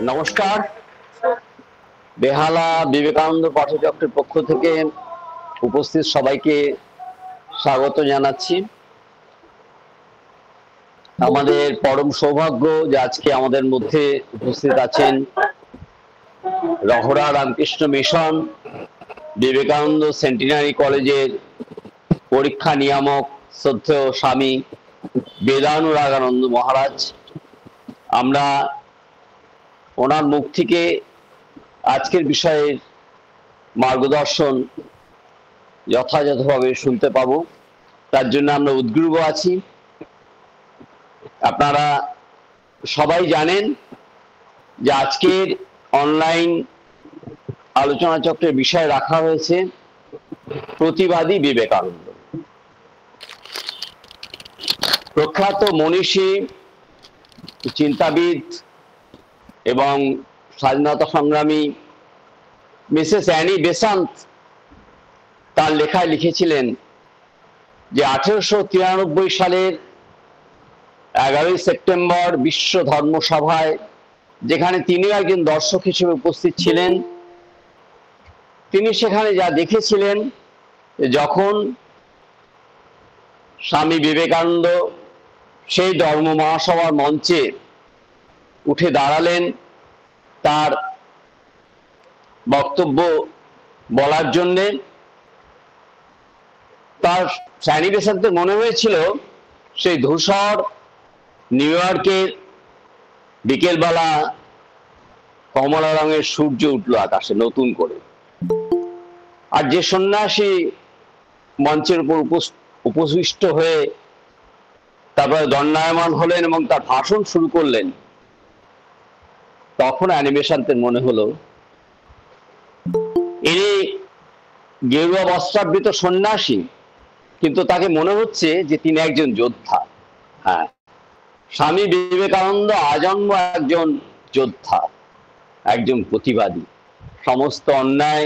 নমস্কার। বেহালা বিবেকানন্দ পাঠচক্রের পক্ষ থেকে উপস্থিত সবাইকে স্বাগত জানাচ্ছি। আমাদের পরম সৌভাগ্য যে আজকে আমাদের মধ্যে উপস্থিত আছেন রহরা রামকৃষ্ণ মিশন বিবেকানন্দ সেন্টিনারি কলেজের পরীক্ষা নিয়ামক শ্রদ্ধেয় স্বামী বেদানুরাগানন্দ মহারাজ। আমরা ওনার মুখ থেকে আজকের বিষয়ের মার্গদর্শন যথাযথভাবে শুনতে পাব, তার জন্য আমরা উদ্গ্রীব আছি। আপনারা সবাই জানেন যে আজকের অনলাইন আলোচনা চক্রের বিষয় রাখা হয়েছে প্রতিবাদী বিবেকানন্দ। প্রখ্যাত মনীষী, চিন্তাবিদ এবং স্বাধীনতা সংগ্রামী মিসেস অ্যানি বেসান্ত তার লেখায় লিখেছিলেন যে 1893 সালের 11 সেপ্টেম্বর বিশ্ব ধর্মসভায়, যেখানে তিনিও একজন দর্শক হিসেবে উপস্থিত ছিলেন, তিনি সেখানে যা দেখেছিলেন, যখন স্বামী বিবেকানন্দ সেই ধর্ম মহাসভার মঞ্চে উঠে দাঁড়ালেন তার বক্তব্য বলার জন্যে, তার অ্যানি বেসান্তের মনে হয়েছিল সেই ধূসর নিউ ইয়র্কের বিকেলবেলা কমলা রঙের সূর্য উঠল আকাশে নতুন করে, আর যে সন্ন্যাসী মঞ্চের উপর উপবিষ্ট হয়ে তারপরে দণ্ডায়মান হলেন এবং তার ভাষণ শুরু করলেন, তখন অ্যানি বেসান্তের মনে হলো ইনি গেরুয়া বস্ত্রাবৃত সন্ন্যাসী, কিন্তু তাকে মনে হচ্ছে যে তিনি একজন যোদ্ধা। হ্যাঁ, স্বামী বিবেকানন্দ আজন্ম একজন যোদ্ধা, একজন প্রতিবাদী। সমস্ত অন্যায়,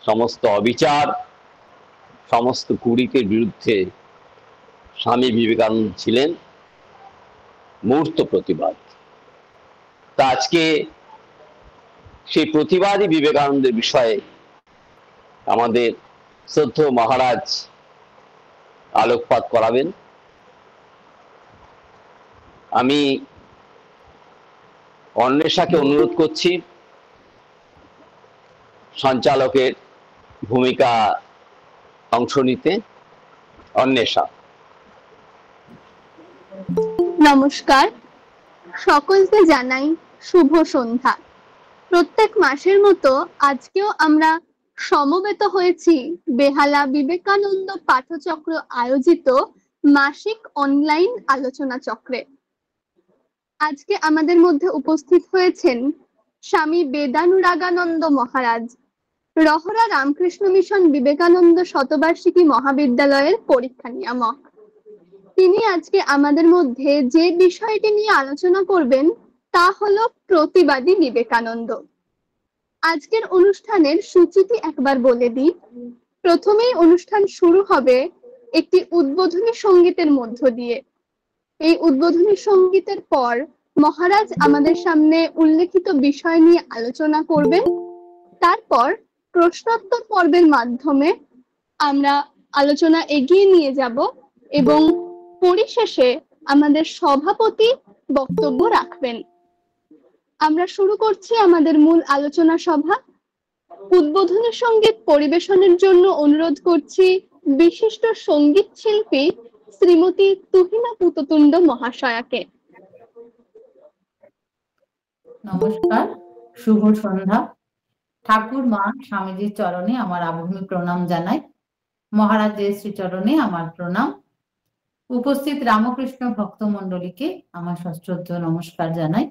সমস্ত অবিচার, সমস্ত কুড়িকের বিরুদ্ধে স্বামী বিবেকানন্দ ছিলেন মূর্ত প্রতিবাদ। তা আজকে সেই প্রতিবাদী বিবেকানন্দের বিষয়ে আমাদের শ্রদ্ধেয় মহারাজ আলোকপাত করাবেন। আমি অন্বেষাকে অনুরোধ করছি সঞ্চালকের ভূমিকা অংশ নিতে। অন্বেষা। নমস্কার, সকলকে জানাই শুভ সন্ধ্যা। প্রত্যেক মাসের মতো আজকেও আমরা সমবেত হয়েছি বেহালা বিবেকানন্দ পাঠচক্র আয়োজিত মাসিক অনলাইন আলোচনা চক্রে। আজকে আমাদের মধ্যে উপস্থিত হয়েছেন স্বামী বেদানুরাগানন্দ মহারাজ, রহরা রামকৃষ্ণ মিশন বিবেকানন্দ শতবার্ষিকী মহাবিদ্যালয়ের পরীক্ষা নিয়ামক। তিনি আজকে আমাদের মধ্যে যে বিষয়টি নিয়ে আলোচনা করবেন তা হলো প্রতিবাদী বিবেকানন্দ। আজকের অনুষ্ঠানের সূচিটি একবার বলে দিই। প্রথমেই অনুষ্ঠান শুরু হবে একটি উদ্বোধনী সঙ্গীতের মধ্য দিয়ে। এই উদ্বোধনী সঙ্গীতের পর মহারাজ আমাদের সামনে উল্লেখিত বিষয় নিয়ে আলোচনা করবেন। তারপর প্রশ্নোত্তর পর্বের মাধ্যমে আমরা আলোচনা এগিয়ে নিয়ে যাব এবং পরিশেষে আমাদের সভাপতি বক্তব্য রাখবেন। আমরা শুরু করছি আমাদের মূল আলোচনা সভা। উদ্বোধনী সঙ্গীত পরিবেশনের জন্য অনুরোধ করছি বিশিষ্ট সঙ্গীত শিল্পী শ্রীমতী তুহিনা পুততুণ্ড মহাশয়াকে। নমস্কার, শুভ সন্ধ্যা। ঠাকুর মা স্বামীজির চরণে আমার আভূমি প্রণাম জানাই। মহারাজের শ্রীচরণে আমার প্রণাম। উপস্থিত রামকৃষ্ণ ভক্ত মণ্ডলীকে আমার সশ্রদ্ধ নমস্কার জানাই।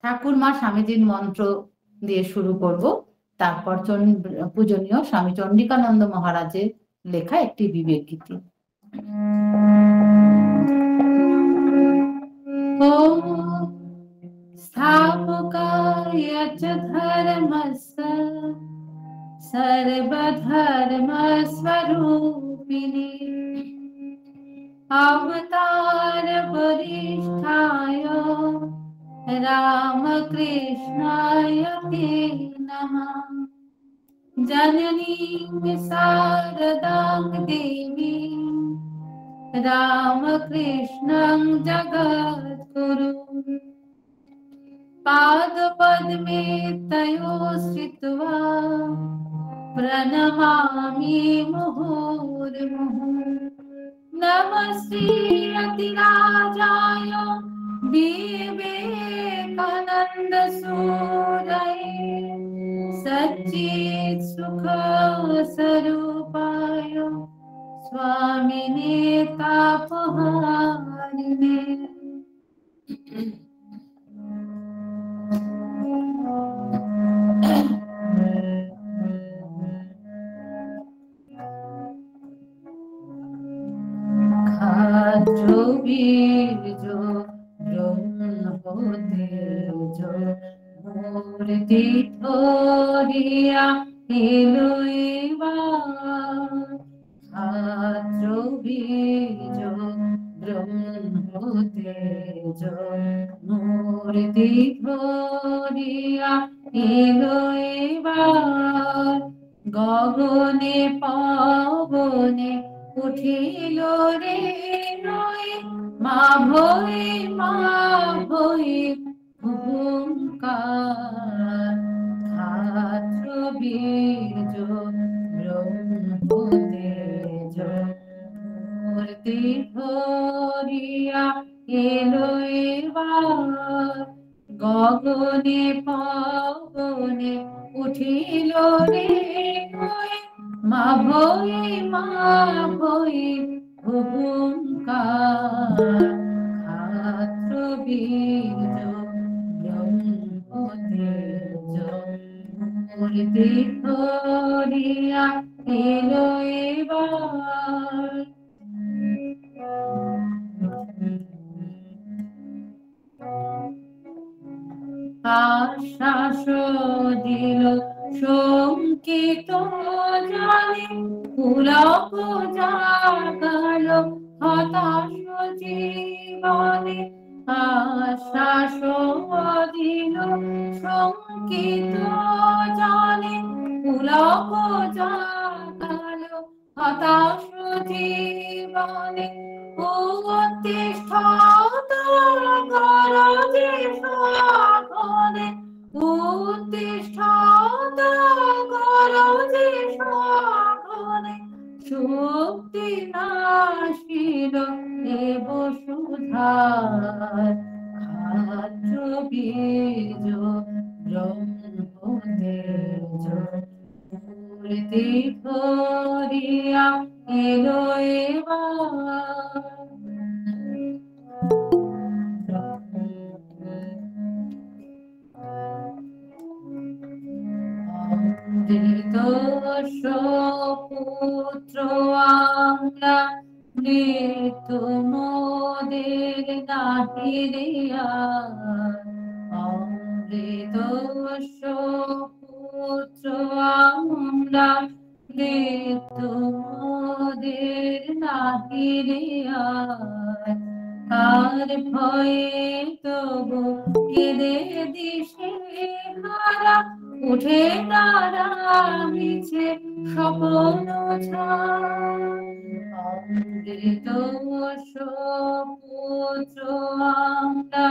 ঠাকুর মা স্বামীজির মন্ত্র দিয়ে শুরু করব, তারপর পূজনীয় স্বামী চন্ডিকানন্দ মহারাজের লেখা একটি বিবেক গীতি। स्थापकाय च धर्मस्य सर्वधर्मस्वरूपिणे अवतार वरिष्ठाय रामकृष्णायते नमः। जननीं शारदां देवीं रामकृष्णं जगद्गुरुं पादपद्मे तयोः स्थित्वा प्रणमामि मुहुर्मुहुः। नमस्ते अतिराजाय विवेकानन्द सूरये सच्चित् सुख स्वरूपाय स्वामिने तापहारिणे। खाजो बीजो ब्रह्म तेजो मूर्ति थोरिया हिलुइवा। खाजो बीजो ब्रह्म तेजो मूर्ति थोरिया हिलुइवा। गगने पवने उठिल रे নয় মা ভই হুঙ্কার। ধাত্র বীজ ব্রহ্ম তেজ মূর্তি ধরিয়া এলো এবার। গগনে পবনে উঠিল রে নয় মা ভই হুঙ্কার। ধাত্র বীজ ব্রহ্ম তেজ মূর্তি ধরিয়া এলো এবার। আশ্বাস দিল শঙ্কিত জানে পুলক জাগালো হতাশ জীবনে। আশ্বাস দিল শঙ্কিত জানে পুলক জাগালো হতাশ জীবনে। উত্তিষ্ঠত গরজে সাধনে উত্তিষ্ঠত গরজে সাধনে। শক্তি নাশিল এব সুধার। খাদ্য বীজ ব্রহ্ম তেজ মূর্তি ধরিয়া এলো এবার। অমৃতস্য পুত্র আমরা মৃত্যু মোদের নাহি রে আর। অমৃতস্য পুত্র আমরা মৃত্যু মোদের নাহি রে আর। কার ভয়ে তবু কেঁদে দিশে হারা উঠে তারা মিছে স্বপ্ন ছায়। অমৃতস্য পুত্র আমরা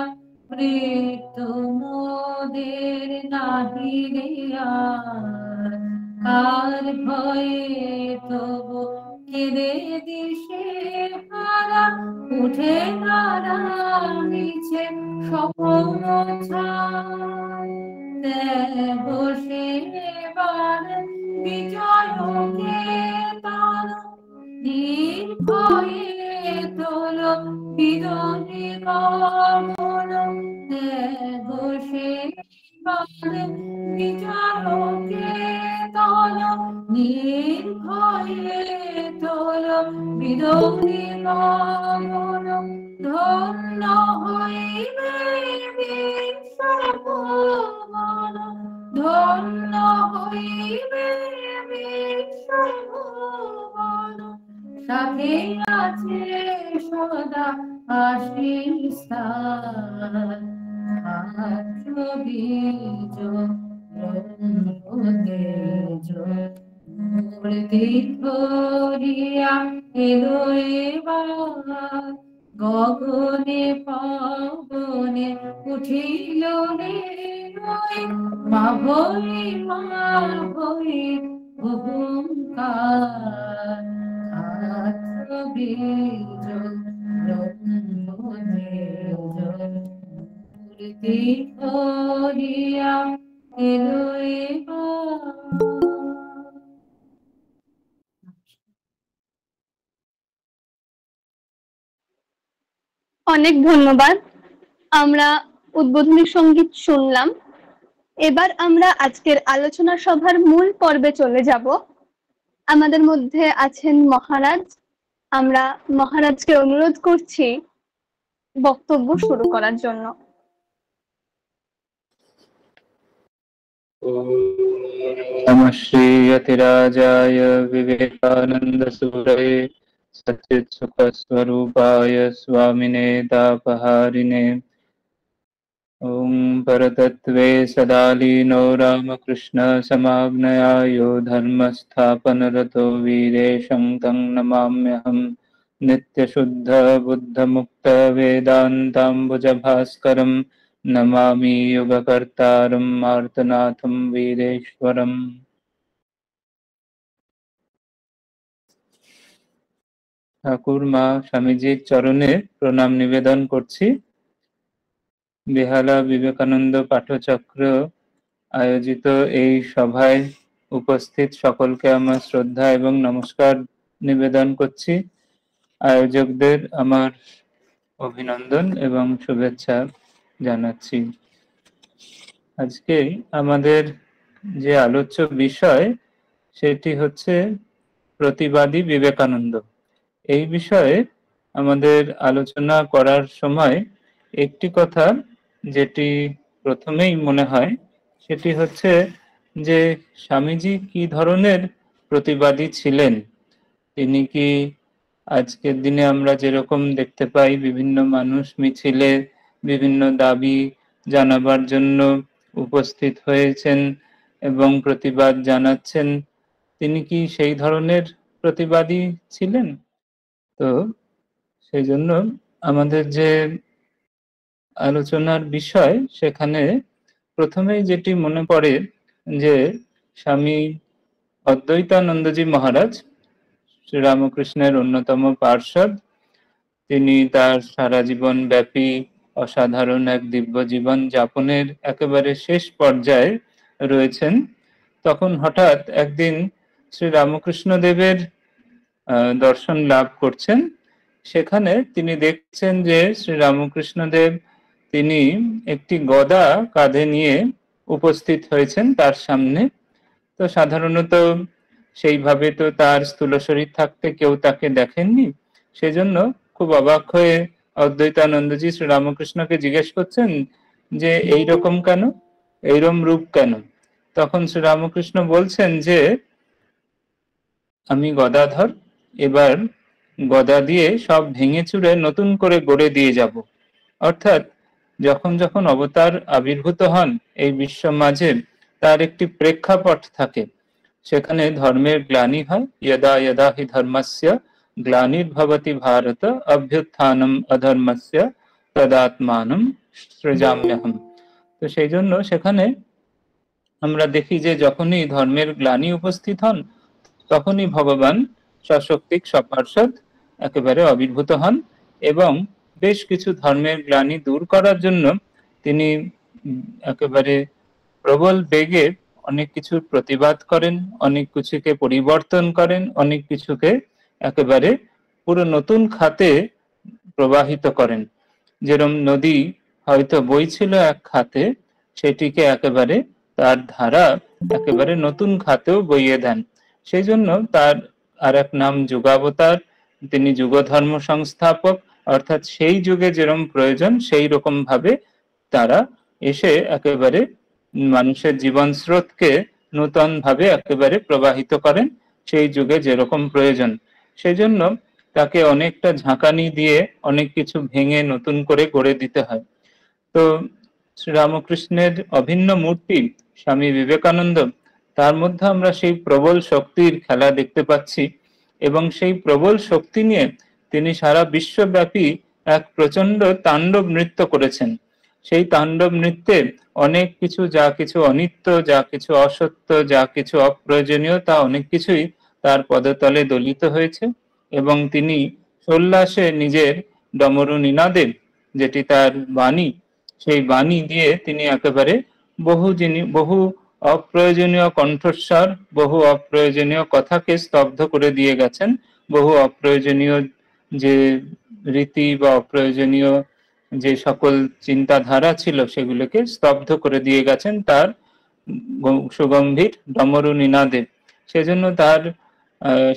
মৃত্যু মোদের নাহি রে আর। কার ভয়ে তবু কেঁদে দিশে হারা উঠে তারা মিছে স্বপ্ন ছায়। বসে এবার বিজয় কেতন নির্ভয়ে তোল বিদনে গমন। বসে এবার বিজয় কেতন নির্ভয়ে তোল বিদনে গমন। ধন্য হইবে বিশ্বভুবন ধন্য হইবে বিশ্বভুবন। সাথে আছে সদা আশীর্বাদ। বীজ তেজ মূর্তি ধরিয়া এলো এবার গগনে পবনে উঠিল রে মা ভই ওঙ্কার বীজ মূর্তি ধরিয়া এলো এবার। অনেক ধন্যবাদ। আমরা উদ্বোধনী সঙ্গীত শুনলাম। এবার আমরা আজকের আলোচনা সভার মূল পর্বে চলে যাব। আমাদের মধ্যে আছেন মহারাজ। আমরা মহারাজকে অনুরোধ করছি বক্তব্য শুরু করার জন্য। नमः श्रीयतिराजाय विवेकानन्दसूरये सच्चित्सुखस्वरूपाय स्वामिने तापहारिणे ॐ परतत्त्वे सदा लीनो रामकृष्णसमाज्ञयायो धर्मस्थापनरतो वीरेशं तं नमाम्यहं नित्यशुद्धबुद्धमुक्तवेदान्ताम्बुजभास्करम् नमामि युगकर्तारं मार्तनाथं वीरेश्वरम्। ঠাকুর মা স্বামীজির চরণে প্রণাম নিবেদন করছি। বেহালা বিবেকানন্দ পাঠচক্র আয়োজিত এই সভায় উপস্থিত সকলকে আমার শ্রদ্ধা এবং নমস্কার নিবেদন করছি। আয়োজকদের আমার অভিনন্দন এবং শুভেচ্ছা জানাচ্ছি। আজকে আমাদের যে আলোচ্য বিষয় সেটি হচ্ছে প্রতিবাদী বিবেকানন্দ। এই বিষয়ে আমাদের আলোচনা করার সময় একটি কথা যেটি প্রথমেই মনে হয় সেটি হচ্ছে যে স্বামীজি কি ধরনের প্রতিবাদী ছিলেন। তিনি কি আজকের দিনে আমরা যেরকম দেখতে পাই বিভিন্ন মানুষ মিছিলে বিভিন্ন দাবি জানাবার জন্য উপস্থিত হয়েছেন এবং প্রতিবাদ জানাচ্ছেন, তিনি কি সেই ধরনের প্রতিবাদী ছিলেন? তো সেই জন্য আমাদের যে আলোচনার বিষয় সেখানে প্রথমেই যেটি মনে পড়ে যে স্বামী অদ্বৈতানন্দজি মহারাজ শ্রীরামকৃষ্ণের অন্যতম পার্ষদ। তিনি তার সারা জীবন ব্যাপী অসাধারণ এক দিব্য জীবন যাপনের একেবারে শেষ পর্যায়ে রয়েছেন। তখন হঠাৎ একদিন শ্রী রামকৃষ্ণ দেবের দর্শন লাভ করছেন। সেখানে তিনি দেখছেন যে শ্রী রামকৃষ্ণ দেব তিনি একটি গদা কাঁধে নিয়ে উপস্থিত হয়েছেন তার সামনে। তো সাধারণত সেইভাবে তো তার স্থূল শরীর থাকতে কেউ তাকে দেখেননি, সেজন্য খুব অবাক হয়ে অদ্বৈতানন্দজি শ্রী রামকৃষ্ণকে জিজ্ঞেস করছেন যে এই রকম কেন, এইরকম রূপ কেন? তখন শ্রী রামকৃষ্ণ বলছেন যে আমি গদাধর, এবার গদা দিয়ে সব ভেঙে চুরে নতুন করে গড়ে দিয়ে যাব। অর্থাৎ যখন যখন অবতার আবির্ভূত হন এই বিশ্ব মাঝে তার একটি প্রেক্ষাপট থাকে, সেখানে ধর্মের গ্লানি হয়। যদা যদা হি ধর্মস্য গ্লানির্ভবতি ভারত অভ্যুত্থানম অধর্মস্য তদাত্মানম সৃজাম্যহম। তো সেই জন্য সেখানে আমরা দেখি যে যখনই ধর্মের গ্লানি উপস্থিত হন তখনই ভগবান সশক্তিক সপার্ষদ একেবারে আবির্ভূত হন এবং বেশ কিছু ধর্মের গ্লানি দূর করার জন্য তিনি একেবারে প্রবল বেগে অনেক কিছুর প্রতিবাদ করেন, অনেক কিছুকে পরিবর্তন করেন, অনেক কিছুকে একেবারে পুরো নতুন খাতে প্রবাহিত করেন। যেরকম নদী হয়তো বইছিল এক খাতে, সেটিকে একেবারে তার ধারা একেবারে নতুন খাতেও বইয়ে দেন। সেই জন্য তার আর এক নাম যুগাবতার। তিনি যুগ ধর্ম সংস্থাপক, অর্থাৎ সেই যুগে যেরকম প্রয়োজন সেই রকম ভাবে তারা এসে একেবারে মানুষের জীবন স্রোতকে নূতন ভাবে একেবারে প্রবাহিত করেন সেই যুগে যেরকম প্রয়োজন। সেই জন্য তাকে অনেকটা ঝাঁকানি দিয়ে অনেক কিছু ভেঙে নতুন করে গড়ে দিতে হয়। তো শ্রীরামকৃষ্ণের অভিন্ন মূর্তি স্বামী বিবেকানন্দ, তার মধ্যে আমরা সেই প্রবল শক্তির খেলা দেখতে পাচ্ছি এবং সেই প্রবল শক্তি নিয়ে তিনি সারা বিশ্বব্যাপী এক প্রচন্ড তাণ্ডব নৃত্য করেছেন। সেই তাণ্ডব নৃত্যে অনেক কিছু, যা কিছু অনিত্য, যা কিছু অসত্য, যা কিছু অপ্রয়োজনীয়, তা অনেক কিছুই তার পদতলে দলিত হয়েছে এবং তিনি সোল্লাসে নিজের ডমরু নিনাদে, যেটি তার বাণী, সেই বাণী দিয়ে তিনি একেবারে বহু অপ্রয়োজনীয় কণ্ঠস্বর, বহু অপ্রয়োজনীয় কথাকে স্তব্ধ করে দিয়ে গেছেন, বহু অপ্রয়োজনীয় যে রীতি বা অপ্রয়োজনীয় যে সকল চিন্তাধারা ছিল সেগুলোকে স্তব্ধ করে দিয়ে গেছেন তার সুগম্ভীর ডমরু নিনাদে। সেজন্য তার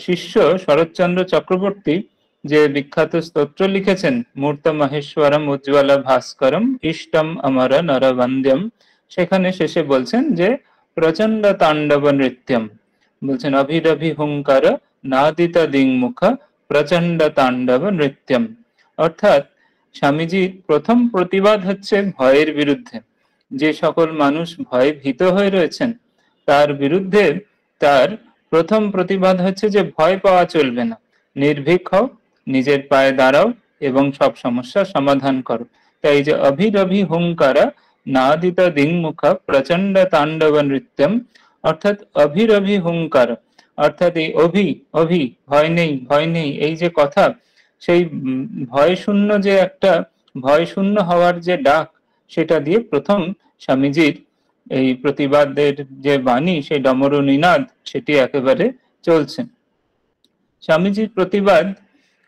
শিষ্য শরৎচন্দ্র চক্রবর্তী যে বিখ্যাত স্তোত্র লিখেছেন, মূর্ত মাহেশ্বরম উজ্জ্বলা ভাস্করম ইষ্টম অমর নরবন্দ্যম, সেখানে শেষে বলছেন যে প্রচন্ড তাণ্ডব নৃত্যম, বলছেন অভিরভি হুঙ্কার নাদিত দিংমুখ প্রচন্ড তাণ্ডব নৃত্যম। অর্থাৎ স্বামীজির প্রথম প্রতিবাদ হচ্ছে ভয়ের বিরুদ্ধে। যে সকল মানুষ ভয়ে ভীত হয়ে রয়েছেন তার বিরুদ্ধে তার প্রথম প্রতিবাদ হচ্ছে যে ভয় পাওয়া চলবে না, নির্ভীক হও, নিজের পায়ে দাঁড়াও এবং সব সমস্যার সমাধান করো। তাই যে অভিরভি হুঙ্কার নাদিত দিংমুখ প্রচন্ড তাণ্ডব নৃত্যম, অর্থাৎ অভিরভি হুঙ্কার, অর্থাৎ এই ভয় নেই, ভয় নেই, এই যে কথা, সেই ভয় শূন্য, যে একটা ভয় শূন্য হওয়ার যে ডাক, সেটা দিয়ে প্রথম স্বামীজির এই প্রতিবাদের যে বাণী, সেই ডমরু নিনাদ, সেটি একেবারে চলছে। স্বামীজির প্রতিবাদ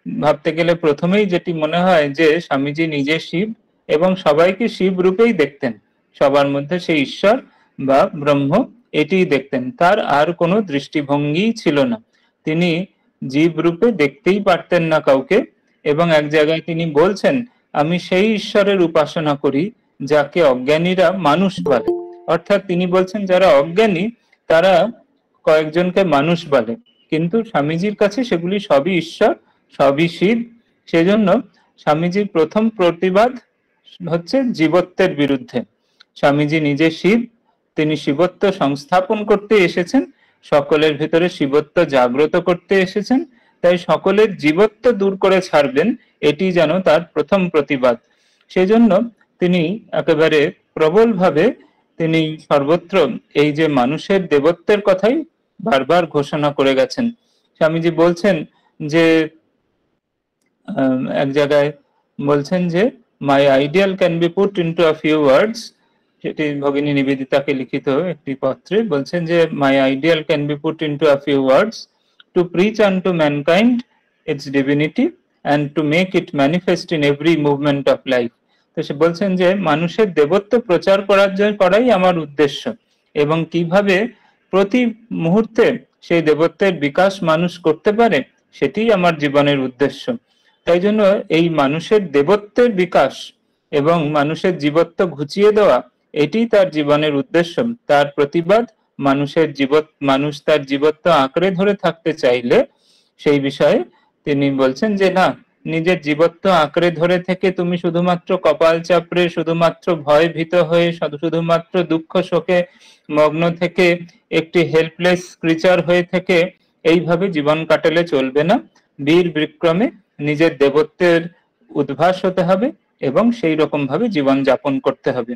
ভাবতে গেলে প্রথমেই যেটি মনে হয় যে স্বামীজি নিজে শিব এবং সবাইকে শিব রূপেই দেখতেন, সবার মধ্যে সেই ঈশ্বর বা ব্রহ্ম এটিই দেখতেন, তার আর কোনো দৃষ্টিভঙ্গি ছিল না। তিনি জীব রূপে দেখতেই পারতেন না কাউকে, এবং এক জায়গায় তিনি বলছেন, আমি সেই ঈশ্বরের উপাসনা করি যাকে অজ্ঞানীরা মানুষ বলে। অর্থাৎ তিনি বলছেন যারা অজ্ঞানী তারা কয়েকজনকে মানুষ বলে, কিন্তু স্বামীজির কাছে সেগুলি সবই ঈশ্বর, সবই শিব। সেজন্য স্বামীজির প্রথম প্রতিবাদ হচ্ছে জীবত্বের বিরুদ্ধে। স্বামীজি নিজে শিব, তিনি শিবত্ব সংস্থাপন করতে এসেছেন, সকলের ভিতরে শিবত্ব জাগ্রত করতে এসেছেন, তাই সকলের জীবত্ব দূর করে ছাড়বেন, এটি যেন তার প্রথম প্রতিবাদ। সেজন্য তিনি একেবারে প্রবলভাবে তিনি সর্বত্র এই যে মানুষের দেবত্বের কথাই বারবার ঘোষণা করে গেছেন। স্বামীজি বলছেন যে এক জায়গায় বলছেন যে my ideal can be put into a few words, সেটি ভগিনী নিবেদিতাকে লিখিত একটি পত্রে বলছেন যে my ideal can be put into a few words to preach unto mankind its divinity and to make it manifest in every movement of life। তো সে বলছেন যে মানুষের দেবত্ব প্রচার করাই আমার উদ্দেশ্য, এবং কিভাবে প্রতি মুহূর্তে সেই দেবত্বের বিকাশ মানুষ করতে পারে সেটি আমার জীবনের উদ্দেশ্য। তাই জন্য এই মানুষের দেবত্বের বিকাশ এবং মানুষের জীবত্ব ঘুচিয়ে দেওয়া, এটি তার জীবনের উদ্দেশ্য। তার প্রতিবাদ মানুষ তার জীবত্ব আঁকড়ে ধরে থাকতে চাইলে সেই বিষয়ে তিনি বলছেন যে না, নিজের জীবত্ব আঁকড়ে ধরে থেকে তুমি শুধুমাত্র কপাল চাপড়ে, শুধুমাত্র ভয় ভীত হয়ে, শুধুমাত্র দুঃখ শোকে মগ্ন থেকে, একটি হেল্পলেস ক্রিচার হয়ে থেকে এইভাবে জীবন কাটালে চলবে না। বীর বিক্রমে নিজের দেবত্বের উদ্ভাস হতে হবে এবং সেই রকম ভাবে জীবন যাপন করতে হবে।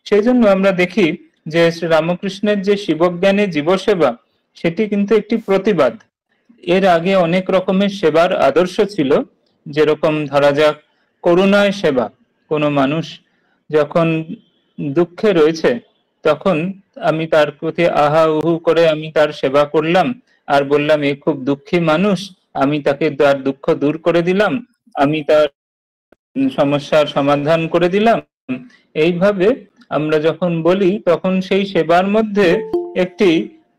সেই জন্য আমরা দেখি যে শ্রী রামকৃষ্ণের যে শিবজ্ঞানে জীবসেবা, সেটি কিন্তু একটি প্রতিবাদ। এর আগে অনেক রকমের সেবার আদর্শ ছিল, যেরকম ধরা যাক করুণায় সেবা। কোনো মানুষ যখন দুঃখে রয়েছে তখন আমি তার প্রতি আহা উহু করে আমি তার সেবা করলাম আর বললাম এ খুব দুঃখী মানুষ, আমি তাকে তার দুঃখ দূর করে দিলাম, আমি তার সমস্যার সমাধান করে দিলাম। এইভাবে আমরা যখন বলি তখন সেই সেবার মধ্যে একটি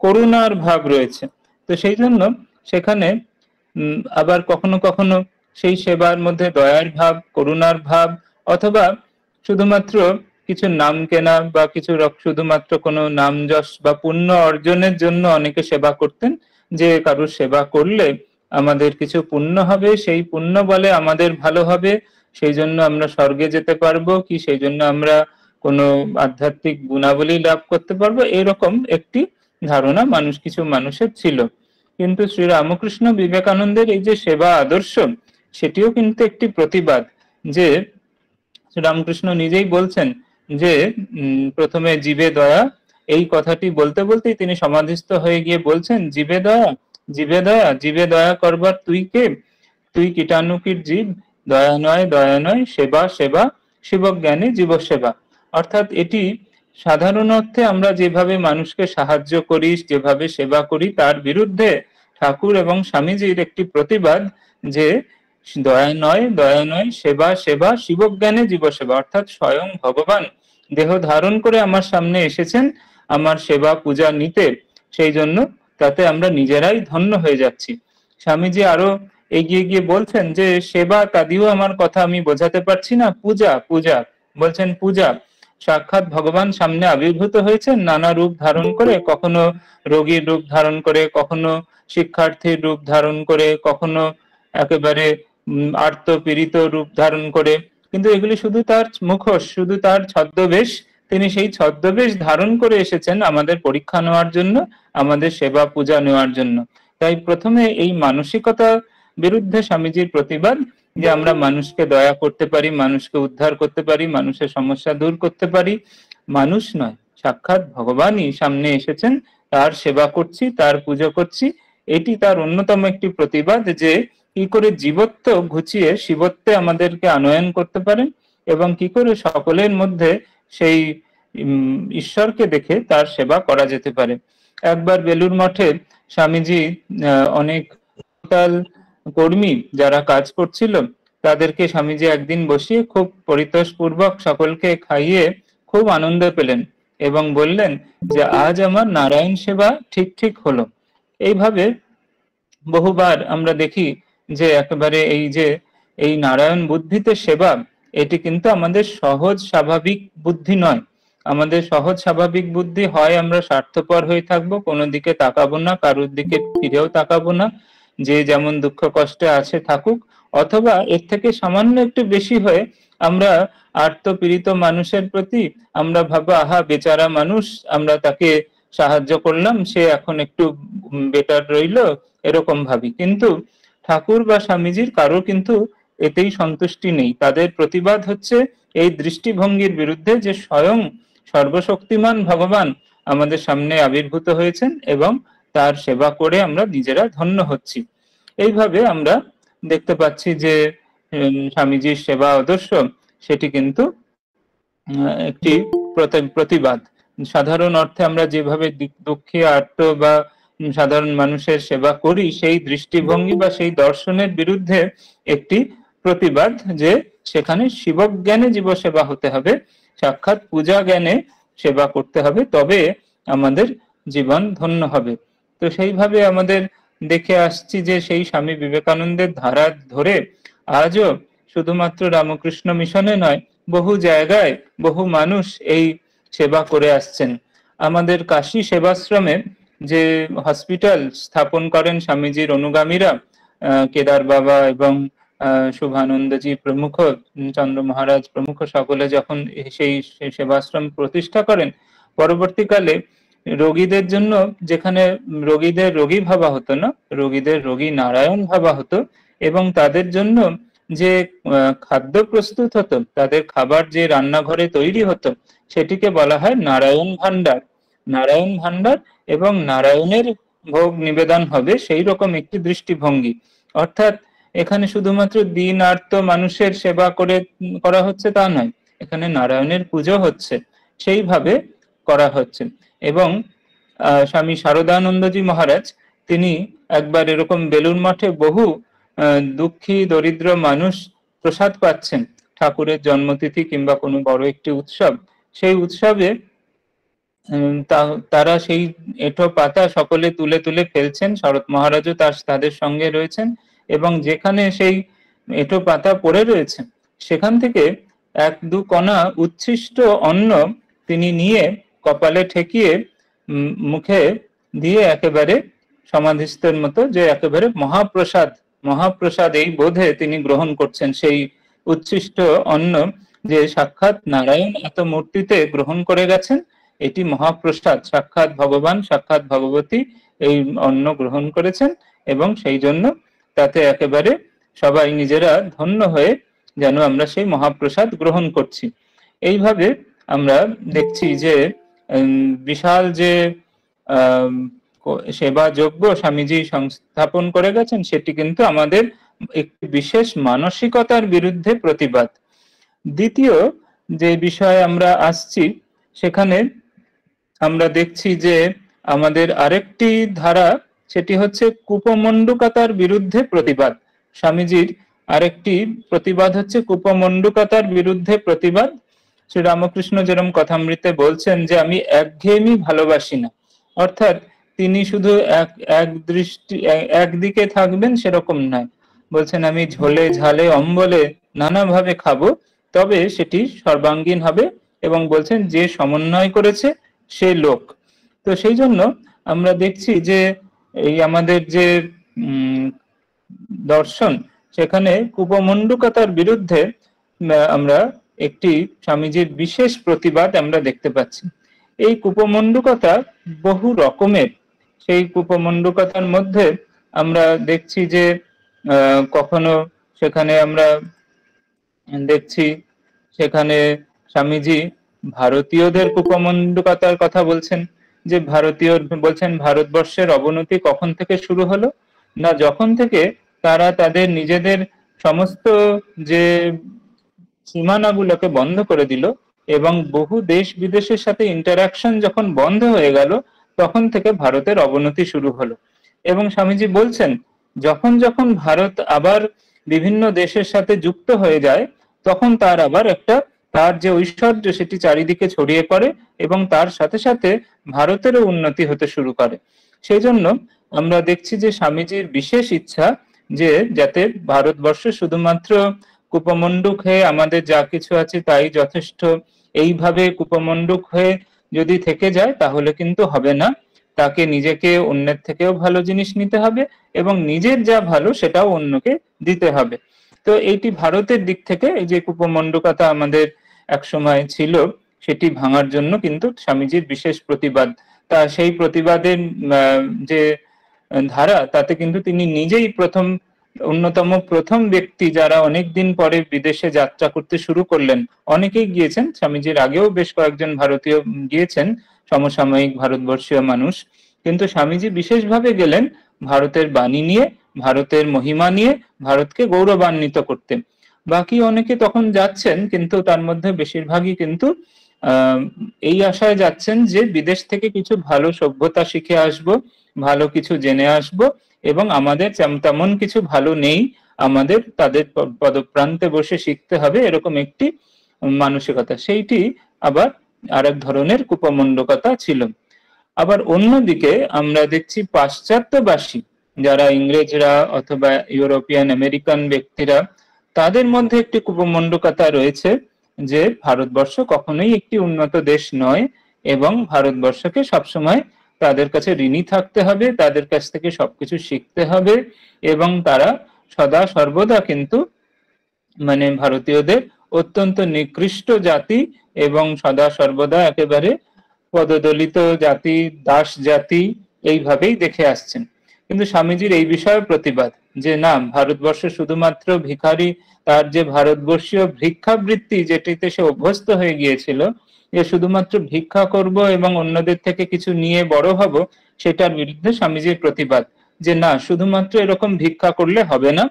করুণার ভাব রয়েছে। তো সেই জন্য সেখানে আবার কখনো কখনো সেই সেবার মধ্যে দয়ার ভাব, করুণার ভাব, অথবা শুধুমাত্র কিছু নাম কেনা বা কিছু শুধুমাত্র কোনো নাম যশ বা পুণ্য অর্জনের জন্য অনেকে সেবা করতেন, যে কারোর সেবা করলে আমাদের কিছু পুণ্য হবে, সেই পুণ্য বলে আমাদের ভালো হবে, সেই জন্য আমরা স্বর্গে যেতে পারবো, কি সেই জন্য আমরা কোনো আধ্যাত্মিক গুণাবলী লাভ করতে পারবো, এরকম একটি ধারণা কিছু মানুষের ছিল। কিন্তু শ্রী রামকৃষ্ণ বিবেকানন্দের এই যে সেবা আদর্শ, সেটিও কিন্তু একটি প্রতিবাদ। যে রামকৃষ্ণ নিজেই বলছেন যে প্রথমে জীবে দয়া, এই কথাটি বলতে বলতেই তিনি সমাধিস্থ হয়ে গিয়ে বলছেন, জীবে দয়া, জীবে দয়া, জীবে দয়া করবার তুই কে, তুই কীটাণুকীট জীব, দয়া নয় সেবা সেবা, শিবজ্ঞানী জীব সেবা। অর্থাৎ এটি সাধারণ অর্থে আমরা যেভাবে মানুষকে সাহায্য করি, যেভাবে সেবা করি, তার বিরুদ্ধে ঠাকুর এবং স্বামীজির একটি প্রতিবাদ যে দয়া নয় সেবা সেবা, শিবজ্ঞানে জীব সেবা। অর্থাৎ স্বয়ং ভগবান দেহ ধারণ করে আমার সামনে এসেছেন আমার সেবা পূজা নিতে, সেই জন্য তাতে আমরা নিজেরাই ধন্য হয়ে যাচ্ছি। স্বামীজি আরো এগিয়ে গিয়ে বলছেন যে সেবা তাদিও আমার কথা আমি বোঝাতে পারছি না, পূজা পূজা বলছেন, পূজা সাক্ষাৎ ভগবান সামনে আবির্ভূত হয়েছেন নানা রূপ ধারণ করে, কখনো রোগীর রূপ ধারণ করে, কখনো শিক্ষার্থীর রূপ ধারণ করে, কখনো একেবারে আর্ত পীড়িত রূপ ধারণ করে। কিন্তু এগুলি শুধু তার মুখোশ, শুধু তার ছদ্মবেশ। তিনি সেই ছদ্মবেশ ধারণ করে এসেছেন আমাদের পরীক্ষা নেওয়ার জন্য, আমাদের সেবা পূজা নেওয়ার জন্য। তাই প্রথমে এই মানসিকতা বিরুদ্ধে স্বামীজির প্রতিবাদ, যে আমরা মানুষকে দয়া করতে পারি, মানুষকে উদ্ধার করতে পারি, মানুষের সমস্যা দূর করতে পারি। মানুষ নয়, সাক্ষাৎ ভগবানই সামনে এসেছেন, তার সেবা করছি, তার পুজো করছি। এটি তার অন্যতম একটি প্রতিবাদ, যে কি করে জীবত্ব ঘুচিয়ে শিবত্বে আমাদেরকে আনয়ন করতে পারেন এবং কি করে সকলের মধ্যে সেই ঈশ্বরকে দেখে তার সেবা করা যেতে পারে। একবার বেলুড় মঠে স্বামীজি অনেক কর্মী যারা কাজ করছিল তাদেরকে স্বামীজি একদিন বসিয়ে খুব পরিতোষ পূর্বক সকলকে খাইয়ে খুব আনন্দ পেলেন এবং বললেন যে আজ আমার নারায়ণ সেবা ঠিক ঠিক হলো। এইভাবে বহুবার আমরা দেখি যে একেবারে এই নারায়ণ বুদ্ধিতে সেবা, এটি কিন্তু আমাদের সহজ স্বাভাবিক বুদ্ধি নয়। আমাদের সহজ স্বাভাবিক বুদ্ধি হয় আমরা স্বার্থপর হয়ে থাকবো, কোনো দিকে তাকাবো না, কারোর দিকে ফিরেও তাকাবো না, যে যেমন দুঃখ কষ্টে আছে থাকুক, অথবা এর থেকে সামান্য একটু বেশি হয়ে আমরা আর্ত পীড়িত মানুষের প্রতি আমরা ভাবো আহা বেচারা মানুষ, আমরা তাকে সাহায্য করলাম, সে এখন একটু বেটার রইলো, এরকম ভাবি। কিন্তু ঠাকুর বা স্বামীজির কারো কিন্তু এতেই সন্তুষ্টি নেই। তাদের প্রতিবাদ হচ্ছে এই দৃষ্টিভঙ্গির বিরুদ্ধে, যে স্বয়ং সর্বশক্তিমান ভগবান আমাদের সামনে আবির্ভূত হয়েছেন এবং তার সেবা করে আমরা নিজেরা ধন্য হচ্ছি। এইভাবে আমরা দেখতে পাচ্ছি যে স্বামীজির সেবা আদর্শ সেটি কিন্তু একটি প্রতিবাদ। সাধারণ অর্থে আমরা যেভাবে দুঃখী আর্ত বা সাধারণ মানুষের সেবা করি, সেই দৃষ্টিভঙ্গি বা সেই দর্শনের বিরুদ্ধে একটি প্রতিবাদ, যে সেখানে শিবজ্ঞানে জীব সেবা হতে হবে, সাক্ষাৎ পূজা জ্ঞানে সেবা করতে হবে, তবে আমাদের জীবন ধন্য হবে। তো সেইভাবে আমাদের দেখে আসছি যে সেই স্বামী বিবেকানন্দের ধারা ধরে আজও শুধুমাত্র রামকৃষ্ণ মিশনে নয়, বহু জায়গায় বহু মানুষ এই সেবা করে আসছেন। আমাদের কাশী সেবাশ্রমে যে হসপিটাল স্থাপন করেন স্বামীজির অনুগামীরা, কেদার বাবা এবং শুভানন্দজি প্রমুখ, চন্দ্র মহারাজ প্রমুখ, সকলে যখন সেই সেবাশ্রম প্রতিষ্ঠা করেন, পরবর্তীকালে রোগীদের জন্য, যেখানে রোগীদের রোগী ভাবা হতো না, রোগীদের রোগী নারায়ণ ভাবা হতো, এবং তাদের জন্য যে খাদ্য প্রস্তুত হতো, তাদের খাবার যে রান্নাঘরে তৈরি হতো, সেটিকে বলা হয় নারায়ণ ভান্ডার। নারায়ণ ভান্ডার এবং নারায়ণের ভোগ নিবেদন হবে, সেই রকম একটি দৃষ্টিভঙ্গি। অর্থাৎ এখানে শুধুমাত্র দিন আর্ত মানুষের সেবা করা হচ্ছে তা নয়, এখানে নারায়ণের পুজো হচ্ছে, সেইভাবে করা হচ্ছে। এবং স্বামী শারদানন্দজি মহারাজ তিনি একবার এরকম বেলুড় মঠে বহু দুঃখী দরিদ্র মানুষ প্রসাদ পাচ্ছেন ঠাকুরের জন্মতিথি কিংবা কোনো বড় একটি উৎসব, সেই উৎসবে তারা সেই এঁঠো পাতা সকলে তুলে তুলে ফেলছেন, শরৎ মহারাজও তাদের সঙ্গে রয়েছেন, এবং যেখানে সেই এঁঠো পাতা পড়ে রয়েছে সেখান থেকে এক দু কণা উচ্ছিষ্ট অন্ন তিনি নিয়ে কপালে ঠেকিয়ে মুখে দিয়ে একেবারে সমাধিস্থের মতো, যে একেবারে মহাপ্রসাদ এই বোধে তিনি গ্রহণ করছেন সেই উচ্ছিষ্ট অন্ন, যে সাক্ষাৎ নারায়ণ এত মূর্তিতে গ্রহণ করে গেছেন, এটি মহাপ্রসাদ, সাক্ষাৎ ভগবান সাক্ষাৎ ভগবতী এই অন্ন গ্রহণ করেছেন, এবং সেই জন্য তাতে একেবারে সবাই নিজেরা ধন্য হয়ে যেন আমরা সেই মহাপ্রসাদ গ্রহণ করছি। এইভাবে আমরা দেখছি যে বিশাল যে সেবা যজ্ঞ স্বামীজি সংস্থাপন করে গেছেন, সেটি কিন্তু আমাদের একটি বিশেষ মানসিকতার বিরুদ্ধে প্রতিবাদ। দ্বিতীয় যে বিষয়ে আমরা আসছি, সেখানে আমরা দেখছি যে আমাদের আরেকটি ধারা, সেটি হচ্ছে কুপমণ্ডুকতার বিরুদ্ধে প্রতিবাদ। স্বামীজির আরেকটি প্রতিবাদ হচ্ছে কুপমণ্ডুকতার বিরুদ্ধে প্রতিবাদ। শ্রী রামকৃষ্ণ যেরকম কথামৃতে বলছেন যে আমি একঘেয়েমি ভালোবাসি না, অর্থাৎ তিনি শুধু একদিকে থাকবেন সেরকম নয়, বলছেন আমি ঝোলে ঝালে অম্বলে নানাভাবে খাবো, তবে সেটি সর্বাঙ্গীন হবে, এবং বলছেন যে সমন্বয় করেছে সে লোক। তো সেই জন্য আমরা দেখছি যে এই আমাদের যে দর্শন, সেখানে কুপমণ্ডুকতার বিরুদ্ধে আমরা একটি স্বামীজির বিশেষ প্রতিবাদ আমরা দেখতে পাচ্ছি। এই কুপমণ্ডুকতা বহু রকমের। সেই কুপমণ্ডুকতার মধ্যে আমরা দেখছি যে কখনো সেখানে আমরা দেখছি সেখানে স্বামীজি ভারতীয়দের কুপমণ্ডুকতার কথা বলছেন, যে ভারতীয় বলছেন ভারতবর্ষের অবনতি কখন থেকে শুরু হলো না, যখন থেকে তারা তাদের নিজেদের সমস্ত যে সীমানাগুলোকে বন্ধ করে দিল এবং বহু দেশ বিদেশের সাথে ইন্টারাকশন যখন বন্ধ হয়ে গেল, তখন থেকে ভারতের অবনতি শুরু হলো। এবং স্বামীজি বলছেন যখন যখন ভারত আবার বিভিন্ন দেশের সাথে যুক্ত হয়ে যায়, তখন তার আবার একটা তার যে ঐশ্বর্য সেটি চারিদিকে ছড়িয়ে পড়ে এবং তার সাথে সাথে ভারতেরও উন্নতি হতে শুরু করে। সেই জন্য আমরা দেখছি যে স্বামীজির বিশেষ ইচ্ছা যে যাতে ভারতবর্ষ শুধুমাত্র কুপমণ্ডুক হয়ে আমাদের যা কিছু আছে তাই যথেষ্ট, এইভাবে কুপমণ্ডুক হয়ে যদি থেকে যায় তাহলে কিন্তু হবে না, তাকে নিজেকে অন্যের থেকেও ভালো জিনিস নিতে হবে এবং নিজের যা ভালো সেটাও অন্যকে দিতে হবে। তো এইটি ভারতের দিক থেকে এই যে কুপমণ্ডুকতা আমাদের এক সময় ছিল, সেটি ভাঙার জন্য কিন্তু স্বামীজির বিশেষ প্রতিবাদ। তা সেই প্রতিবাদের যে ধারা, তাতে কিন্তু তিনি নিজেই প্রথম ব্যক্তি যারা অনেকদিন পরে বিদেশে যাত্রা করতে শুরু করলেন। অনেকেই গিয়েছেন, স্বামীজির আগেও বেশ কয়েকজন ভারতীয় গিয়েছেন, সমসাময়িক ভারতবর্ষীয় মানুষ, কিন্তু স্বামীজি বিশেষভাবে গেলেন ভারতের বাণী নিয়ে, ভারতের মহিমা নিয়ে, ভারতকে গৌরবান্বিত করতে। বাকি অনেকে তখন যাচ্ছেন, কিন্তু তার মধ্যে বেশিরভাগই কিন্তু এই আশায় যাচ্ছেন যে বিদেশ থেকে কিছু ভালো সভ্যতা শিখে আসব, ভালো কিছু জেনে আসব, এবং আমাদের তেমন কিছু ভালো নেই, আমাদের তাদের পদপ্রান্তে বসে শিখতে হবে, এরকম একটি মানসিকতা। সেইটি আবার আরেক ধরনের কুপমণ্ডকতা ছিল। আবার অন্যদিকে আমরা দেখছি পাশ্চাত্যবাসী যারা ইংরেজরা অথবা ইউরোপিয়ান আমেরিকান ব্যক্তিরা, তাদের মধ্যে একটি কুপমণ্ডকতা রয়েছে যে ভারতবর্ষ কখনোই একটি উন্নত দেশ নয় এবং ভারতবর্ষকে সবসময় তাদের কাছে ঋণী থাকতে হবে, তাদের কাছ থেকে সবকিছু শিখতে হবে, এবং তারা সদা সর্বদা কিন্তু মানে ভারতীয়দের অত্যন্ত নিকৃষ্ট জাতি এবং সদা সর্বদা একেবারে পদদলিত জাতি, দাস জাতি, এইভাবেই দেখে আসছেন। কিন্তু স্বামীজির এই বিষয়ে প্রতিবাদ যে না, ভারতবর্ষ শুধুমাত্র ভিখারি, তার যে ভারতবর্ষীয় ভিক্ষাবৃত্তি যেটিতে সে অভ্যস্ত হয়ে গিয়েছিল, যে শুধুমাত্র ভিক্ষা করব এবং অন্যদের থেকে কিছু নিয়ে বড় হব, সেটার বিরুদ্ধে স্বামীজির প্রতিবাদ যে না, শুধুমাত্র এরকম ভিক্ষা করলে হবে না,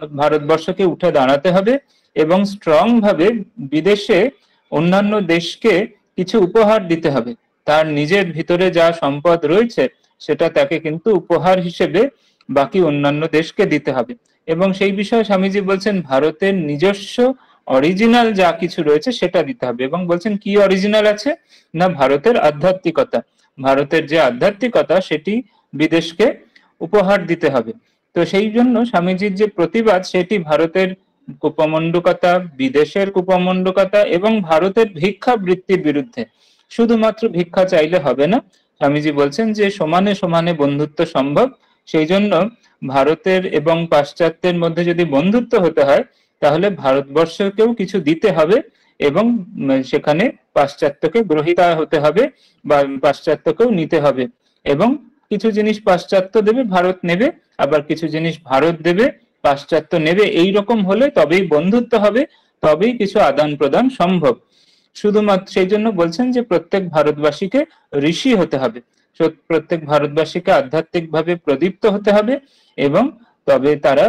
ভারতবর্ষকে উঠে দাঁড়াতে হবে এবং স্ট্রং ভাবে বিদেশে অন্যান্য দেশকে কিছু উপহার দিতে হবে। তার নিজের ভিতরে যা সম্পদ রয়েছে সেটা তাকে কিন্তু উপহার হিসেবে বাকি অন্যান্য দেশকে দিতে হবে। এবং সেই বিষয়ে স্বামীজি বলছেন ভারতের নিজস্ব অরিজিনাল যা কিছু রয়েছে সেটা দিতে হবে, এবং বলছেন কি অরিজিনাল আছে না, ভারতের আধ্যাত্মিকতা, ভারতের যে আধ্যাত্মিকতা সেটি বিদেশকে উপহার দিতে হবে। তো সেই জন্য স্বামীজির যে প্রতিবাদ সেটি ভারতের কুপমণ্ডকতা, বিদেশের কুপমণ্ডকতা এবং ভারতের ভিক্ষা বৃত্তির বিরুদ্ধে। শুধুমাত্র ভিক্ষা চাইলে হবে না, স্বামীজি বলছেন যে সমানে সমানে বন্ধুত্ব সম্ভব। সেই জন্য ভারতের এবং পাশ্চাত্যের মধ্যে যদি বন্ধুত্ব হতে হয় তাহলে ভারতবর্ষকেও কিছু দিতে হবে এবং সেখানে পাশ্চাত্যকে গ্রহীতা হতে হবে বা পাশ্চাত্যকেও নিতে হবে, এবং কিছু জিনিস পাশ্চাত্য দেবে ভারত নেবে, আবার কিছু জিনিস ভারত দেবে পাশ্চাত্য নেবে। এই রকম হলে তবেই বন্ধুত্ব হবে, তবেই কিছু আদান প্রদান সম্ভব। শুধুমাত্র সেই জন্য বলছেন যে প্রত্যেক ভারতবাসীকে ঋষি হতে হবে, প্রত্যেক ভারতবাসীকে আধ্যাত্মিকভাবে প্রদীপ্ত হতে হবে, এবং তবে তারা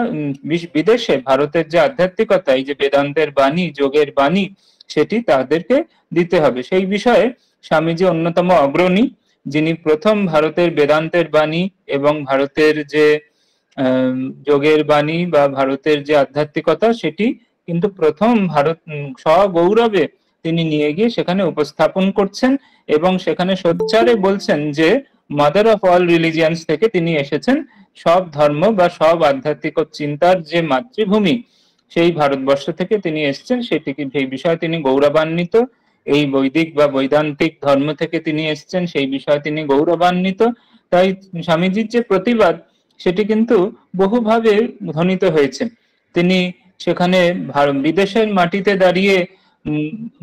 বিদেশে ভারতের যে আধ্যাত্মিকতা, এই যে বেদান্তের বাণী, যোগের বাণী, সেটি তাদেরকে দিতে হবে। সেই বিষয়ে স্বামীজি অন্যতম অগ্রণী, যিনি প্রথম ভারতের বেদান্তের বাণী এবং ভারতের যে যোগের বাণী বা ভারতের যে আধ্যাত্মিকতা, সেটি কিন্তু প্রথম ভারত সগৌরবে তিনি নিয়ে গিয়ে সেখানে উপস্থাপন করছেন, এবং সেখানে সোচ্চারে বলছেন যে মাদার অফ অল রিলিজিয়ান্স থেকে তিনি এসেছেন, সব ধর্ম বা সব আধ্যাত্মিক চিন্তার যে মাতৃভূমি, সেই ভারতবর্ষ থেকে তিনি এসেছেন, সেটিকে সেই বিষয়ে তিনি গৌরবান্বিত। এই বৈদিক বা বৈদান্তিক ধর্ম থেকে তিনি এসেছেন, সেই বিষয়ে তিনি গৌরবান্বিত। তাই স্বামীজির যে প্রতিবাদ, সেটি কিন্তু বহুভাবে ধ্বনিত হয়েছে। তিনি সেখানে বিদেশের মাটিতে দাঁড়িয়ে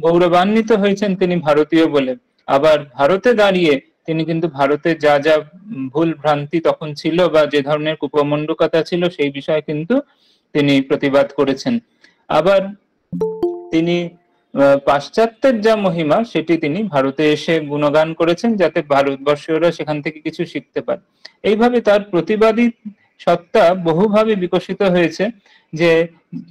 গৌরবান্বিত হয়েছেন তিনি ভারতীয় বলে, আবার ভারতে দাঁড়িয়ে তিনি কিন্তু ভারতে যা যা ভুল ভ্রান্তি তখন ছিল বা যে ধরনের কুপমণ্ডুকতা ছিল, সেই বিষয়ে কিন্তু তিনি প্রতিবাদ করেছেন। আবার তিনি পাশ্চাত্যের যা মহিমা, সেটি তিনি ভারতে এসে গুণগান করেছেন, যাতে ভারতবর্ষীয়রা সেখান থেকে কিছু শিখতে পারে। এইভাবে তার প্রতিবাদী সত্তা বহুভাবে বিকশিত হয়েছে, যে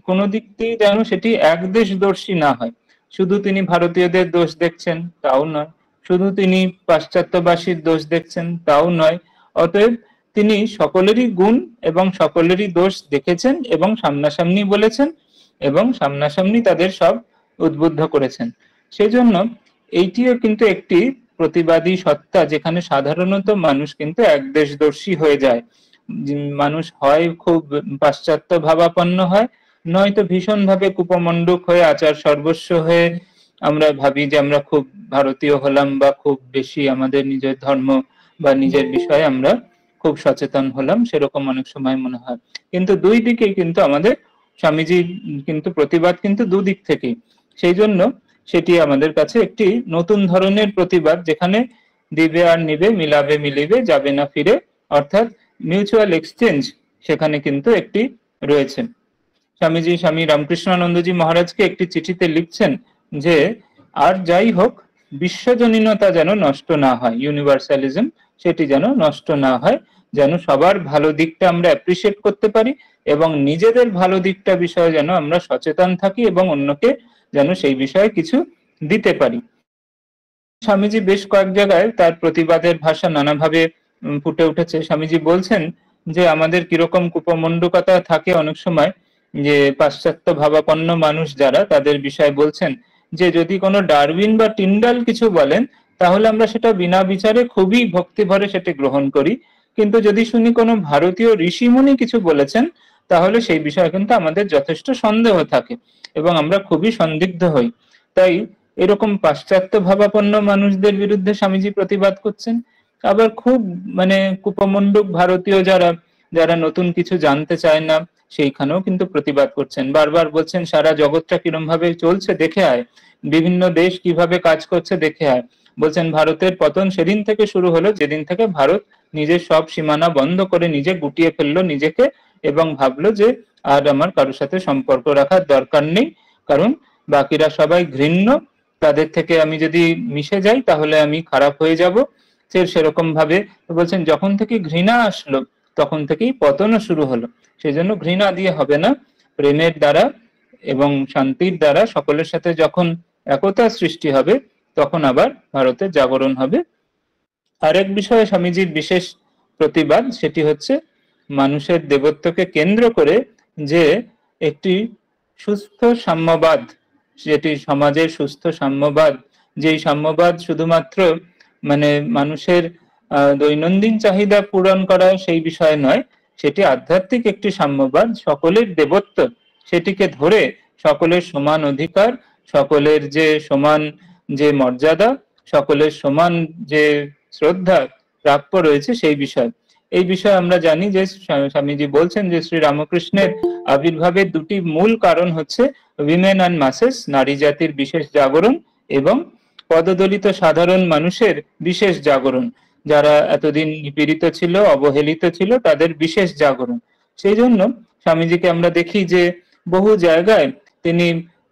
কোনো দিক দিয়ে যেন সেটি একদেশদর্শী না হয়। শুধু তিনি ভারতীয়দের দোষ দেখছেন তাও নয়, শুধু তিনি পাশ্চাত্যবাসীর দোষ দেখছেন তাও নয়। অতএব তিনি সকলেরই গুণ এবং সকলেরই দোষ দেখেছেন এবং সামনাসামনি বলেছেন, এবং সামনাসামনি তাদের সব উদ্বুদ্ধ করেছেন। সেজন্য এইটিও কিন্তু একটি প্রতিবাদী সত্তা, যেখানে সাধারণত মানুষ কিন্তু একদেশদর্শী হয়ে যায়। মানুষ হয় খুব পাশ্চাত্য ভাবাপন্ন হয়, নয়তো ভীষণভাবে কুপমণ্ডুক হয়ে আচার সর্বস্ব হয়ে আমরা ভাবি যে আমরা খুব ভারতীয় হলাম, বা খুব বেশি আমাদের নিজের ধর্ম বা নিজের বিষয়ে আমরা খুব সচেতন হলাম, সেরকম অনেক সময় মনে হয়। কিন্তু দুই দিকেই কিন্তু আমাদের স্বামীজি কিন্তু প্রতিবাদ কিন্তু দুদিক থেকেই। সেই জন্য সেটি আমাদের কাছে একটি নতুন ধরনের প্রতিবাদ, যেখানে দিবে আর নিবে, মিলাবে মিলিবে, যাবে না ফিরে, অর্থাৎ মিউচুয়াল এক্সচেঞ্জ সেখানে কিন্তু একটি রয়েছে। স্বামীজি স্বামী রামকৃষ্ণানন্দজি মহারাজকে একটি চিঠিতে লিখছেন যে আর যাই হোক, বিশ্বজনীনতা যেন নষ্ট না হয়, ইউনিভার্সালিজম সেটি যেন নষ্ট না হয়, যেন সবার ভালো দিকটা আমরা অ্যাপ্রিসিয়েট করতে পারি, এবং নিজেদের ভালো দিকটা বিষয়ে যেন আমরা সচেতন থাকি, এবং অন্যকে যেন সেই বিষয়ে কিছু দিতে পারি। স্বামীজি বেশ কয়েক জায়গায় তার প্রতিবাদের ভাষা নানাভাবে ফুটে উঠেছে। স্বামীজি বলছেন যে আমাদের কিরকম কুপমণ্ডুকতা থাকে অনেক সময়, যে পাশ্চাত্য ভাবাপন্ন মানুষ যারা, তাদের বিষয়ে বলছেন যে যদি কোনো ডারউইন বা টিন্ডাল কিছু বলেন, তাহলে আমরা সেটা বিনা বিচারে খুবই ভক্তি ভরে সেটি গ্রহণ করি, কিন্তু যদি শুনি কোনো ভারতীয় ঋষিমুনি কিছু বলেছেন, তাহলে সেই বিষয়ে কিন্তু আমাদের যথেষ্ট সন্দেহ থাকে এবং আমরা খুবই সন্দিগ্ধ হই। তাই এরকম পাশ্চাত্য ভাবাপন্ন মানুষদের বিরুদ্ধে স্বামীজি প্রতিবাদ করছেন। আবার খুব কুপমণ্ডুক ভারতীয় যারা যারা নতুন কিছু জানতে চায় না, সেইখানেও কিন্তু প্রতিবাদ করছেন। বারবার বলছেন সারা জগৎটা কিরম ভাবে চলছে দেখে আয়, বিভিন্ন দেশ কিভাবে কাজ করছে দেখে আয়। বলছেন ভারতের পতন সেদিন থেকে শুরু হলো যেদিন থেকে ভারত নিজের সব সীমানা বন্ধ করে নিজে গুটিয়ে ফেললো নিজেকে, এবং ভাবলো যে আর আমার কারোর সাথে সম্পর্ক রাখার দরকার নেই, কারণ বাকিরা সবাই ঘৃণ্য, তাদের থেকে আমি যদি মিশে যাই তাহলে আমি খারাপ হয়ে যাব। সেরকম ভাবে বলছেন যখন থেকে ঘৃণা আসলো তখন থেকেই পতনও শুরু হলো। সেই জন্য ঘৃণা দিয়ে হবে না, প্রেমের দ্বারা এবং শান্তির দ্বারা সকলের সাথে যখন একতা সৃষ্টি হবে, তখন আবার ভারতের জাগরণ হবে। আরেক বিষয়ে স্বামীজির বিশেষ প্রতিবাদ, সেটি হচ্ছে মানুষের দেবত্বকে কেন্দ্র করে যে একটি সুস্থ সাম্যবাদ, যেটি সমাজের সুস্থ সাম্যবাদ, যেই সাম্যবাদ শুধুমাত্র মানুষের দৈনন্দিন চাহিদা পূরণ করা সেই বিষয় নয়, সেটি আধ্যাত্মিক একটি সাম্যবাদ, সকলের দেবত্ব সেটিকে ধরে সকলের সমান অধিকার, সকলের যে সমান যে মর্যাদা, সকলের সমান যে শ্রদ্ধা প্রাপ্য রয়েছে সেই বিষয়। এই বিষয়ে আমরা জানি যে স্বামীজি বলছেন যে শ্রী রামকৃষ্ণের আবির্ভাবের দুটি মূল কারণ হচ্ছে উইমেন অ্যান্ড মাসেস, নারী জাতির বিশেষ জাগরণ, এবং পদদলিত সাধারণ মানুষের বিশেষ জাগরণ, যারা এতদিন নিপীড়িত ছিল, অবহেলিত ছিল, তাদের বিশেষ জাগরণ। সেই জন্য স্বামীজিকে আমরা দেখি যে বহু জায়গায় তিনি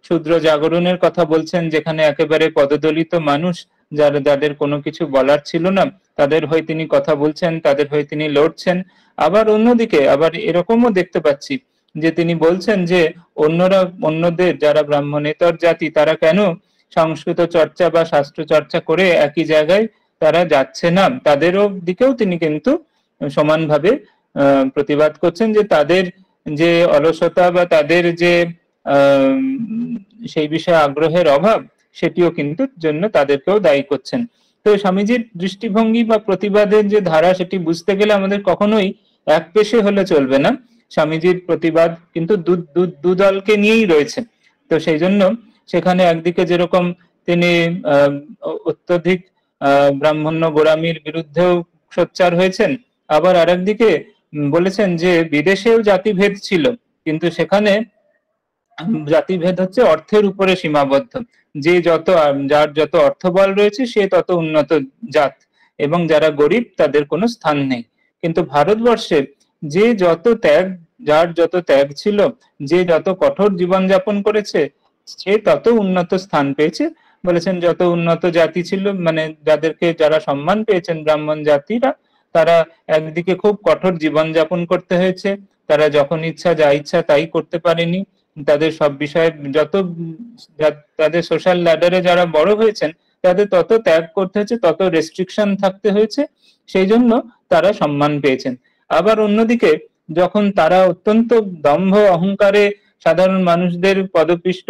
ক্ষুদ্র জাগরণের কথা বলছেন, যেখানে একেবারে পদদলিত মানুষ, যাদের কোনো কিছু বলার ছিল না, তাদের হয়ে তিনি কথা বলছেন, তাদের হয়ে তিনি লড়ছেন। আবার অন্যদিকে আবার এরকমও দেখতে পাচ্ছি যে তিনি বলছেন যে অন্যদের যারা ব্রাহ্মণেতর জাতি, তারা কেন সংস্কৃত চর্চা বা শাস্ত্র চর্চা করে একই জায়গায় তারা যাচ্ছে না, তাদেরও দিকেও তিনি কিন্তু সমানভাবে প্রতিবাদ করছেন, যে তাদের যে অলসতা বা তাদের যে সেই বিষয়ে আগ্রহের অভাব, সেটিও কিন্তু জন্য তাদেরকেও দায়ী করছেন। তো স্বামীজির দৃষ্টিভঙ্গি বা প্রতিবাদের যে ধারা, সেটি বুঝতে গেলে আমাদের কখনোই এক পেশে হলে চলবে না। স্বামীজির প্রতিবাদ কিন্তু দুদলকে নিয়েই রয়েছে। তো সেই জন্য সেখানে একদিকে যেরকম তিনি অত্যধিক ব্রাহ্মণ্য গোড়ামির বিরুদ্ধেও সোচ্চার হয়েছেন, আবার আরেকদিকে বলেছেন যে বিদেশেও জাতিভেদ ছিল, কিন্তু সেখানে জাতিভেদ হচ্ছে অর্থের উপরে সীমাবদ্ধ, যার যত অর্থবল রয়েছে সে তত উন্নত জাত, এবং যারা গরিব তাদের কোনো স্থান নেই। কিন্তু ভারতবর্ষে যার যত ত্যাগ ছিল, যে যত কঠোর জীবনযাপন করেছে, সে তত উন্নত স্থান পেয়েছে। বলেছেন যত উন্নত জাতি ছিল, মানে যারা সম্মান পেয়েছেন ব্রাহ্মণ জাতিরা, তারা একদিকে খুব কঠোর জীবনযাপন করতে হয়েছে, তারা যখন ইচ্ছা যা ইচ্ছা তাই করতে পারেনি, তাদের সব বিষয়ে তাদের সোশ্যাল ল্যাডারে যারা বড় হয়েছেন, তাদের তত ত্যাগ করতে হয়েছে, তত রেস্ট্রিকশন থাকতে হয়েছে, সেই জন্য তারা সম্মান পেয়েছেন। আবার অন্যদিকে যখন তারা অত্যন্ত দম্ভ অহংকারে সাধারণ মানুষদের পদপিষ্ট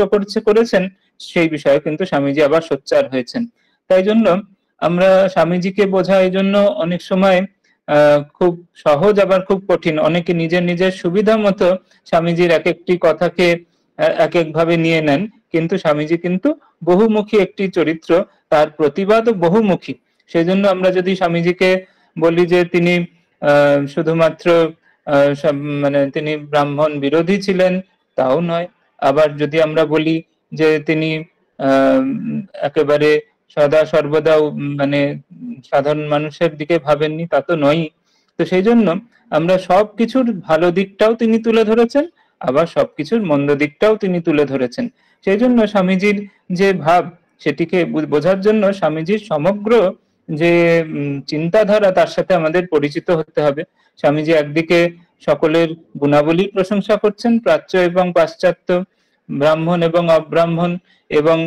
করেছেন, সেই বিষয়ে কিন্তু স্বামীজি আবার সোচ্চার হয়েছেন। তাই জন্য আমরা স্বামীজিকে বোঝা এই জন্য অনেক সময় খুব সহজ, আবার খুব কঠিন। অনেকে নিজের সুবিধা মতো স্বামীজির এক একটি কথাকে এক একভাবে নিয়ে নেন, কিন্তু স্বামীজি কিন্তু বহুমুখী একটি চরিত্র, তার প্রতিবাদও বহুমুখী। সেই জন্য আমরা যদি স্বামীজিকে বলি যে তিনি শুধুমাত্র মানে তিনি ব্রাহ্মণ বিরোধী ছিলেন, তাও নয়। আবার যদি আমরা বলি যে তিনি একেবারে সদা সর্বদা মানে সাধারণ মানুষের দিকে ভাবেননি, তা তো নয়। তো সেই জন্য আমরা সবকিছুর ভালো দিকটাও তিনি তুলে ধরেছেন, আবার সবকিছুর মন্দ দিকটাও তিনি তুলে ধরেছেন। সেই জন্য স্বামীজির যে ভাব, সেটিকে বোঝার জন্য স্বামীজির সমগ্র যে চিন্তাধারা, তার সাথে আমাদের পরিচিত হতে হবে। স্বামীজি একদিকে সকলের গুণাবলীর প্রশংসা করছেন, প্রাচ্য এবং পাশ্চাত্য, ব্রাহ্মণ এবং অব্রাহ্মণ, এবং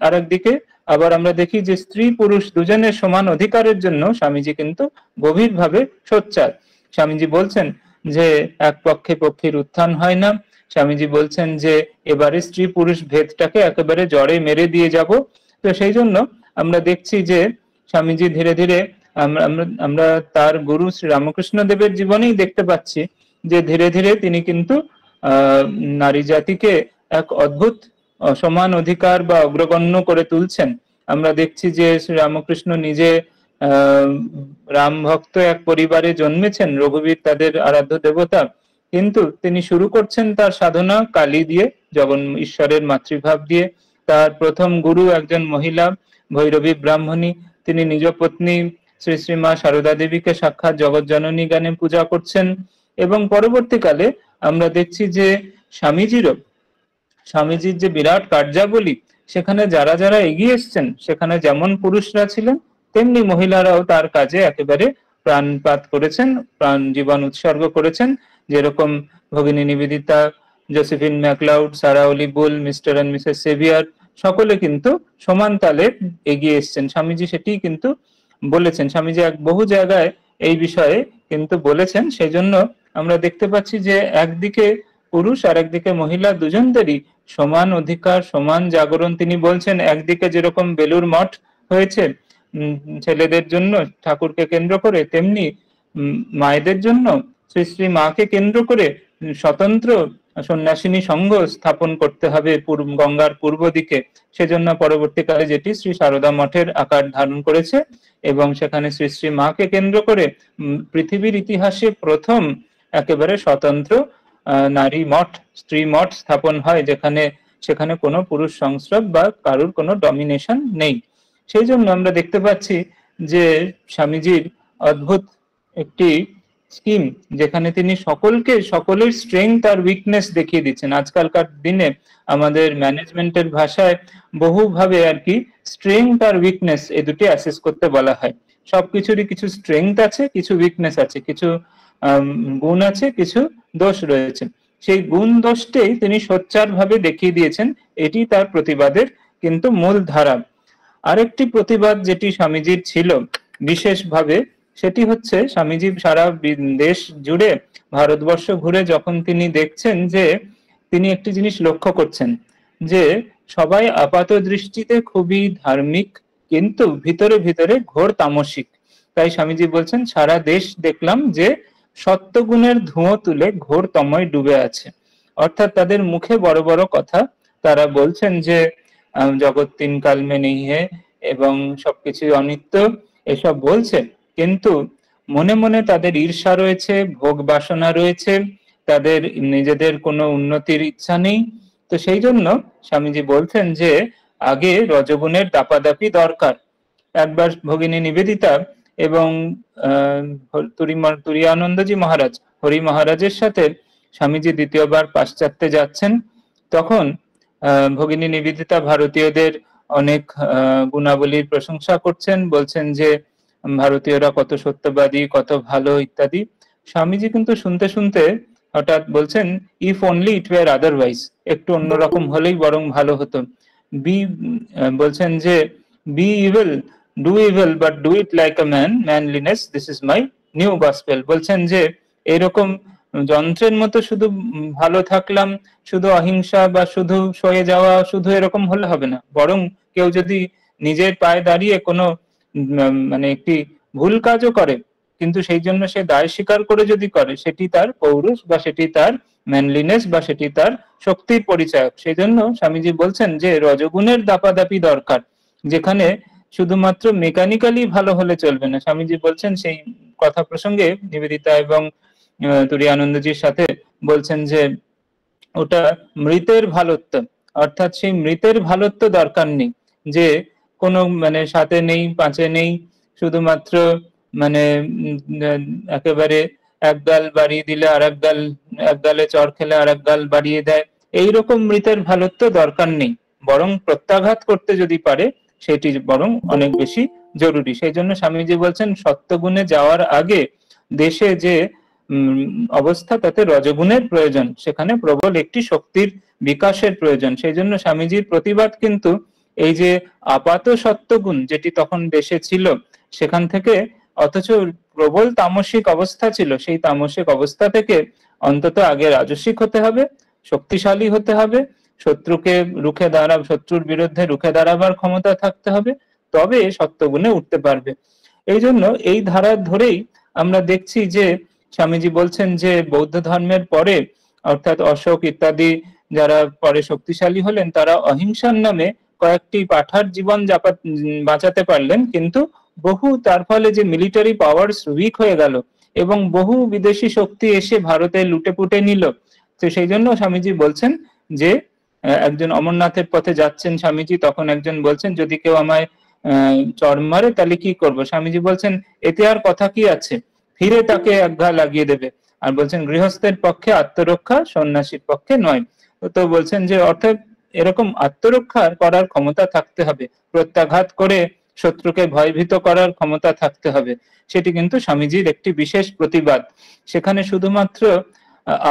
আরেকদিকে আবার আমরা দেখি যে স্ত্রী পুরুষ দুজনের সমান অধিকারের জন্য স্বামীজি কিন্তু গভীরভাবে সোচ্চার। স্বামীজি বলছেন যে এক পক্ষে পক্ষের উত্থান হয় না। স্বামীজি বলছেন যে এবারে স্ত্রী পুরুষ ভেদটাকে একেবারে জড়ে মেরে দিয়ে যাব। তো সেই জন্য আমরা দেখছি যে স্বামীজি ধীরে ধীরে আমরা তার গুরু শ্রী রামকৃষ্ণ দেবের জীবনেই দেখতে পাচ্ছি যে ধীরে ধীরে তিনি কিন্তু নারী জাতিকে এক অদ্ভুত সমান অধিকার বা অগ্রগণ্য করে তুলছেন। আমরা দেখছি যে শ্রী রামকৃষ্ণ নিজে রাম ভক্ত এক পরিবারে জন্মেছেন, রঘুবীর তাদের আরাধ্য দেবতা, কিন্তু তিনি শুরু করছেন তার সাধনা কালী দিয়ে, ঈশ্বরের মাতৃভাব দিয়ে। তার প্রথম গুরু একজন মহিলা ভৈরবী ব্রাহ্মণী, তিনি নিজ পত্নী শ্রী শ্রী মা সারদা দেবীকে সাক্ষাৎ জগৎ জননী গানে পূজা করছেন। এবং পরবর্তীকালে আমরা দেখছি যে স্বামীজির যে বিরাট কার্যাবলী, সেখানে যারা যারা এগিয়ে এসছেন, সেখানে যেমন পুরুষরা ছিলেন তেমনি মহিলারাও তার কাজে একেবারে প্রাণপাত করেছেন, প্রাণ জীবন উৎসর্গ করেছেন। যেরকম ভগিনী Nivedita, Josephine MacLeod, Sara Oli bull, mister and Mrs severe, সকলে কিন্তু সমান তালে এগিয়ে এসছেন। স্বামীজি সেটি কিন্তু বলেছেন, স্বামীজি বহু জায়গায় এই বিষয়ে কিন্তু বলেছেন। সেই জন্য আমরা দেখতে পাচ্ছি যে একদিকে পুরুষ আর একদিকে মহিলা দুজনদেরই সমান অধিকার, সমান জাগরণ তিনি বলছেন। একদিকে যেরকম বেলুর মঠ হয়েছে ছেলেদের জন্য ঠাকুরকে কেন্দ্র করে, তেমনি মায়েদের জন্য শ্রী শ্রী মাকে কেন্দ্র করে স্বতন্ত্র সন্ন্যাসিনী সংঘ স্থাপন করতে হবে গঙ্গার পূর্ব দিকে, সেজন্য পরবর্তীকালে যেটি শ্রী সারদা মঠের আকার ধারণ করেছে এবং সেখানে শ্রী শ্রী মাকে কেন্দ্র করে পৃথিবীর ইতিহাসে প্রথম একেবারে স্বতন্ত্র নারী মঠ, স্ত্রী মঠ স্থাপন হয়, সেখানে কোনো পুরুষ সংস্রব বা কারুর কোনো ডমিনেশন নেই। সেই জন্য আমরা দেখতে পাচ্ছি যে স্বামীজির অদ্ভুত একটি স্কিম, যেখানে তিনি সকলের স্ট্রেংথ আর উইকনেস দেখিয়ে দিচ্ছেন। আজকালকার দিনে আমাদের ম্যানেজমেন্টের ভাষায় বহুভাবে আর কি স্ট্রেংথ আর উইকনেস এই দুটি অ্যাসেস করতে বলা হয়। সবকিছুরই কিছু স্ট্রেংথ আছে, কিছু উইকনেস আছে, কিছু গুণ আছে, কিছু দোষ রয়েছে। সেই গুণ দোষটাই তিনি সোচ্চার ভাবে দেখিয়ে দিয়েছেন, এটি তার প্রতিবাদের কিন্তু মূল ধারা। আরেকটি প্রতিবাদ যেটি স্বামীজির ছিল বিশেষভাবে, সেটি হচ্ছে স্বামীজি সারা দেশ জুড়ে ভারতবর্ষ ঘুরে যখন তিনি দেখছেন যে তিনি একটি জিনিস লক্ষ্য করছেন যে সবাই আপাত দৃষ্টিতে খুবই ধার্মিক কিন্তু ভিতরে ভিতরে ঘোর তামসিক। তাই স্বামীজি বলছেন সারা দেশ দেখলাম যে সত্যগুণের ধুঁয়ো তুলে ঘোর তময় ডুবে আছে। অর্থাৎ তাদের মুখে বড় বড় কথা, তারা বলছেন যে জগৎ তিন কাল মে নেই হে এবং সবকিছু অনিত্য এসব বলছে, কিন্তু মনে মনে তাদের ঈর্ষা রয়েছে, ভোগ বাসনা রয়েছে, তাদের নিজেদের কোনো উন্নতির ইচ্ছা নেই। তো সেই জন্য স্বামীজি বলছেন যে আগে রজগুণের দাপাদাপি দরকার। একবার ভগিনী নিবেদিতা এবং তুরীয়ানন্দজি মহারাজ, হরি মহারাজের সাথে স্বামীজি দ্বিতীয়বার পাশ্চাত্যে যাচ্ছেন, তখন ভগিনী নিবেদিতা ভারতীয়দের অনেক গুণাবলীর প্রশংসা করছেন, বলছেন যে ভারতীয়রা কত সত্যবাদী, কত ভালো ইত্যাদি। স্বামীজি কিন্তু শুনতে শুনতে হঠাৎ বলছেন, if only it were otherwise, একটু অন্যরকম হলেই বরং ভালো হতো। বলছেন যে be evil, do evil but do it like a man, manliness, this is my new gospel. বলছেন যে এরকম যন্ত্রের মতো শুধু ভালো থাকলাম, শুধু অহিংসা বা শুধু সয়ে যাওয়া, শুধু এরকম হলে হবে না, বরং কেউ যদি নিজের পায়ে দাঁড়িয়ে কোনো মানে একটি ভুল কাজও করে কিন্তু সেই জন্য সে দায় স্বীকার করে যদি করে, সেটি তার পৌরুষ বা সেটি তার ম্যানলিনেস বা সেটি তার শক্তির পরিচায়ক। সেই জন্য স্বামীজি বলছেন যে রজগুণের দাপাদাপি দরকার, যেখানে শুধুমাত্র মেকানিক্যালি ভালো হলে চলবে না। স্বামীজি বলছেন সেই কথা প্রসঙ্গে নিবেদিতা এবং তুরীয়ানন্দজির সাথে বলছেন যে ওটা মৃতের ভালোত্ব, অর্থাৎ সেই মৃতের ভালোত্ব দরকার নেই, যে কোনো মানে সাথে নেই পাঁচে নেই, শুধুমাত্র মানে একেবারে এক গাল বাড়িয়ে দিলে আর এক গালে চড় খেলে আর এক গাল বাড়িয়ে দেয়, এইরকম মৃতের ভালোত্ব দরকার নেই। বরং প্রত্যাঘাত করতে যদি পারে সেটি বরং অনেক বেশি জরুরি। সেই জন্য স্বামীজি বলছেন সত্যগুণে যাওয়ার আগে দেশে যে অবস্থা, তাতে রজগুণের প্রয়োজন, সেখানে প্রবল একটি শক্তির বিকাশের প্রয়োজন। সেই জন্য স্বামীজির প্রতিবাদ কিন্তু এই যে আপাত সত্যগুণ যেটি তখন দেশে ছিল, সেখান থেকে অথচ প্রবল তামসিক অবস্থা ছিল, সেই তামসিক অবস্থা থেকে অন্তত আগে রাজসিক হতে হবে, শক্তিশালী হতে হবে, শত্রুর বিরুদ্ধে রুখে দাঁড়াবার ক্ষমতা থাকতে হবে, তবে সত্যগুণে উঠতে পারবে। এই জন্য এই ধারা ধরেই আমরা দেখছি যে স্বামীজি বলছেন যে বৌদ্ধ ধর্মের পরে অর্থাৎ অশোক ইত্যাদি যারা পরে শক্তিশালী হলেন, তারা অহিংসার নামে কয়েকটি পাঠার জীবন বাঁচাতে পারলেন, কিন্তু বহু তার ফলে যে মিলিটারি পাওয়ার্স উইক হয়ে গেল এবং বহু বিদেশি শক্তি এসে ভারতে লুটে পুটে নিল। তো সেই জন্য স্বামীজি বলছেন যে একজন অমরনাথের পথে যাচ্ছেন স্বামীজি, তখন একজন বলছেন যদি কেউ আমায় চড় মারে তাহলে কি করবো? স্বামীজি বলছেন এতে আর কথা কি আছে, ফিরে তাকে এক ঘা লাগিয়ে দেবে। আর বলছেন গৃহস্থের পক্ষে আত্মরক্ষা, সন্ন্যাসীর পক্ষে নয়। তো বলছেন যে অর্থাৎ এরকম আত্মরক্ষা করার ক্ষমতা থাকতে হবে, প্রত্যাঘাত করে শত্রুকে ভয়ভীত করার ক্ষমতা থাকতে হবে। সেটি কিন্তু স্বামীজির একটি বিশেষ প্রতিবাদ। সেখানে শুধুমাত্র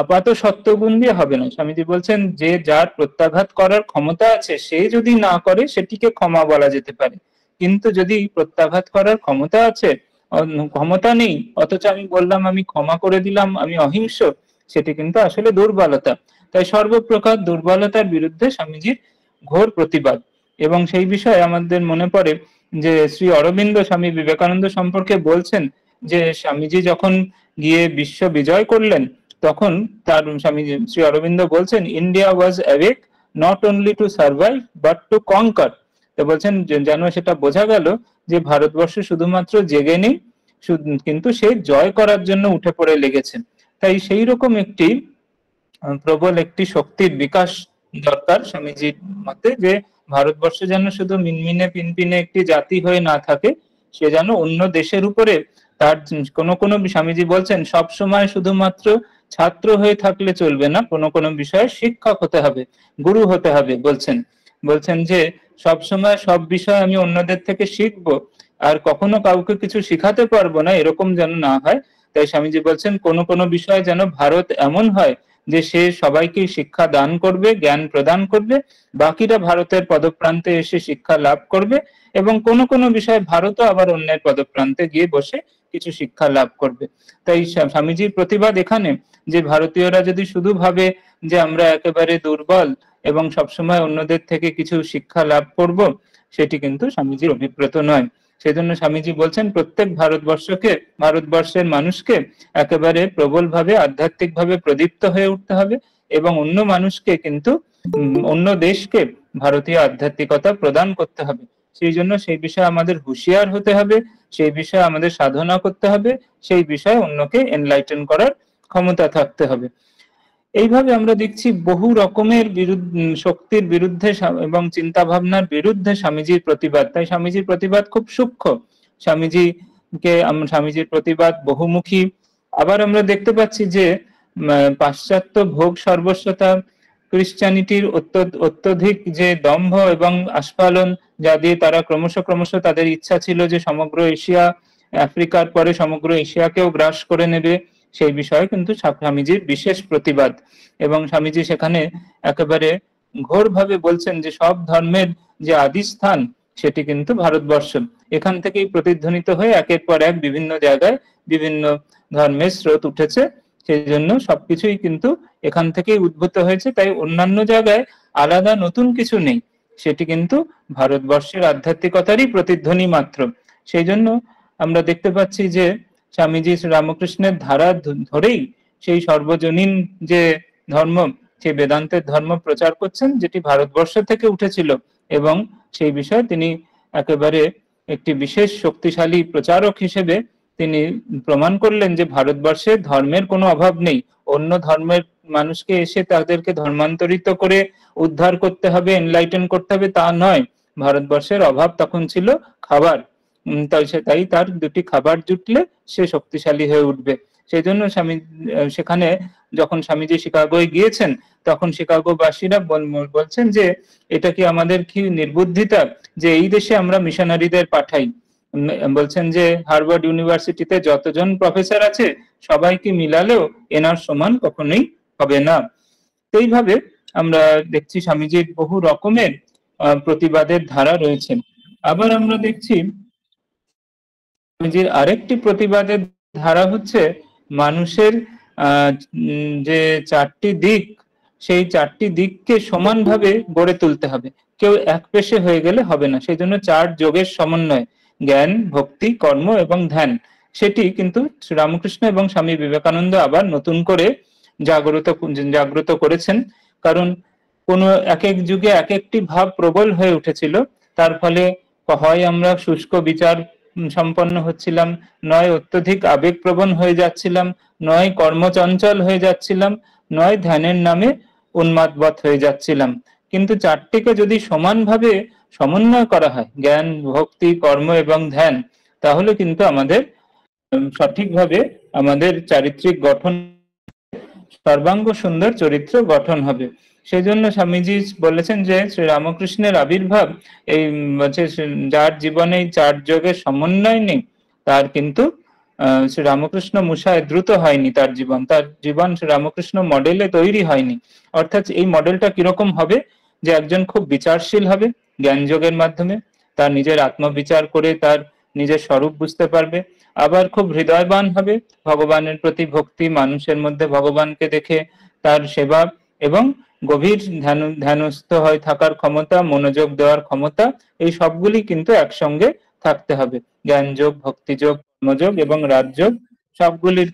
আপাত সত্যগুণ দিয়ে হবে না। স্বামীজি বলছেন যে যার প্রত্যাঘাত করার ক্ষমতা আছে সে যদি না করে সেটিকে ক্ষমা বলা যেতে পারে, কিন্তু যদি প্রত্যাঘাত করার ক্ষমতা নেই অথচ আমি বললাম আমি ক্ষমা করে দিলাম, আমি অহিংস, সেটি কিন্তু আসলে দুর্বলতা। তাই সর্বপ্রকার দুর্বলতার বিরুদ্ধে স্বামীজির ঘোর প্রতিবাদ। এবং সেই বিষয়ে আমাদের মনে পড়ে যে শ্রী অরবিন্দ স্বামী বিবেকানন্দ সম্পর্কে বলছেন যে স্বামীজি যখন গিয়ে বিশ্ব বিজয় করলেন, তখন তার স্বামী শ্রী অরবিন্দ বলছেন, India was awake not only to survive but to conquer. তো বলছেন যেন সেটা বোঝা গেল যে ভারতবর্ষ শুধুমাত্র জেগে নেই, কিন্তু সে জয় করার জন্য উঠে পড়ে লেগেছে। তাই সেই রকম একটি প্রবল একটি শক্তির বিকাশ দরকার স্বামীজির মতে, যে ভারতবর্ষ যেন শুধু মিনমিনে পিনপিনে একটি জাতি হয়ে না থাকে, সে যেন অন্য দেশের উপরে তার কোনো স্বামীজি বলছেন সব সময় শুধুমাত্র ছাত্র হয়ে থাকলে চলবে না, কোনো বিষয়ে শিক্ষক হতে হবে, গুরু হতে হবে। বলছেন যে সব সময় সব বিষয় আমি অন্যদের থেকে শিখবো আর কখনো কাউকে কিছু শিখাতে পারবো না, এরকম যেন না হয়। তাই স্বামীজি বলছেন কোনো বিষয়ে যেন ভারত এমন হয় যে সে সবাইকে শিক্ষা দান করবে, জ্ঞান প্রদান করবে, বাকিরা ভারতের পদপ্রান্তে এসে শিক্ষা লাভ করবে, এবং কোনো বিষয়ে ভারতও আবার অন্যের পদপ্রান্তে গিয়ে বসে কিছু শিক্ষা লাভ করবে। তাই স্বামীজির প্রতিবাদ এখানে যে ভারতীয়রা যদি শুধু ভাবে যে আমরা একেবারে দুর্বল এবং সবসময় অন্যদের থেকে কিছু শিক্ষা লাভ করব, সেটি কিন্তু স্বামীজির অভিপ্রেত নয়। সেজন্য স্বামীজি বলছেন প্রত্যেক ভারতবর্ষের মানুষকে একেবারে প্রবলভাবে আধ্যাত্মিকভাবে প্রদীপ্ত হয়ে উঠতে হবে, এবং অন্য মানুষকে কিন্তু অন্য দেশকে ভারতীয় আধ্যাত্মিকতা প্রদান করতে হবে। সেই জন্য সেই বিষয়ে আমাদের হুঁশিয়ার হতে হবে, সেই বিষয়ে আমাদের সাধনা করতে হবে, সেই বিষয়ে অন্যকে এনলাইটেন করার ক্ষমতা থাকতে হবে। এইভাবে আমরা দেখছি বহু রকমের শক্তির বিরুদ্ধে এবং চিন্তা ভাবনার বিরুদ্ধে স্বামীজির প্রতিবাদ। তাই স্বামীজির প্রতিবাদ খুব সূক্ষ্ম, স্বামীজির প্রতিবাদ বহুমুখী। আবার আমরা দেখতে পাচ্ছি যে পাশ্চাত্য ভোগ সর্বস্বতা, ক্রিশ্চিয়ানিটির অত্যধিক যে দম্ভ এবং আস্ফালন, যা দিয়ে তারা ক্রমশ তাদের ইচ্ছা ছিল যে সমগ্র এশিয়া, আফ্রিকার পরে সমগ্র এশিয়াকেও গ্রাস করে নেবে, সেই বিষয়ে কিন্তু স্বামীজির বিশেষ প্রতিবাদ। এবং স্বামীজি সেখানে একেবারে ঘোরভাবে বলছেন যে সব ধর্মের যে আদি স্থান সেটি কিন্তু ভারতবর্ষ। এখান থেকেই প্রতিধ্বনিত হয়ে একের পর এক বিভিন্ন জায়গায় বিভিন্ন ধর্মের স্রোত উঠেছে, সেই জন্য সবকিছুই কিন্তু এখান থেকেই উদ্ভূত হয়েছে। তাই অন্যান্য জায়গায় আলাদা নতুন কিছু নেই, সেটি কিন্তু ভারতবর্ষের আধ্যাত্মিকতারই প্রতিধ্বনি মাত্র। সেই জন্য আমরা দেখতে পাচ্ছি যে স্বামীজি রামকৃষ্ণের ধারা ধরেই সেই সর্বজনীন যে ধর্ম, সেই বেদান্তের ধর্ম প্রচার করছেন, যেটি ভারতবর্ষ থেকে উঠেছিল, এবং সেই বিষয়ে তিনি একেবারে একটি বিশেষ শক্তিশালী প্রচারক হিসেবে তিনি প্রমাণ করলেন যে ভারতবর্ষে ধর্মের কোনো অভাব নেই। অন্য ধর্মের মানুষকে এসে তাদেরকে ধর্মান্তরিত করে উদ্ধার করতে হবে, এনলাইটেন করতে হবে, তা নয়। ভারতবর্ষের অভাব তখন ছিল খাবার, তাই তার দুটি খাবার জুটলে সে শক্তিশালী হয়ে উঠবে। সেই জন্য সেখানে যখন স্বামীজি শিকাগোয় গিয়েছেন, তখন শিকাগোবাসীরা বলছেন যে এটা কি আমাদের কি নির্বুদ্ধিতা যে এই দেশে আমরা মিশনারিদের পাঠাই। বলছেন যে হার্ভার্ড ইউনিভার্সিটিতে যতজন প্রফেসর আছে সবাইকে মিলালেও এনার সমান কখনোই হবে না। এইভাবে আমরা দেখছি স্বামীজির বহু রকমের প্রতিবাদের ধারা রয়েছে। আবার আমরা দেখছি স্বামীজির আরেকটি প্রতিবাদের ধারা হচ্ছে মানুষের যে চারটি দিক, সেই চারটি দিককে সমানভাবে গড়ে তুলতে হবে, কেউ এক পেশে হয়ে গেলে হবে না। সেই জন্য 4 যোগের সমন্বয়, জ্ঞান, ভক্তি, কর্ম এবং ধ্যান, সেটি কিন্তু রামকৃষ্ণ এবং স্বামী বিবেকানন্দ আবার নতুন করে জাগ্রত করেছেন। কারণ কোন এক এক যুগে এক একটি ভাব প্রবল হয়ে উঠেছিল, তার ফলে হয় আমরা শুষ্ক বিচার সম্পন্ন হচ্ছিলাম, নয় অত্যধিক আবেগপ্রবণ হয়ে যাচ্ছিলাম, নয় কর্মচঞ্চল হয়ে যাচ্ছিলাম, নয় ধ্যানের নামে উন্মাদবৎ হয়ে যাচ্ছিলাম। কিন্তু চারটিকে যদি সমানভাবে সমন্বয় করা হয়, জ্ঞান, ভক্তি, কর্ম এবং ধ্যান, তাহলে কিন্তু আমাদের সঠিকভাবে আমাদের চারিত্রিক গঠন, সর্বাঙ্গ সুন্দর চরিত্র গঠন হবে। সেই জন্য স্বামীজি বলেছেন যে শ্রী রামকৃষ্ণের আবির্ভাব এই যার জীবনে 4 যোগের সমন্বয় নেই, তার কিন্তু শ্রী রামকৃষ্ণ মুসায় দ্রুত হয়নি। তার জীবন শ্রী রামকৃষ্ণ মডেলে তৈরি হয়নি। অর্থাৎ এই মডেলটা কিরকম হবে, যে একজন খুব বিচারশীল হবে জ্ঞান যোগের মাধ্যমে, তার নিজের আত্মবিচার করে তার নিজের স্বরূপ বুঝতে পারবে, আবার খুব হৃদয়বান হবে, ভগবানের প্রতি ভক্তি, মানুষের মধ্যে ভগবানকে দেখে তার সেবা এবং গভীর ধ্যানস্থ হয়ে থাকার ক্ষমতা, মনোযোগ দেওয়ার ক্ষমতা, এই সবগুলি কিন্তু একসঙ্গে থাকতে হবে। জ্ঞান যোগ, ভক্তি যোগ, কর্মযোগ এবং রাজযোগ সবগুলির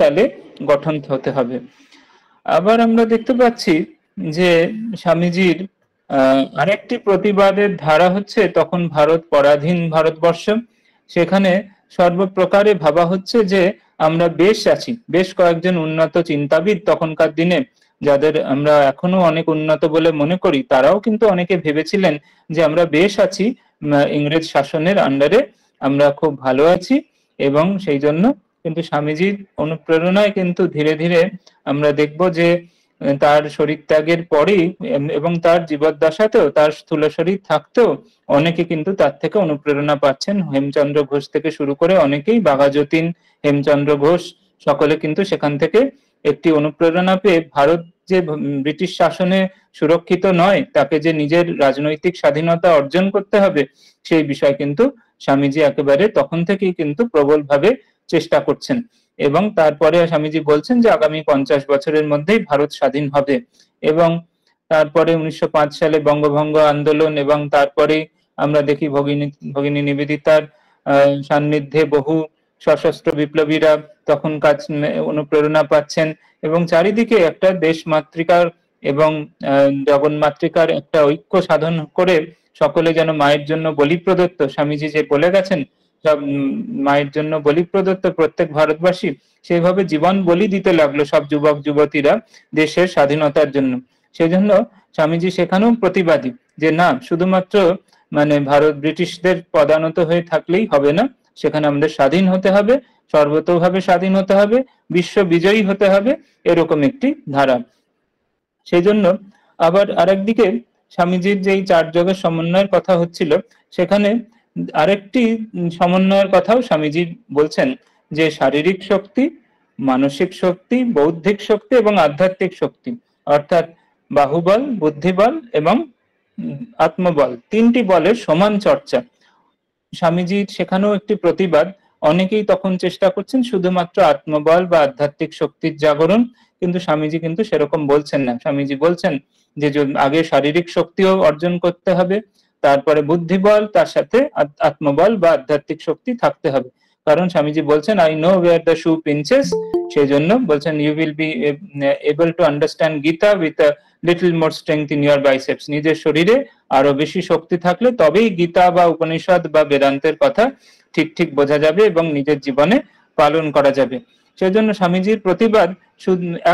তালে গঠন হতে হবে। আবার আমরা দেখতে পাচ্ছি যে স্বামীজির আরেকটি প্রতিবাদের ধারা হচ্ছে তখন ভারত পরাধীন ভারতবর্ষ, সেখানে সর্বপ্রকারে ভাবা হচ্ছে যে আমরা বেশ আছি। বেশ কয়েকজন উন্নত চিন্তাবিদ তখনকার দিনে, যাদের আমরা এখনো অনেক উন্নত বলে মনে করি, তারাও কিন্তু অনেকে ভেবেছিলেন যে আমরা বেশ আছি, ইংরেজ শাসনের আন্ডারে আমরা খুব ভালো আছি। এবং সেই জন্য কিন্তু স্বামীজির অনুপ্রেরণায় কিন্তু ধীরে ধীরে আমরা দেখব যে তার শরীর ত্যাগের পরেই এবং তার জীবদ্দশাতেও, তার স্থূল শরীর থাকতেও অনেকে কিন্তু তার থেকে অনুপ্রেরণা পাচ্ছেন। হেমচন্দ্র ঘোষ থেকে শুরু করে অনেকেই, বাঘাযতীন, হেমচন্দ্র ঘোষ, সকলে কিন্তু সেখান থেকে একটি অনুপ্রেরণা পেয়ে ভারত যে ব্রিটিশ শাসনে সুরক্ষিত নয়, তাকে যে নিজের রাজনৈতিক স্বাধীনতা অর্জন করতে হবে, সেই বিষয় কিন্তু স্বামীজি একেবারে তখন থেকেই কিন্তু প্রবলভাবে চেষ্টা করছেন। এবং তারপরে স্বামীজি বলছেন যে আগামী 50 বছরের মধ্যেই ভারত স্বাধীন হবে। এবং তারপরে 1905 সালে বঙ্গভঙ্গ আন্দোলন, এবং তারপরে আমরা দেখি ভগিনী নিবেদিতার সান্নিধ্যে বহু সশস্ত্র বিপ্লবীরা তখন কাজ অনুপ্রেরণা পাচ্ছেন, এবং চারিদিকে একটা দেশমাতৃকার এবং জগন্মাতৃকার একটা ঐক্য সাধন করে সকলে যেন মায়ের জন্য বলি প্রদত্ত, স্বামীজি যে বলে গেছেন সব মায়ের জন্য বলি প্রদত্ত প্রত্যেক ভারতবাসী, সেইভাবে জীবন বলি দিতে লাগলো সব যুবক যুবতীরা দেশের স্বাধীনতার জন্য। সেজন্য স্বামীজি সেখানেও প্রতিবাদী যে না, শুধুমাত্র ভারত ব্রিটিশদের পদানত হয়ে থাকলেই হবে না, সেখানে আমাদের স্বাধীন হতে হবে, সর্বতোভাবে স্বাধীন হতে হবে, বিশ্ব বিজয়ী হতে হবে, এরকম একটি ধারা। সেই জন্য আবার আরেকদিকে স্বামীজির যেই 4 যোগের সমন্বয়ের কথা হচ্ছিল, সেখানে আরেকটি সমন্বয়ের কথাও স্বামীজি বলছেন যে শারীরিক শক্তি, মানসিক শক্তি, বৌদ্ধিক শক্তি এবং আধ্যাত্মিক শক্তি, অর্থাৎ বাহুবল, বুদ্ধিবল এবং আত্মবল, 3টি বলের সমান চর্চা। স্বামীজির সেখানেও একটি প্রতিবাদ। অনেকেই তখন চেষ্টা করছেন শুধুমাত্র আত্মবল বা আধ্যাত্মিক শক্তির জাগরণ, কিন্তু স্বামীজি কিন্তু সেরকম বলছেন না। স্বামীজি বলছেন যে আগে শারীরিক শক্তিও অর্জন করতে হবে, তারপরে বুদ্ধিবল, তার সাথে আত্মবল বা আধ্যাত্মিক শক্তি থাকতে হবে। কারণ স্বামীজি বলছেন I know where the shoe pinches, সেই জন্য বলছেন you will be able to understand Gita with a little more strength in your biceps. নিজের শরীরে আরো বেশি শক্তি থাকলে তবেই গীতা বা উপনিষদ বা বেদান্তের কথা ঠিক ঠিক বোঝা যাবে এবং নিজের জীবনে পালন করা যাবে। সেজন্য স্বামীজির প্রতিবাদ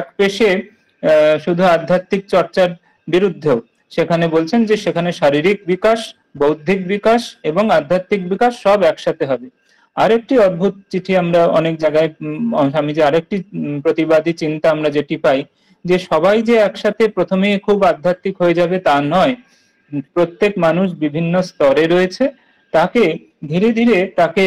এক পেশে শুধু আধ্যাত্মিক চর্চার বিরুদ্ধেও। সেখানে বলছেন যে সেখানে শারীরিক বিকাশ, বৌদ্ধিক বিকাশ এবং আধ্যাত্মিক বিকাশ সব একসাথে হবে। আরেকটি অদ্ভুত চিঠি আমরা অনেক জায়গায় স্বামীজি আরেকটি প্রতিবাদী চিন্তা আমরা যেটি পাই, যে সবাই যে একসাথে প্রথমে খুব আধ্যাত্মিক হয়ে যাবে তা নয়। প্রত্যেক মানুষ বিভিন্ন স্তরে রয়েছে, তাকে ধীরে ধীরে তাকে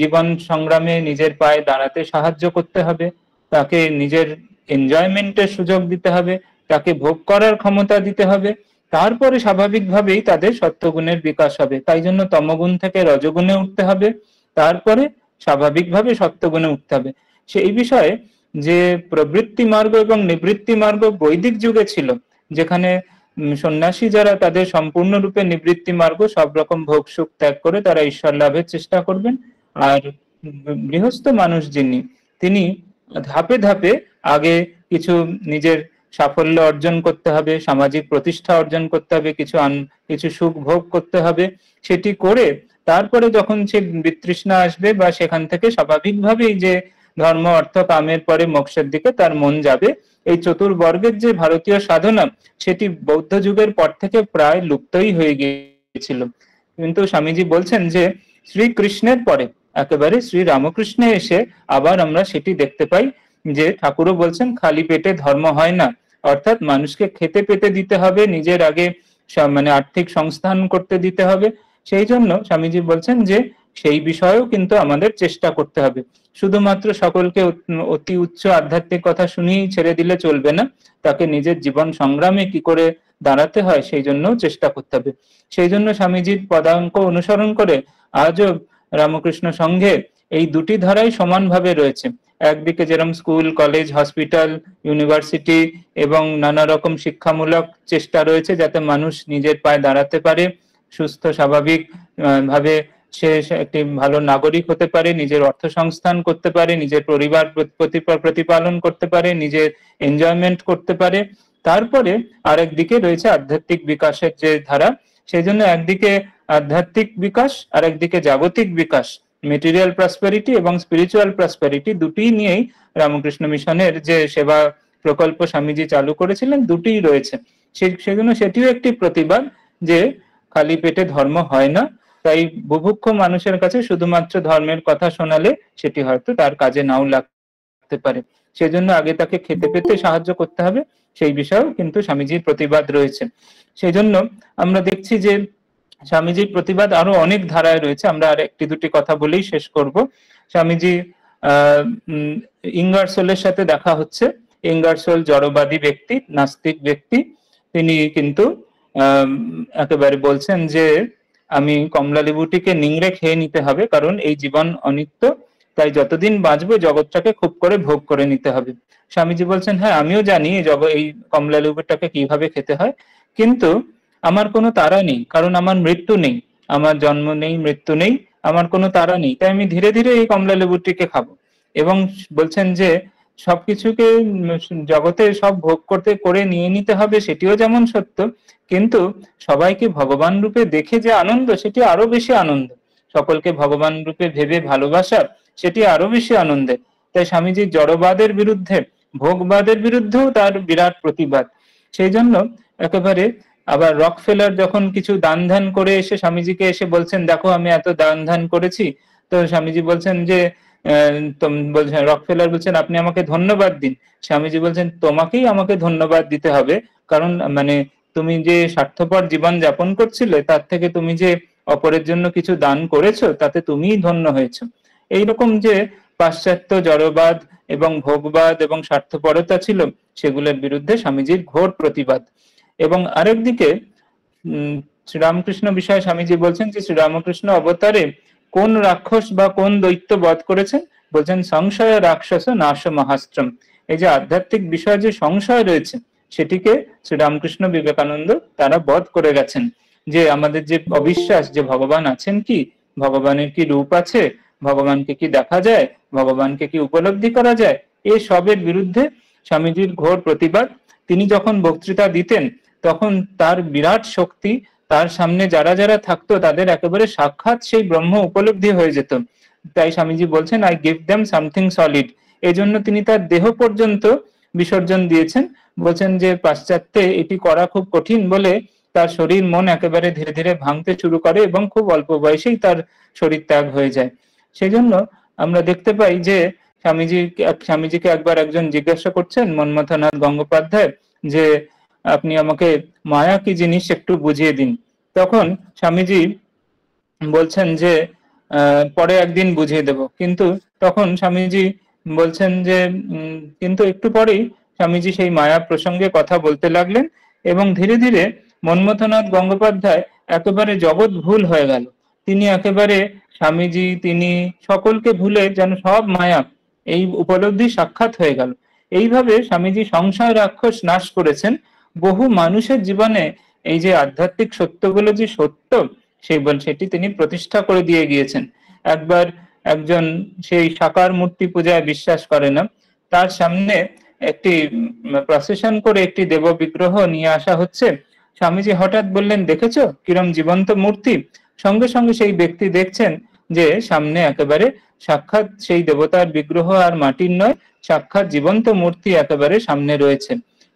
জীবন সংগ্রামে নিজের পায়ে দাঁড়াতে সাহায্য করতে হবে, তাকে নিজের এনজয়মেন্টের সুযোগ দিতে হবে, তাকে ভোগ করার ক্ষমতা দিতে হবে, তারপরে স্বাভাবিকভাবেই তাদের সত্ত্বগুণের বিকাশ হবে। তাই জন্য তমগুণ থেকে রজগুণে উঠতে হবে, তারপরে স্বাভাবিকভাবে সত্ত্বগুণে উঠতে হবে। সেই বিষয়ে যে প্রবৃত্তি মার্গ এবং নিবৃত্তি মার্গ বৈদিক যুগে ছিল, যেখানে সন্ন্যাসী যারা তাদের সম্পূর্ণরূপে নিবৃত্তি মার্গ, সব রকম ভোগ সুখ ত্যাগ করে তারা ঈশ্বর লাভের চেষ্টা করবেন, আর গৃহস্থ মানুষ যিনি, তিনি ধাপে ধাপে আগে কিছু নিজের সাফল্য অর্জন করতে হবে, সামাজিক প্রতিষ্ঠা অর্জন করতে হবে, কিছু সুখ ভোগ করতে হবে, সেটি করে তারপরে যখন সে বিতৃষ্ণা আসবে বা সেখান থেকে স্বাভাবিকভাবেই যে ধর্ম অর্থ কামের পরে মোক্ষের দিকে তার মন যাবে, এই চতুর্বর্গের যে ভারতীয় সাধনা, সেটি বৌদ্ধ যুগের পর থেকে প্রায় লুপ্তই হয়ে গিয়েছিল। কিন্তু স্বামীজি বলছেন যে শ্রীকৃষ্ণের পরে একেবারে শ্রী রামকৃষ্ণে এসে আবার আমরা সেটি দেখতে পাই, যে ঠাকুরও বলছেন খালি পেটে ধর্ম হয় না, অর্থাৎ মানুষকে খেতে পেতে দিতে হবে, নিজের আগে আর্থিক সংস্থান করতে দিতে হবে। সেই জন্য স্বামীজি বলছেন যে সেই বিষয়েও কিন্তু আমাদের চেষ্টা করতে হবে। শুধুমাত্র সকলকে অতি উচ্চ আধ্যাত্মিক কথা শুনিয়ে ছেড়ে দিলে চলবে না, তাকে নিজের জীবন সংগ্রামে কি করে দাঁড়াতে হয় সেই জন্যও চেষ্টা করতে হবে। সেই জন্য স্বামীজির পদাঙ্ক অনুসরণ করে আজও রামকৃষ্ণ সংঘে এই দুটি ধারাই সমানভাবে রয়েছে। একদিকে যেরকম স্কুল, কলেজ, হসপিটাল, ইউনিভার্সিটি এবং নানা রকম শিক্ষামূলক চেষ্টা রয়েছে যাতে মানুষ নিজের পায়ে দাঁড়াতে পারে, সুস্থ স্বাভাবিক ভাবে সে একটি ভালো নাগরিক হতে পারে, নিজের অর্থ সংস্থান করতে পারে, নিজের পরিবার প্রতিপালন করতে পারে, নিজের এনজয়মেন্ট করতে পারে। তারপরে আরেকদিকে রয়েছে আধ্যাত্মিক বিকাশের যে ধারা, সেই জন্য একদিকে আধ্যাত্মিক বিকাশ আর একদিকে জাগতিক বিকাশ, মেটেরিয়াল প্রসপেরিটি এবং স্পিরিচুয়াল প্রসপেরিটি, দুটি নিয়েই রামকৃষ্ণ মিশনের যে সেবা প্রকল্প স্বামীজি চালু করেছিলেন দুটিই রয়েছে। সেজন্য সেটিও একটি প্রতিবাদ যে খালি পেটে ধর্ম হয় না, তাই বুভুক্ষ মানুষের কাছে শুধুমাত্র ধর্মের কথা শোনালে সেটি হয়তো তার কাজে নাও লাগতে পারে, সেজন্য আগে তাকে খেতে পেতে সাহায্য করতে হবে, সেই বিষয়েও কিন্তু স্বামীজির প্রতিবাদ রয়েছে। সেই জন্য আমরা দেখছি যে স্বামীজির প্রতিবাদ আরো অনেক ধারায় রয়েছে। আমরা আর একটি দুটি কথা বলেই শেষ করব। স্বামীজি ইঙ্গারসোলের সাথে দেখা হচ্ছে। ইঙ্গারসোল জড়বাদী ব্যক্তি, নাস্তিক ব্যক্তি, তিনি কিন্তু একেবারে বলছেন যে আমি কমলা লেবুটিকে নিংড়ে খেয়ে নিতে হবে, কারণ এই জীবন অনিত্য, তাই যতদিন বাঁচবো জগৎটাকে খুব করে ভোগ করে নিতে হবে। স্বামীজি বলছেন হ্যাঁ আমিও জানি এই কমলা লেবুটাকে কিভাবে খেতে হয়, কিন্তু আমার কোনো তাড়া নেই, কারণ আমার মৃত্যু নেই, আমার জন্ম নেই, মৃত্যু নেই, আমার কোনো তাড়া নেই, তাই আমি ধীরে ধীরে এই কমলা লেবুটিকে খাবো। এবং বলছেন যে সবকিছুকে জগতে সব ভোগ করতে করে নিয়ে নিতে হবে, সেটিও যেমন সত্য, কিন্তু সবাইকে ভগবান রূপে দেখে যে আনন্দ, সেটি আরো বেশি আনন্দ। সকলকে ভগবান রূপে ভেবে ভালোবাসা, সেটি আরো বেশি আনন্দের। তাই স্বামীজির জড়বাদের বিরুদ্ধে, ভোগবাদের বিরুদ্ধেও তার বিরাট প্রতিবাদ। সেই জন্য একেবারে আবার রকফেলার যখন কিছু দান ধ্যান করে এসে স্বামীজিকে এসে বলছেন দেখো আমি এত দান ধ্যান করেছি, তো স্বামীজি বলছেন যে বলছেন, রকফেলার বলছেন আপনি আমাকে ধন্যবাদ দিন। স্বামীজি বলছেন তোমাকেই আমাকে ধন্যবাদ দিতে হবে, কারণ মানে তুমি যে স্বার্থপর জীবন যাপন করছিলে তার থেকে তুমি যে অপরের জন্য কিছু দান করেছো তাতে তুমিই ধন্য হয়েছো। এইরকম যে পাশ্চাত্য জড়বাদ এবং ভোগবাদ এবং স্বার্থপরতা ছিল, সেগুলোর বিরুদ্ধে স্বামীজির ঘোর প্রতিবাদ। এবং আরেকদিকে শ্রীরামকৃষ্ণ বিষয়ে স্বামীজি বলছেন যে শ্রীরামকৃষ্ণ অবতারে কোন রাক্ষস বা কোন দৈত্য বধ করেছেন, বলছেন সংশয় রাক্ষস নাশ মহাস্ত্রম। এই যে আধ্যাত্মিক বিষয়ে যে সংশয় রয়েছে সেটিকে শ্রীরামকৃষ্ণ বিবেকানন্দ তারা বধ করে গেছেন। যে আমাদের যে অবিশ্বাস যে ভগবান আছেন কি, ভগবানের কি রূপ আছে, ভগবানকে কি দেখা যায়, ভগবানকে কি উপলব্ধি করা যায়, এই সবের বিরুদ্ধে স্বামীজির ঘোর প্রতিবাদ। তিনি যখন বক্তৃতা দিতেন তখন তার বিরাট শক্তি, তার সামনে যারা যারা থাকতো তাদের একেবারে সাক্ষাৎ সেই ব্রহ্ম উপলব্ধি হয়ে যেত। তাই স্বামীজি বলছেন I give them something solid. এই জন্য তিনি তার দেহ পর্যন্ত বিসর্জন দিয়েছেন। বলছেন যে পাশ্চাত্যে এটি করা খুব কঠিন বলে তার শরীর মন একেবারে ধীরে ধীরে ভাঙতে শুরু করে এবং খুব অল্প বয়সেই তার শরীর ত্যাগ হয়ে যায়। সেই জন্য আমরা দেখতে পাই যে স্বামীজিকে একবার একজন জিজ্ঞাসা করছেন, মন্মথনাথ গঙ্গোপাধ্যায়, যে আপনি আমাকে মায়া কি জিনিস একটু বুঝিয়ে দিন। তখন স্বামীজি বলছেন যে পরে একদিন বুঝিয়ে দেব। কিন্তু তখন স্বামীজি বলছেন যে কিন্তু একটু পরেই স্বামীজি সেই মায়া প্রসঙ্গে কথা বলতে লাগলেন এবং ধীরে ধীরে মন্মথনাথ গঙ্গোপাধ্যায় একেবারে জগৎ ভুল হয়ে গেল। তিনি একেবারে স্বামীজি, তিনি সকলকে ভুলে যেন সব মায়া এই উপলব্ধি সাক্ষাৎ হয়ে গেল। এইভাবে স্বামীজি সংশয় রাক্ষস নাশ করেছেন। বহু মানুষের জীবনে এই যে আধ্যাত্মিক সত্যগুলো যে সত্য সেটি তিনি প্রতিষ্ঠা করে দিয়ে গিয়েছেন। একবার একজন সেই সাকার মূর্তি পূজায় বিশ্বাস করে না, তার সামনে একটি প্রসেশন করে একটি দেব বিগ্রহ নিয়ে আসা হচ্ছে। স্বামীজি হঠাৎ বললেন দেখেছো কিরম জীবন্ত মূর্তি। সঙ্গে সঙ্গে সেই ব্যক্তি দেখছেন যে সামনে একেবারে সাক্ষাৎ সেই দেবতার বিগ্রহ আর মাটির নয়, সাক্ষাৎ জীবন্ত মূর্তি একেবারে সামনে রয়েছে।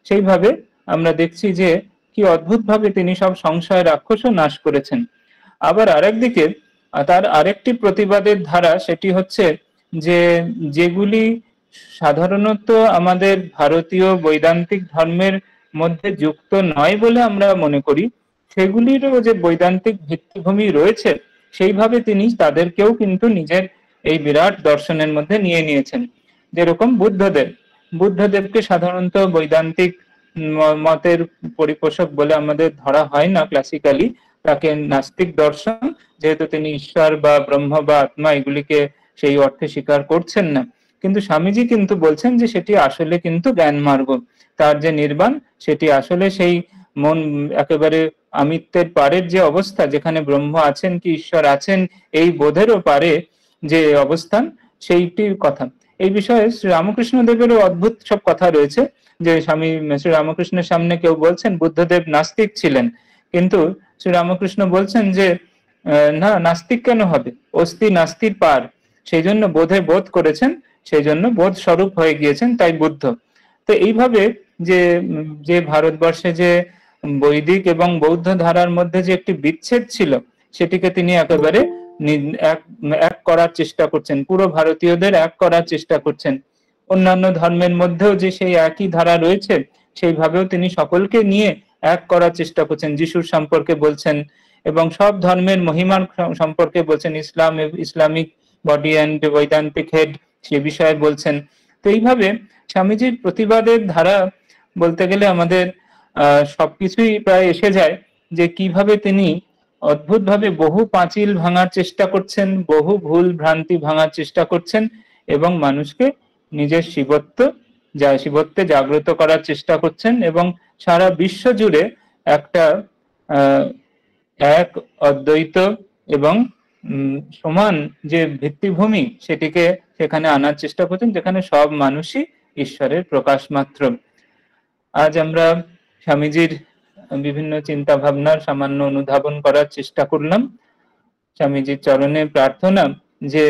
সেইভাবে আমরা দেখছি যে কি অদ্ভুত ভাবে তিনি সব সংশয় রাক্ষসও নাশ করেছেন। আবার আরেকদিকে তার আরেকটি প্রতিবাদের ধারা, সেটি হচ্ছে যে যেগুলি সাধারণত আমাদের ভারতীয় বৈদান্তিক ধর্মের মধ্যে যুক্ত নয় বলে আমরা মনে করি, সেগুলিরও যে বৈদান্তিক ভিত্তিভূমি রয়েছে, সেইভাবে তিনি তাদেরকেও কিন্তু নিজের এই বিরাট দর্শনের মধ্যে নিয়ে নিয়েছেন। যেরকম বুদ্ধদেবকে সাধারণত বৈদান্তিক মতের পরিপোষক বলে আমাদের ধরা হয় না ক্লাসিক্যালি, তাকে নাস্তিক দর্শন, যেহেতু তিনি ঈশ্বর বা ব্রহ্ম বা আত্মা এগুলিকে সেই অর্থে স্বীকার করছেন না। কিন্তু স্বামীজি কিন্তু বলছেন যে সেটি আসলে কিন্তু জ্ঞান মার্গ, তার যে নির্বাণ সেটি আসলে সেই মন একেবারে আমিত্বের পারের যে অবস্থা, যেখানে ব্রহ্ম আছেন কি ঈশ্বর আছেন এই বোধেরও পারে যে অবস্থান, সেইটির কথা। এই বিষয়ে শ্রী রামকৃষ্ণ দেবেরও অদ্ভুত সব কথা রয়েছে, যে স্বামী শ্রী রামকৃষ্ণের সামনে কেউ বলছেন বুদ্ধদেব নাস্তিক ছিলেন, কিন্তু শ্রী রামকৃষ্ণ বলছেন যে না, নাস্তিক কেন হবে, অস্তি নাস্তির পার, সেই জন্য বোধ করেছেন, সেই জন্য বোধ স্বরূপ হয়ে গিয়েছেন, তাই বুদ্ধ। তো এইভাবে যে ভারতবর্ষে যে বৈদিক এবং বৌদ্ধ ধারার মধ্যে যে একটি বিচ্ছেদ ছিল, সেটিকে তিনি একেবারে এক করার চেষ্টা করছেন, পুরো ভারতীয়দের এক করার চেষ্টা করছেন। অন্যান্য ধর্মের মধ্যেও যে সেই একই ধারা রয়েছে, সেইভাবেও তিনি সকলকে নিয়ে এক করার চেষ্টা করছেন। যিশুর সম্পর্কে বলছেন এবং সব ধর্মের মহিমার সম্পর্কে বলছেন, ইসলামিক বডি অ্যান্ড বৈদান্তিক হেড সে বিষয়ে বলছেন। তো এইভাবে স্বামীজির প্রতিবাদের ধারা বলতে গেলে আমাদের সবকিছুই প্রায় এসে যায়, যে কিভাবে তিনি অদ্ভুতভাবে বহু পাঁচিল ভাঙার চেষ্টা করছেন, বহু ভুল ভ্রান্তি ভাঙার চেষ্টা করছেন, এবং মানুষকে নিজের শিবত্বে জাগ্রত করার চেষ্টা করছেন, এবং সারা বিশ্ব জুড়ে একটা এক অদ্বৈত এবং সমান যে ভিত্তিভূমি, সেটিকে সেখানে আনার চেষ্টা করছেন, যেখানে সব মানুষই ঈশ্বরের প্রকাশ মাত্র। আজ আমরা স্বামীজির বিভিন্ন চিন্তা ভাবনার সামান্য অনুধাবন করার চেষ্টা করলাম। স্বামীজির চরণে প্রার্থনা যে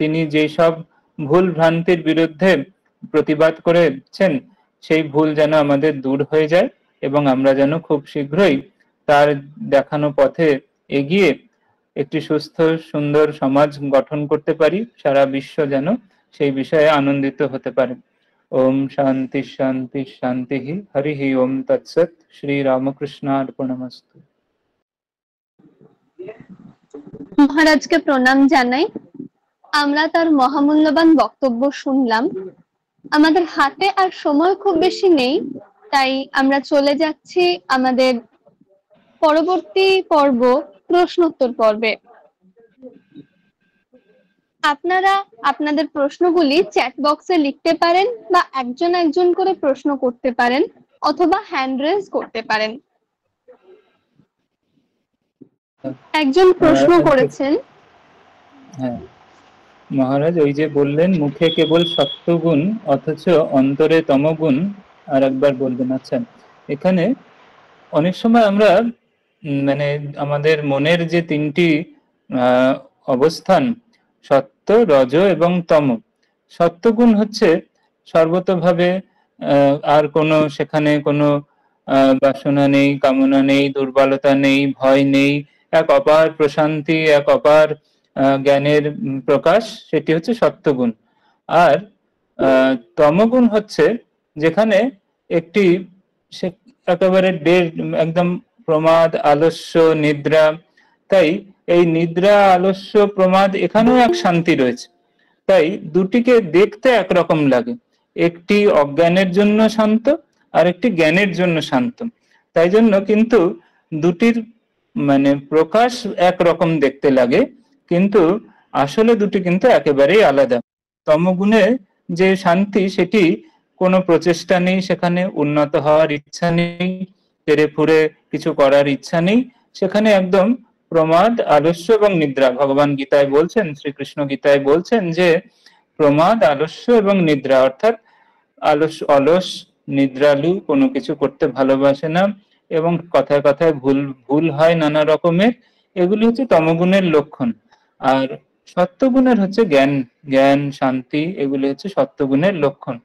তিনি যে সব ভুল ভ্রান্তির বিরুদ্ধে প্রতিবাদ করেছেন, সেই ভুল যেন আমাদের দূর হয়ে যায়, এবং আমরা যেন খুব শীঘ্রই তার দেখানো পথে এগিয়ে একটি সুস্থ সুন্দর সমাজ গঠন করতে পারি, সারা বিশ্ব যেন সেই বিষয়ে আনন্দিত হতে পারে। ওম শান্তি শান্তি শান্তি। হরি ওম তৎসৎ। শ্রী রামকৃষ্ণার্পণমস্তু। মহারাজকে প্রণাম জানাই। আমরা তার মহামূল্যবান বক্তব্য শুনলাম। আমাদের হাতে আর সময় খুব বেশি নেই, তাই আমরা চলে যাচ্ছি আমাদের পরবর্তী পর্ব, প্রশ্নোত্তর পর্বে। আপনারা আপনাদের প্রশ্নগুলি চ্যাট বক্সে লিখতে পারেন, বা একজন একজন করে প্রশ্ন করতে পারেন, অথবা হ্যান্ড রেজ করতে পারেন। একজন প্রশ্ন করেছেন। হ্যাঁ মহারাজ, ওই যে বললেন মুখে কেবল সত্যগুণ অথচ অন্তরে তমগুণ, আর একবার বলবেন। আচ্ছা, এখানে অনেক সময় আমরা মানে আমাদের মনের যে তিনটি অবস্থান, সত্য, রজ এবং তম। সত্যগুণ হচ্ছে সর্বতভাবে আর কোনো সেখানে কোনো বাসনা নেই, কামনা নেই, দুর্বলতা নেই, ভয় নেই, এক অপার প্রশান্তি, এক অপার জ্ঞানের প্রকাশ, সেটি হচ্ছে সত্যগুণ। আর তমগুণ হচ্ছে যেখানে একটি একেবারে একদম প্রমাদ, আলস্য, নিদ্রা। তাই এই নিদ্রা, আলস্য, প্রমাদ, এখানেও এক শান্তি রয়েছে। তাই দুটিকে দেখতে একরকম লাগে, একটি অজ্ঞানের জন্য শান্ত আর একটি জ্ঞানের জন্য শান্ত। তাই জন্য কিন্তু দুটির মানে প্রকাশ একরকম দেখতে লাগে, কিন্তু আসলে দুটি কিন্তু একেবারেই আলাদা। তমগুণে যে শান্তি, সেটি কোনো প্রচেষ্টা নেই, সেখানে উন্নত হওয়ার ইচ্ছা নেই, তেরে ফুরে কিছু করার ইচ্ছা নেই, সেখানে একদম প্রমাদ, আলস্য এবং নিদ্রা। ভগবান গীতায় বলছেন, শ্রীকৃষ্ণ গীতায় বলছেন যে প্রমাদ, আলস্য এবং নিদ্রা, অর্থাৎ অলস, নিদ্রালু, কোনো কিছু করতে ভালোবাসে না, এবং কথায় কথায় ভুল হয় নানা রকমের, এগুলি হচ্ছে তমগুণের লক্ষণ। আর সত্যগুণের হচ্ছে জ্ঞান, শান্তি, এগুলি হচ্ছে সত্যগুণের লক্ষণ।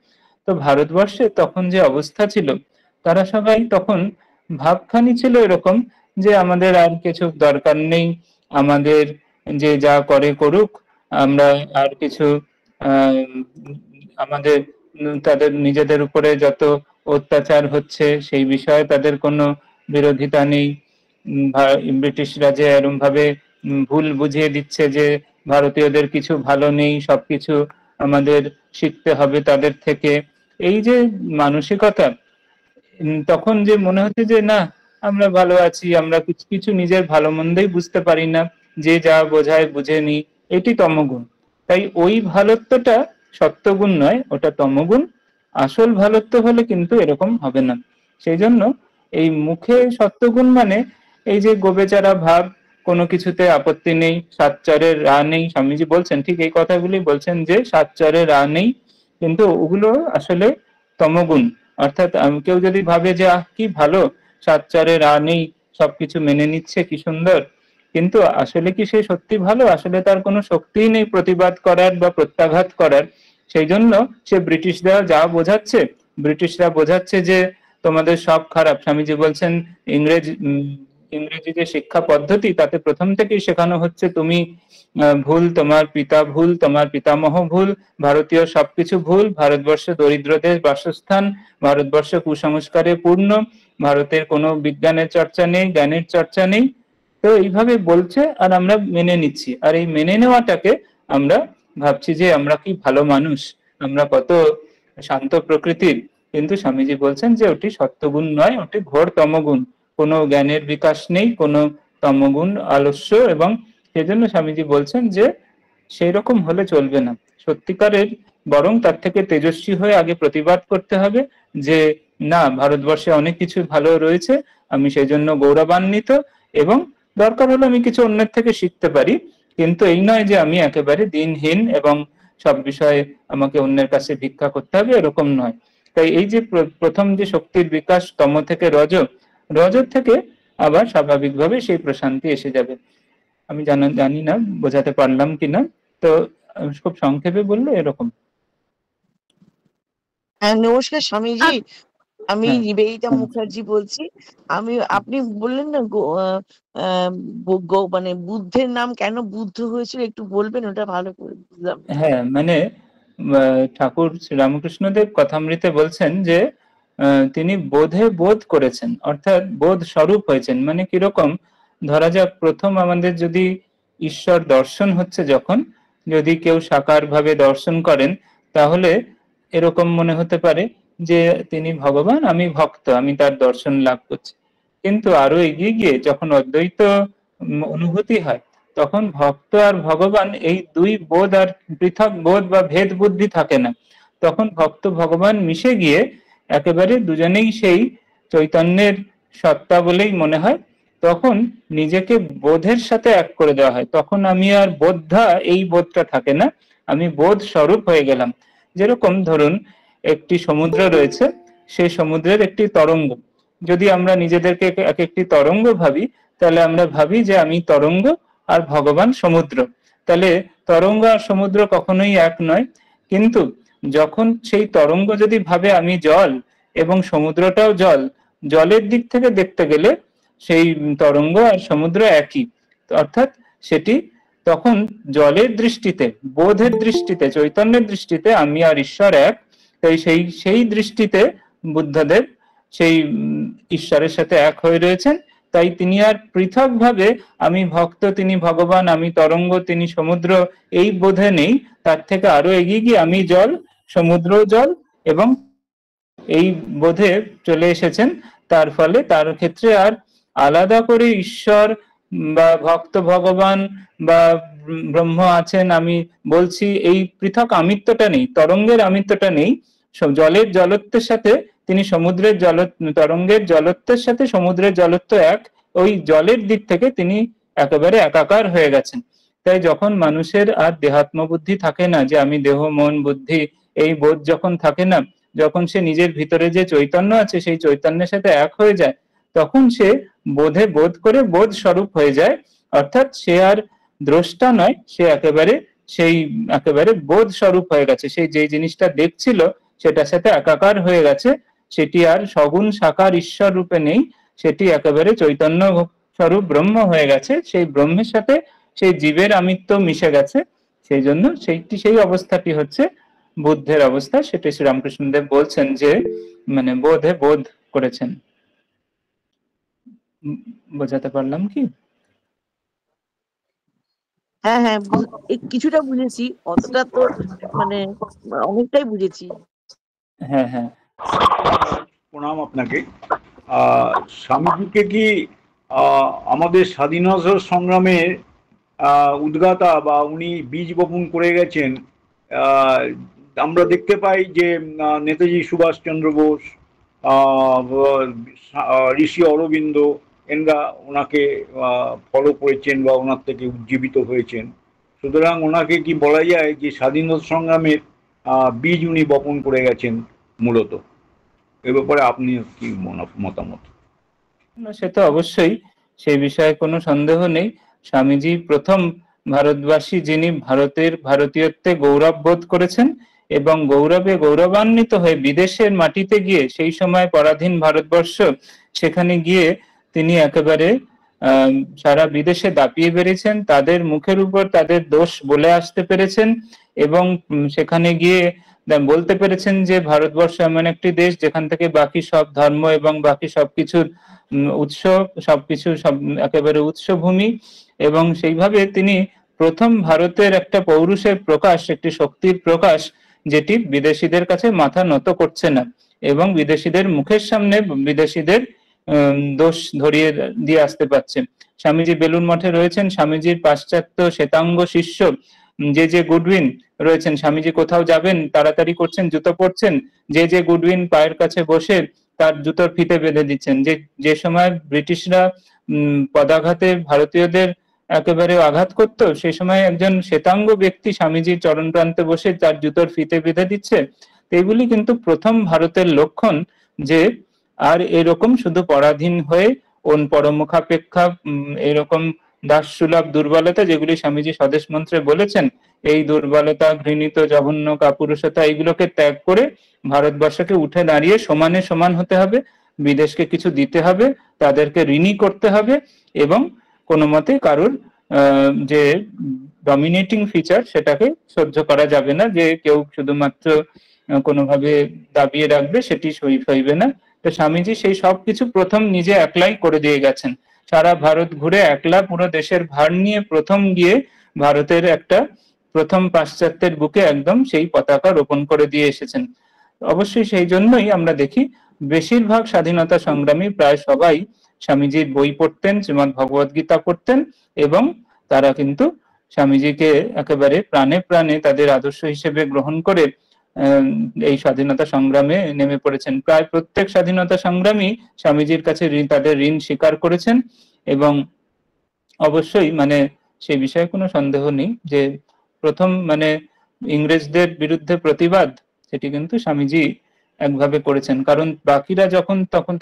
তো ভারতবর্ষে তখন যে অবস্থা ছিল, তারা সবাই তখন ভাবখানি ছিল এরকম যে আমাদের আর কিছু দরকার নেই, আমাদের যে যা করে করুক, আমরা আর কিছু আমাদের তাদের নিজেদের উপরে যত অত্যাচার হচ্ছে সেই বিষয়ে তাদের কোনো বিরোধিতা নেই। ব্রিটিশরা যে এরকম ভাবে ভুল বুঝিয়ে দিচ্ছে যে ভারতীয়দের কিছু ভালো নেই, সবকিছু আমাদের শিখতে হবে তাদের থেকে, এই যে মানসিকতা, তখন যে মনে হচ্ছে যে না, আমরা ভালো আছি, আমরা কিছু নিজের ভালো মন্দই বুঝতে পারি না, যে যা বোঝায় বুঝে নি, এটি তমগুণ। তাই ওই ভালোত্বটা সত্যগুণ নয়, ওটা তমগুণ। আসল ভালোত্ব হলে কিন্তু এরকম হবে না। সেই জন্য এই মুখে সত্যগুণ মানে এই যে গোবেচারা ভাব, কোনো কিছুতে আপত্তি নেই, সাতচরের রা নেই, স্বামীজি বলছেন ঠিক এই কথাগুলি বলছেন যে সাতচরের রা নেই, কিন্তু ওগুলো আসলে তমগুণ। অর্থাৎ কেউ যদি ভাবে যে কি ভালো, সাতচরের রা নেই, সবকিছু মেনে নিচ্ছে, কি সুন্দর, কিন্তু আসলে কি সে সত্যি ভালো? আসলে তার কোনো শক্তিই নেই প্রতিবাদ করার বা প্রত্যাঘাত করার। সেই জন্য সে ব্রিটিশরা যা বোঝাচ্ছে, ব্রিটিশরা বোঝাচ্ছে যে তোমাদের সব খারাপ। স্বামীজি বলছেন ইংরেজি যে শিক্ষা পদ্ধতি, তাতে প্রথম থেকেই শেখানো হচ্ছে তুমি ভুল, তোমার পিতা ভুল, তোমার পিতামহ ভুল, ভারতীয় সবকিছু ভুল, ভারতবর্ষ দরিদ্র দেশ বাসস্থান, ভারতবর্ষ কুসংস্কারে পূর্ণ, ভারতের কোনো বিজ্ঞানের চর্চা নেই, জ্ঞানের চর্চা নেই। তো এইভাবে বলছে আর আমরা মেনে নিচ্ছি, আর এই মেনে নেওয়াটাকে আমরা ভাবছি যে আমরা কি ভালো মানুষ, আমরা কত শান্ত প্রকৃতির। কিন্তু স্বামীজি বলছেন যে ওটি সত্যগুণ নয়, ওটি ঘোর তমগুণ। কোনো জ্ঞানের বিকাশ নেই, কোনো তমগুণ, আলস্য, এবং সেজন্য স্বামীজি বলছেন যে সেই রকম হলে চলবে না। সত্যিকারের বরং তার থেকে তেজস্বী হয়ে আগে প্রতিবাদ করতে হবে যে না, ভারতবর্ষে অনেক কিছু ভালো রয়েছে, আমি সেই জন্য গৌরবান্বিত, এবং দরকার হলে আমি কিছু অন্যের থেকে শিখতে পারি, কিন্তু এই নয় যে আমি একেবারে দিনহীন এবং সব বিষয়ে আমাকে অন্যের কাছে ভিক্ষা করতে হবে, এরকম নয়। তাই এই যে প্রথম যে শক্তির বিকাশ তম থেকে রজ, রজত থেকে আবার স্বাভাবিকভাবে সেই প্রশান্তি এসে যাবে। আমি জানি না বোঝাতে পারলাম কিনা, তো খুব সংক্ষেপে বললে এরকম। হ্যাঁ, নমস্কার স্বামীজি, আমি হ্যাঁ। নিবেদিতা মুখার্জি বলছি। আপনি বললেন না মানে বুদ্ধের নাম কেন বুদ্ধ হয়েছিল, একটু বলবেন? ওটা ভালো করে বুঝলাম। হ্যাঁ, মানে ঠাকুর শ্রীরামকৃষ্ণদেব কথামৃতে বলছেন যে তিনি বোধে বোধ করেছেন, অর্থাৎ বোধ স্বরূপ হয়েছেন। মানে কিরকম, ধরা যাক প্রথম আমাদের যদি ঈশ্বর দর্শন হচ্ছে, যখন যদি কেউ সাকার ভাবে দর্শন করেন, তাহলে এরকম মনে হতে পারে যে তিনি ভগবান, আমি ভক্ত, আমি তার দর্শন লাভ করছি। কিন্তু আরো এগিয়ে গিয়ে যখন অদ্বৈত অনুভূতি হয়, তখন ভক্ত আর ভগবান এই দুই বোধ আর পৃথক বোধ বা ভেদ বুদ্ধি থাকে না। তখন ভক্ত ভগবান মিশে গিয়ে একেবারে দুজনেই সেই চৈতন্যের সত্তা বলেই মনে হয়। তখন নিজেকে বোধের সাথে এক করে দেওয়া হয়, তখন আমি আর বোদ্ধা এই বোধটা থাকে না, আমি বোধ স্বরূপ হয়ে গেলাম। যেরকম ধরুন একটি সমুদ্র রয়েছে, সেই সমুদ্রের একটি তরঙ্গ, যদি আমরা নিজেদেরকে এক একটি তরঙ্গ ভাবি, তাহলে আমরা ভাবি যে আমি তরঙ্গ আর ভগবান সমুদ্র। তাহলে তরঙ্গ আর সমুদ্র কখনোই এক নয়। কিন্তু যখন সেই তরঙ্গ যদি ভাবে আমি জল এবং সমুদ্রটাও জল, জলের দিক থেকে দেখতে গেলে সেই তরঙ্গ আর সমুদ্র একই। অর্থাৎ সেটি তখন জলের দৃষ্টিতে, বোধের দৃষ্টিতে, চৈতন্যের দৃষ্টিতে আমি আর ঈশ্বর এক। তাই সেই দৃষ্টিতে বুদ্ধদেব সেই ঈশ্বরের সাথে এক হয়ে রয়েছেন। তাই তিনি আর পৃথক ভাবে আমি ভক্ত, তিনি ভগবান, আমি তরঙ্গ, তিনি সমুদ্র, এই বোধে নেই। তার থেকে আরো এগিয়ে গিয়ে আমি জল, সমুদ্র জল, এবং এই বোধে চলে এসেছেন। তার ফলে তার ক্ষেত্রে আর আলাদা করে ঈশ্বর বা ভক্ত ভগবান বা ব্রহ্ম আছেন আমি বলছি, এই পৃথক আমিত্বটা নেই, তরঙ্গের আমিত্বটা নেই। জলের জলত্বের সাথে তিনি সমুদ্রের তরঙ্গের জলত্বের সাথে সমুদ্রের জলত্ব এক, ওই জলের দিক থেকে তিনি একেবারে একাকার হয়ে গেছেন। তাই যখন মানুষের আর দেহাত্ম বুদ্ধি থাকে না, যে আমি দেহ মন বুদ্ধি, এই বোধ যখন থাকে না, যখন সে নিজের ভিতরে যে চৈতন্য আছে সেই চৈতন্যের সাথে এক হয়ে যায়, তখন সে বোধে বোধ করে বোধ স্বরূপ হয়ে যায়। অর্থাৎ সে আর দ্রষ্টা নয়, সে একেবারে বোধ স্বরূপ হয়ে গেছে। সেই যে জিনিসটা দেখছিল সেটার সাথে একাকার হয়ে গেছে, সেটি আর সগুণ সাকার ঈশ্বর রূপে নেই, সেটি একেবারে চৈতন্য স্বরূপ ব্রহ্ম হয়ে গেছে। সেই ব্রহ্মের সাথে সেই জীবের আমিত্ব মিশে গেছে। সেই জন্য সেই অবস্থাটি হচ্ছে বুদ্ধের অবস্থা। সেটি শ্রীরামকৃষ্ণদেব বলছেন যে মানে বোধে বোধ করেছেন। বোঝাতে পারলাম কি? হ্যাঁ হ্যাঁ, কিছুটা বুঝেছি, অতটা তো মানে অনেকটাই বুঝেছি। হ্যাঁ হ্যাঁ, প্রণাম আপনাকে। স্বামীজিকে কি আমাদের স্বাধীনতা সংগ্রামের উদ্গাতা বা উনি বীজ বপন করে গেছেন? আমরা দেখতে পাই যে নেতাজি সুভাষচন্দ্র বোস, ঋষি অরবিন্দ এনরা ওনাকে ফলো করেছেন বা ওনার থেকে উজ্জীবিত হয়েছেন। সুতরাং ওনাকে কি বলা যায় যে স্বাধীনতা সংগ্রামের বীজ উনি বপন করে গেছেন মূলত? এ ব্যাপারে আপনি কি মতামত? না, সে তো অবশ্যই, সেই বিষয়ে কোনো সন্দেহ নেই। স্বামীজি প্রথম ভারতবাসী যিনি ভারতীয়ত্বে গৌরব বোধ করেছেন এবং গৌরবে গৌরবান্বিত হয়ে বিদেশের মাটিতে গিয়ে, সেই সময় পরাধীন ভারতবর্ষ, সেখানে গিয়ে তিনি একেবারে সারা বিদেশে দাপিয়ে বেরিয়েছেন, তাদের মুখের উপর তাদের দোষ বলে আসতে পেরেছেন এবং সেখানে গিয়ে বলতে পেরেছেন যে ভারতবর্ষ এমন একটি দেশ যেখান থেকে বাকি সব ধর্ম এবং বাকি সবকিছুর উৎস, সবকিছু সব একেবারে উৎসভূমি। এবং সেইভাবে তিনি প্রথম ভারতের একটা পৌরুষের প্রকাশ, একটি শক্তির প্রকাশ, যেটি বিদেশিদের কাছে মাথা নত করছে না এবং বিদেশিদের মুখের সামনে বিদেশিদের দোষ ধরিয়ে দিয়ে আসতে পারছে। স্বামীজি বেলুড় মঠে রয়েছেন, স্বামীজির পাশ্চাত্য শ্বেতাঙ্গ শিষ্য যে গুডউইন রয়েছেন, স্বামীজি কোথাও যাবেন তাড়াতাড়ি করছেন, জুতো পরছেন, যে গুডউইন পায়ের কাছে বসে তার জুতোর ফিতে বেঁধে দিচ্ছেন। যে সময় ব্রিটিশরা পদাঘাতে ভারতীয়দের একেবারে আঘাত করতো, সেই সময় একজন শ্বেতাঙ্গ ব্যক্তি স্বামীজির চরণ প্রান্তে বসে তার জুতোর ফিতে বেঁধে দিচ্ছে। এগুলি কিন্তু প্রথম ভারতের লক্ষণ যে আর এরকম শুধু পরাধীন হয়ে পরমুখাপেক্ষা এরকম দাসসুলভ দুর্বলতা, যেগুলি স্বামীজি স্বদেশ মন্ত্রে বলেছেন, এই দুর্বলতা, ঘৃণিত জঘন্য কাপুরুষতা, এইগুলোকে ত্যাগ করে ভারতবর্ষকে উঠে দাঁড়িয়ে সমানে সমান হতে হবে, বিদেশকে কিছু দিতে হবে, তাদেরকে ঋণী করতে হবে এবং কোনো মতে কারুর যে ডমিনেটিং ফিচার সেটাকে সহ্য করা যাবে না, যে কেউ শুধুমাত্র কোনোভাবে দাবিয়ে রাখবে সেটি সইবে না। তো স্বামীজি সেই সব কিছু প্রথম নিজে একলাই করে দিয়ে গেছেন, সারা ভারত ঘুরে একলা পুরো দেশের ভার নিয়ে প্রথম গিয়ে ভারতের একটা প্রথম পাশ্চাত্যের বুকে একদম সেই পতাকা রোপণ করে দিয়ে এসেছেন। অবশ্যই সেই জন্যই আমরা দেখি বেশিরভাগ স্বাধীনতা সংগ্রামী প্রায় সবাই স্বামীজির বই পড়তেন, শ্রীমদ্ ভগবদ গীতা পড়তেন এবং তারা কিন্তু স্বামীজিকে একেবারে প্রাণে প্রাণে তাদের আদর্শ হিসেবে গ্রহণ করে এই স্বাধীনতা সংগ্রামে নেমে পড়েছেন। প্রায় প্রত্যেক স্বাধীনতা সংগ্রামী স্বামীজির কাছে তাদের ঋণ স্বীকার করেছেন এবং অবশ্যই সেই বিষয়ে কোনো সন্দেহ নেই যে প্রথম ইংরেজদের বিরুদ্ধে প্রতিবাদ সেটি কিন্তু স্বামীজি একভাবে করেছেন। কারণ বাকিরা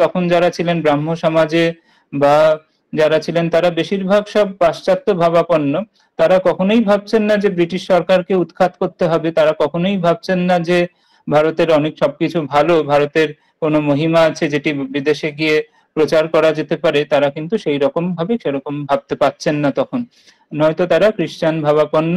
তখন যারা ছিলেন ব্রাহ্ম সমাজে বা যারা ছিলেন তারা বেশিরভাগ সব পাশ্চাত্য ভাবাপন্ন, তারা কখনোই ভাবছেন না যে ব্রিটিশ সরকারকে উৎখাত করতে হবে, তারা কখনোই ভাবছেন না যে ভারতের অনেক সবকিছু ভালো, ভারতের কোনো মহিমা আছে যেটি বিদেশে গিয়ে প্রচার করা যেতে পারে, তারা কিন্তু সেই রকম ভাবে সেরকম ভাবতে পারছেন না তখন। নয়তো তারা খ্রিস্টান ভাবাপন্ন,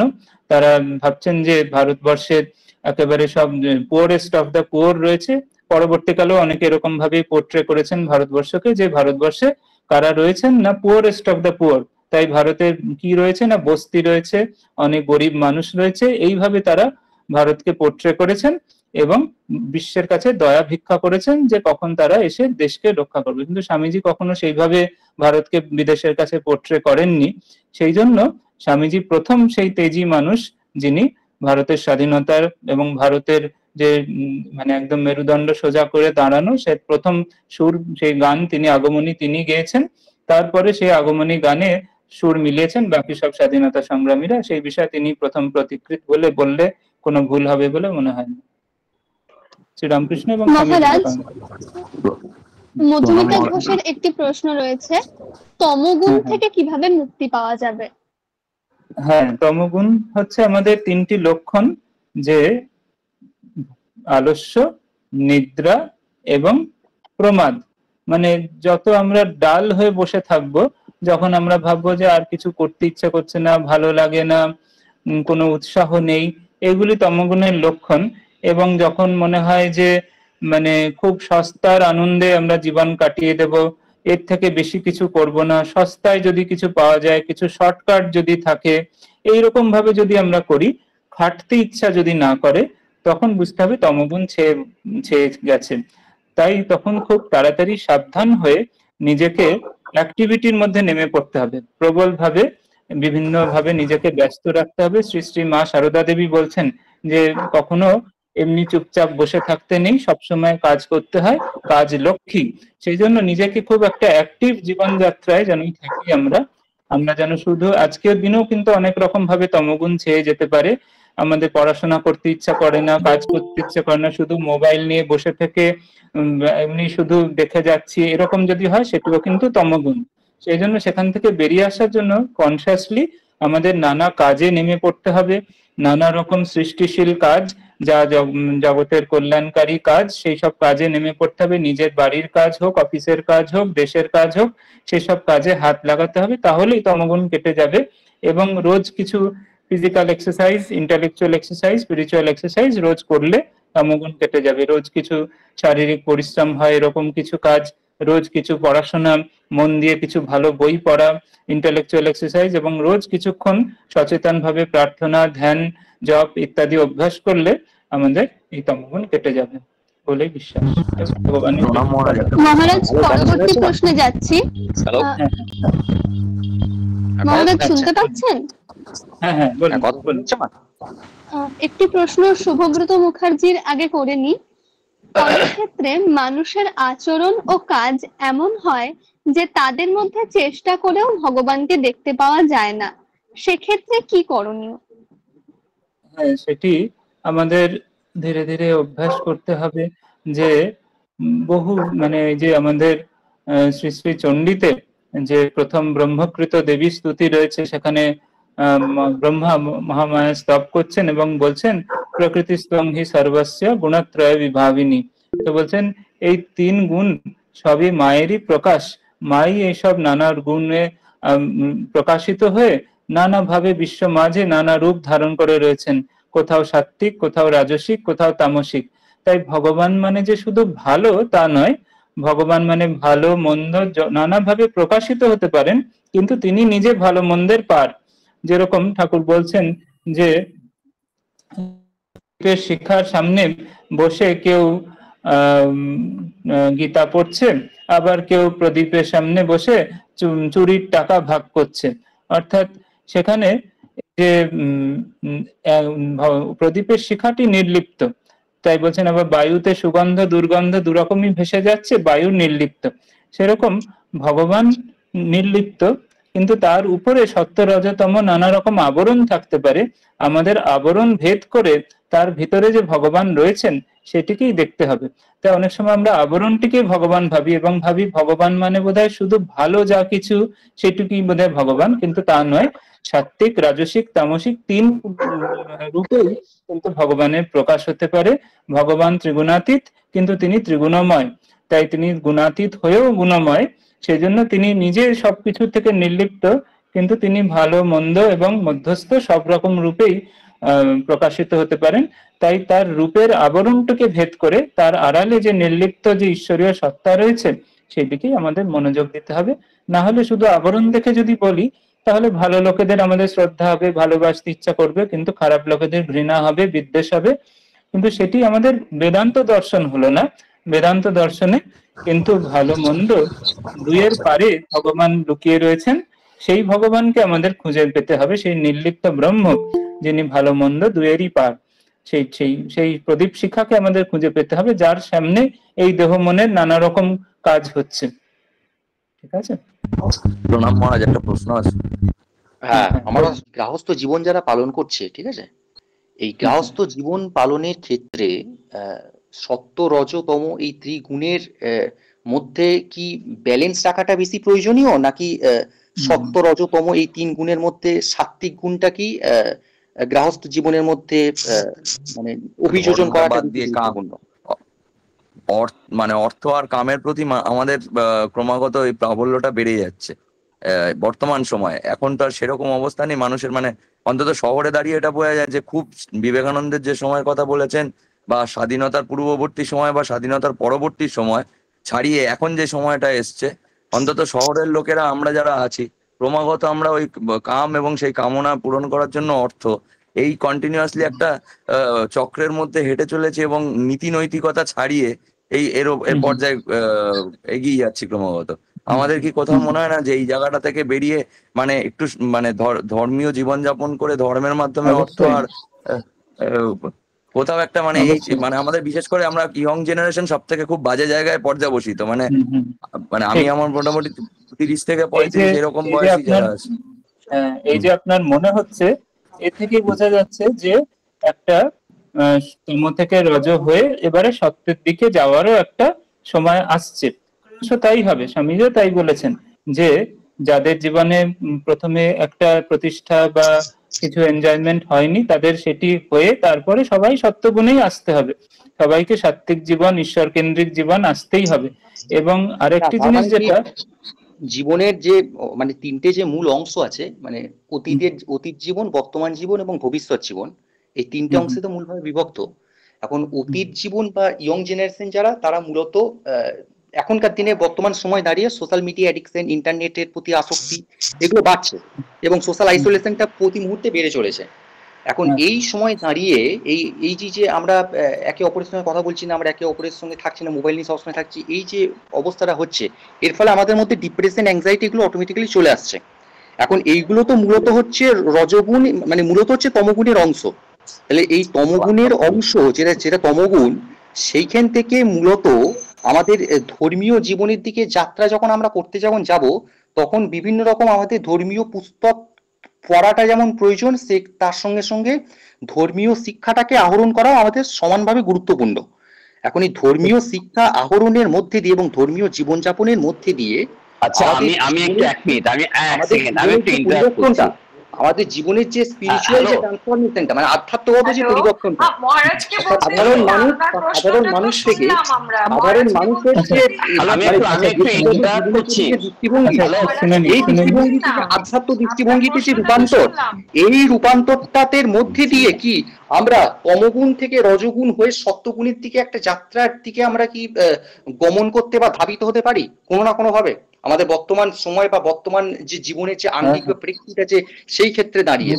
তারা ভাবছেন যে ভারতবর্ষের একেবারে সব পুয়ারেস্ট অফ দ্য পুয়ার রয়েছে। পরবর্তীকালেও অনেকে এরকম ভাবে পোর্ট্রে করেছেন ভারতবর্ষকে, যে ভারতবর্ষে কারা রয়েছেন না পুয়ারেস্ট অফ দ্য পুয়ার, তাই ভারতের কি রয়েছে না বস্তি রয়েছে, অনেক গরিব মানুষ রয়েছে, এইভাবে তারা ভারতকে পোর্ট্রে করেছেন এবং বিশ্বের কাছে দয়া ভিক্ষা করেছেন যে কখন তারা এসে দেশকে রক্ষা করবে। কিন্তু স্বামীজি কখনো সেইভাবে ভারতকে বিদেশের কাছে পোর্ট্রে করেননি। সেই জন্য স্বামীজি প্রথম সেই তেজি মানুষ যিনি ভারতের স্বাধীনতার এবং ভারতের যে একদম মেরুদণ্ড সোজা করে দাঁড়ানো, সে প্রথম সুর, সেই গান তিনি আগমনী তিনি গেয়েছেন। তারপরে সেই আগমনী গানে সুর মিলিয়েছেন বাকি সব স্বাধীনতা সংগ্রামীরা। সেই বিষয়ে তিনি প্রথম প্রতিকৃত বললে কোনো ভুল হবে বলে মনে হয় না। শ্রীরামকৃষ্ণ এবং মহারাজ, মধুমিতা ঘোষের একটি প্রশ্ন রয়েছে, তমোগুণ থেকে কিভাবে মুক্তি পাওয়া যাবে? হ্যাঁ, তমোগুণ হচ্ছে আমাদের তিনটি লক্ষণ, যে আলস্য, নিদ্রা এবং প্রমাদ। যত আমরা ডাল হয়ে বসে থাকবো, যখন আমরা ভাববো যে আর কিছু করতে ইচ্ছা করছে না, ভালো লাগে না, কোনো উৎসাহ নেই, এগুলি তমোগুণের লক্ষণ। এবং যখন মনে হয় যে খুব সস্তার আনন্দে আমরা জীবন কাটিয়ে দেব, এর থেকে বেশি কিছু করব না, সস্তায় যদি কিছু পাওয়া যায়, কিছু শর্টকাট যদি থাকে, এইরকম ভাবে যদি আমরা করি, খাটতে ইচ্ছা যদি না করে, তখন বুঝতে হবে তমোগুণ ছেয়ে গেছে। তাই তখন খুব তাড়াতাড়ি সাবধান হয়ে নিজেকে অ্যাক্টিভিটির মধ্যে নেমে পড়তে হবে, প্রবল ভাবে বিভিন্ন ভাবে নিজেকে ব্যস্ত রাখতে হবে। শ্রী শ্রী মা সারদা দেবী বলছেন যে কখনো এমনি চুপচাপ বসে থাকতে নেই, সবসময় কাজ করতে হয়, কাজ লক্ষ্মী। সেই জন্য নিজেকে খুব একটা অ্যাক্টিভ জীবনযাত্রায় যেন থাকি আমরা যেন শুধু আজকের দিনেও কিন্তু অনেক রকম ভাবে তমগুণ ছেয়ে যেতে পারে। আমাদের পড়াশোনা করতে ইচ্ছা করে না, কাজ করতে ইচ্ছা করে না, শুধু মোবাইল নিয়ে বসে থেকে এমনি শুধু দেখে যাচ্ছি, এরকম যদি হয় সেটিও কিন্তু তমগুণ। সেই জন্য সেখান থেকে বেরিয়ে আসার জন্য কনসিয়াসলি আমাদের নানা কাজে নেমে পড়তে হবে, নানা রকম সৃষ্টিশীল কাজ, যা জগতের কল্যাণকারী কাজ, সেই সব কাজে নেমে পড়তে হবে। নিজের বাড়ির কাজ হোক, অফিসের কাজ হোক, দেশের কাজ হোক, সেসব কাজে হাত লাগাতে হবে, তাহলেই তমগুণ কেটে যাবে। এবং রোজ কিছু physical exercise, intellectual exercise, spiritual exercise রোজ করলে তমগুণ কেটে যাবে। রোজ কিছু শারীরিক পরিশ্রম হয় এরকম কিছু কাজ, রোজ কিছু পড়াশোনা, মন দিয়ে কিছু ভালো বই পড়া, ইন্টেলেকচুয়াল এক্সারসাইজ, এবং রোজ কিছুক্ষণ সচেতনভাবে প্রার্থনা, ধ্যান, জপ ইত্যাদি অভ্যাস করলে আমাদের এই তমগুণ কেটে যাবে বলে বিশ্বাস। ভগবানের মহারাজ, পরবর্তী প্রশ্নে যাচ্ছি। হ্যালো, মহারাজ শুনতে পাচ্ছেন? হ্যাঁ হ্যাঁ বলুন। কথা বলছে মা? একটি প্রশ্ন শুভব্রত মুখার্জির আগে করে নি। অনেক ক্ষেত্রে মানুষের আচরণ ও কাজ এমন হয় যে তাদের মধ্যে চেষ্টা করেও ভগবানকে দেখতে পাওয়া যায় না, সেক্ষেত্রে কি করণীয়? হ্যাঁ, সেটি আমাদের ধীরে ধীরে অভ্যাস করতে হবে। যে বহু মানে এই যে আমাদের শ্রী শ্রী চণ্ডীতে যে প্রথম ব্রহ্মকৃত দেবী স্তুতি রয়েছে, সেখানে ব্রহ্মা মহামায়া স্তব করছেন এবং বলছেন প্রকৃতি স্তং হি সর্বস্য গুণত্রয় বিভাবিনী। তো বলছেন এই 3 গুণ সবই মায়েরই প্রকাশ, মাই এইসব নানা গুণে প্রকাশিত হয়ে নানা ভাবে বিশ্ব মাঝে নানা রূপ ধারণ করে রয়েছেন, কোথাও সাত্ত্বিক, কোথাও রাজসিক, কোথাও তামসিক। তাই ভগবান মানে যে শুধু ভালো তা নয়, ভগবান মানে ভালো মন্দ নানাভাবে প্রকাশিত হতে পারেন, কিন্তু তিনি নিজে ভালো মন্দের পার। যেরকম ঠাকুর বলছেন যে শিক্ষার সামনে বসে কেউ গীতা পড়ছে, আবার কেউ প্রদীপের সামনে বসে চুরির টাকা ভাগ করছে। অর্থাৎ সেখানে যে প্রদীপের শিখাটি নির্লিপ্ত, তাই বলছেন আবার বায়ুতে সুগন্ধ দুর্গন্ধ দুরকমই ভেসে যাচ্ছে, বায়ু নির্লিপ্ত। সেরকম ভগবান নির্লিপ্ত, কিন্তু তার উপরে সত্য রজতম নানা রকম আবরণ থাকতে পারে। আমাদের আবরণ ভেদ করে তার ভিতরে যে ভগবান রয়েছেন সেটিকেই দেখতে হবে। তাই অনেক সময় আমরা আবরণটিকে ভগবান ভাবি এবং ভাবি ভগবান মানে বোধহয় শুধু ভালো যা কিছু সেটুকুই বোধহয় ভগবান, কিন্তু তা নয়। সাত্ত্বিক, রাজসিক, তামসিক 3 রূপেই কিন্তু ভগবানের প্রকাশ হতে পারে। ভগবান ত্রিগুণাতীত, কিন্তু তিনি ত্রিগুণময়, তাই তিনি গুণাতীত হয়েও গুণময়। সেই জন্য তিনি নিজে সবকিছু থেকে নির্লিপ্ত, কিন্তু তিনি ভালো মন্দ এবং মধ্যস্থ সব রকম রূপেই প্রকাশিত হতে পারেন। তাই তার রূপের আবরণটাকে ভেদ করে তার আড়ালে যে নির্লিপ্ত যে ঈশ্বরীয় সত্তা রয়েছে সেদিকেই আমাদের মনোযোগ দিতে হবে। না হলে শুধু আবরণ দেখে যদি বলি তাহলে ভালো লোকেদের আমাদের শ্রদ্ধা হবে, ভালোবাসতে ইচ্ছা করবে, কিন্তু খারাপ লোকেদের ঘৃণা হবে, বিদ্বেষ হবে। কিন্তু সেটি আমাদের বেদান্ত দর্শন হলো না। বেদান্ত দর্শনে কিন্তু ভালো মন্দ দুইয়ের পারে ভগবান লুকিয়ে রয়েছেন, সেই ভগবানকে আমাদের খুঁজে পেতে হবে, সেই নির্লিপ্ত ব্রহ্ম যিনি ভালো মন্দ দুইয়েরই পার। সেই সেই সেই প্রদীপ শিখাকে আমাদের খুঁজে পেতে হবে, যার সামনে এই দেহ মনের নানা রকম কাজ হচ্ছে। ঠিক আছে? প্রণাম মহারাজ, একটা প্রশ্ন আছে। হ্যাঁ, আমরা গৃহস্থ জীবন যারা পালন করছে, ঠিক আছে, এই গৃহস্থ জীবন পালনের ক্ষেত্রে সত্য রজতম এই ত্রিগুণের মধ্যে কি ব্যালেন্স রাখাটা বেশি প্রয়োজনীয়, নাকি সত্য রজতম এই 3 গুণের মধ্যে সাত্ত্বিক গুণটা কি গৃহস্থ জীবনের মধ্যে মানে অভিযোজন করাটা গুরুত্বপূর্ণ? মানে অর্থ আর কামের প্রতি আমাদের ক্রমাগত এই প্রাবল্যটা বেড়ে যাচ্ছে বর্তমান সময়ে। এখন তো আর সেরকম অবস্থা নেই মানুষের, মানে অন্তত শহরে দাঁড়িয়ে এটা বোঝা যায় যে খুব বিবেকানন্দের যে সময়ের কথা বলেছেন, বা স্বাধীনতার পূর্ববর্তী সময় বা স্বাধীনতার পরবর্তী সময় ছাড়িয়ে এখন যে সময়টা এসছে, অন্তত শহরের লোকেরা আমরা যারা আছি ক্রমাগত আমরা ওই কাম এবং সেই কামনা পূরণ করার জন্য অর্থ, এই কন্টিনিউয়াসলি একটা চক্রের মধ্যে হেঁটে চলেছে এবং নীতি নৈতিকতা ছাড়িয়ে এর পর্যায়ে এগিয়ে যাচ্ছি ক্রমাগত। আমাদের কি কোথাও মনে হয় না যে এই জায়গাটা থেকে বেরিয়ে মানে একটু মানে ধর্মীয় জীবনযাপন করে ধর্মের মাধ্যমে অর্থ আর কোথাও একটা মানে এই মানে আমাদের বিশেষ করে আমরা ইয়ং জেনারেশন সব থেকে খুব বাজে জায়গায় পর্যাবসিত, মানে মানে আমি আমার মোটামুটি 30 থেকে 35 এরকম বয়সী যারা আছে। এই যে আপনার মনে হচ্ছে, এ থেকে বোঝা যাচ্ছে যে একটা তম থেকে রজ হয়ে এবারে সত্যের দিকে যাওয়ারও একটা সময় আসছে। তাই হবে, স্বামীজিও তাই বলেছেন যে যাদের জীবনে প্রথমে একটা প্রতিষ্ঠা বা কিছু এনজয়মেন্ট হয়নি, তাদের সেটি হয়ে তারপরে সবাই সত্যগুণেই আসতে হবে, সবাইকে সাত্ত্বিক জীবন, ঈশ্বর কেন্দ্রিক জীবন আসতেই হবে। এবং আরেকটি জিনিস যেটা জীবনের যে মানে তিনটে যে মূল অংশ আছে, মানে অতীত জীবন, বর্তমান জীবন এবং ভবিষ্যৎ জীবন, এই তিনটে অংশে তো মূলভাবে বিভক্ত। এখন অতীত জীবন বা ইয়ং জেনারেশন যারা, তারা মূলত এখনকার দিনে বর্তমান সময় দাঁড়িয়ে সোশ্যাল মিডিয়া অ্যাডিকশন, ইন্টারনেটের প্রতি আসক্তি, এগুলো বাড়ছে এবং সোশ্যাল আইসোলেশনটা প্রতি মুহূর্তে বেড়ে চলেছে। এখন এই সময় দাঁড়িয়ে এই যে আমরা একে অপরের সঙ্গে কথা বলছি না, আমরা একে অপরের সঙ্গে থাকছি না, মোবাইল নিয়ে সবসময় থাকছি, এই যে অবস্থাটা হচ্ছে, এর ফলে আমাদের মধ্যে ডিপ্রেশন, অ্যাংজাইটি এগুলো অটোমেটিক্যালি চলে আসছে। এখন এইগুলো তো মূলত হচ্ছে রজগুণ, মানে মূলত হচ্ছে তমগুণের অংশ। তাহলে এই তমগুণের অংশ যেটা তমগুণ, সেইখান থেকে মূলত আমাদের ধর্মীয় জীবনের দিকে যাত্রা যখন আমরা করতে যাব, তখন বিভিন্ন রকম আমাদের ধর্মীয় পুস্তক পড়াটা যেমন প্রয়োজন, সে তার সঙ্গে সঙ্গে ধর্মীয় শিক্ষাটাকে আহরণ করাও আমাদের সমানভাবে গুরুত্বপূর্ণ। এখন এই ধর্মীয় শিক্ষা আহরণের মধ্যে দিয়ে এবং ধর্মীয় জীবনযাপনের মধ্যে দিয়ে আমাদের জীবনের যে স্পিরিচুয়াল যে ট্রান্সফরমেশনটা, মানে আধ্যাত্মিকগত যে পরিবর্তনটা, সাধারণ মানুষের যে দৃষ্টিভঙ্গি, এই দৃষ্টিভঙ্গি থেকে আধ্যাত্ম দৃষ্টিভঙ্গিতে যে রূপান্তর, এই রূপান্তরটাতে মধ্যে দিয়ে কি আমরা তমগুণ থেকে রজগুণ হয়ে সত্যগুণের দিকে একটা যাত্রার দিকে আমরা কি গমন করতে বা ধাবিত হতে পারি কোনো না কোনো ভাবে, আমাদের বর্তমান সময় বা বর্তমান যে জীবনের যে আঙ্গিক বা প্রেক্ষিত আছে সেই ক্ষেত্রে দাঁড়িয়ে।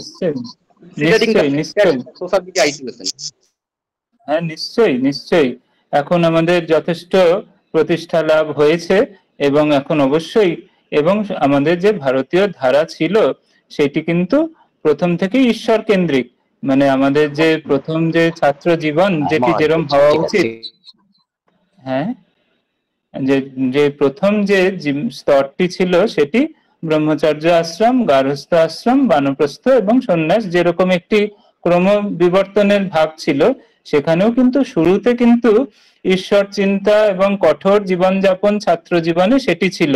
হ্যাঁ, নিশ্চয়ই এখন আমাদের যথেষ্ট প্রতিষ্ঠা লাভ হয়েছে এবং এখন অবশ্যই, এবং আমাদের যে ভারতীয় ধারা ছিল সেটি কিন্তু প্রথম থেকেই ঈশ্বর কেন্দ্রিক, মানে আমাদের যে প্রথম যে ছাত্র জীবন যেটি যেরকম হওয়া উচিত, হ্যাঁ, যে প্রথম যে স্তরটি ছিল সেটি ব্রহ্মচর্য আশ্রম, গার্হস্থ্য আশ্রম, বানপ্রস্থ এবং সন্ন্যাস, যেরকম একটি ক্রম বিবর্তনের ভাগ ছিল, সেখানেও কিন্তু শুরুতে কিন্তু ঈশ্বর চিন্তা এবং কঠোর জীবনযাপন ছাত্র জীবনে সেটি ছিল।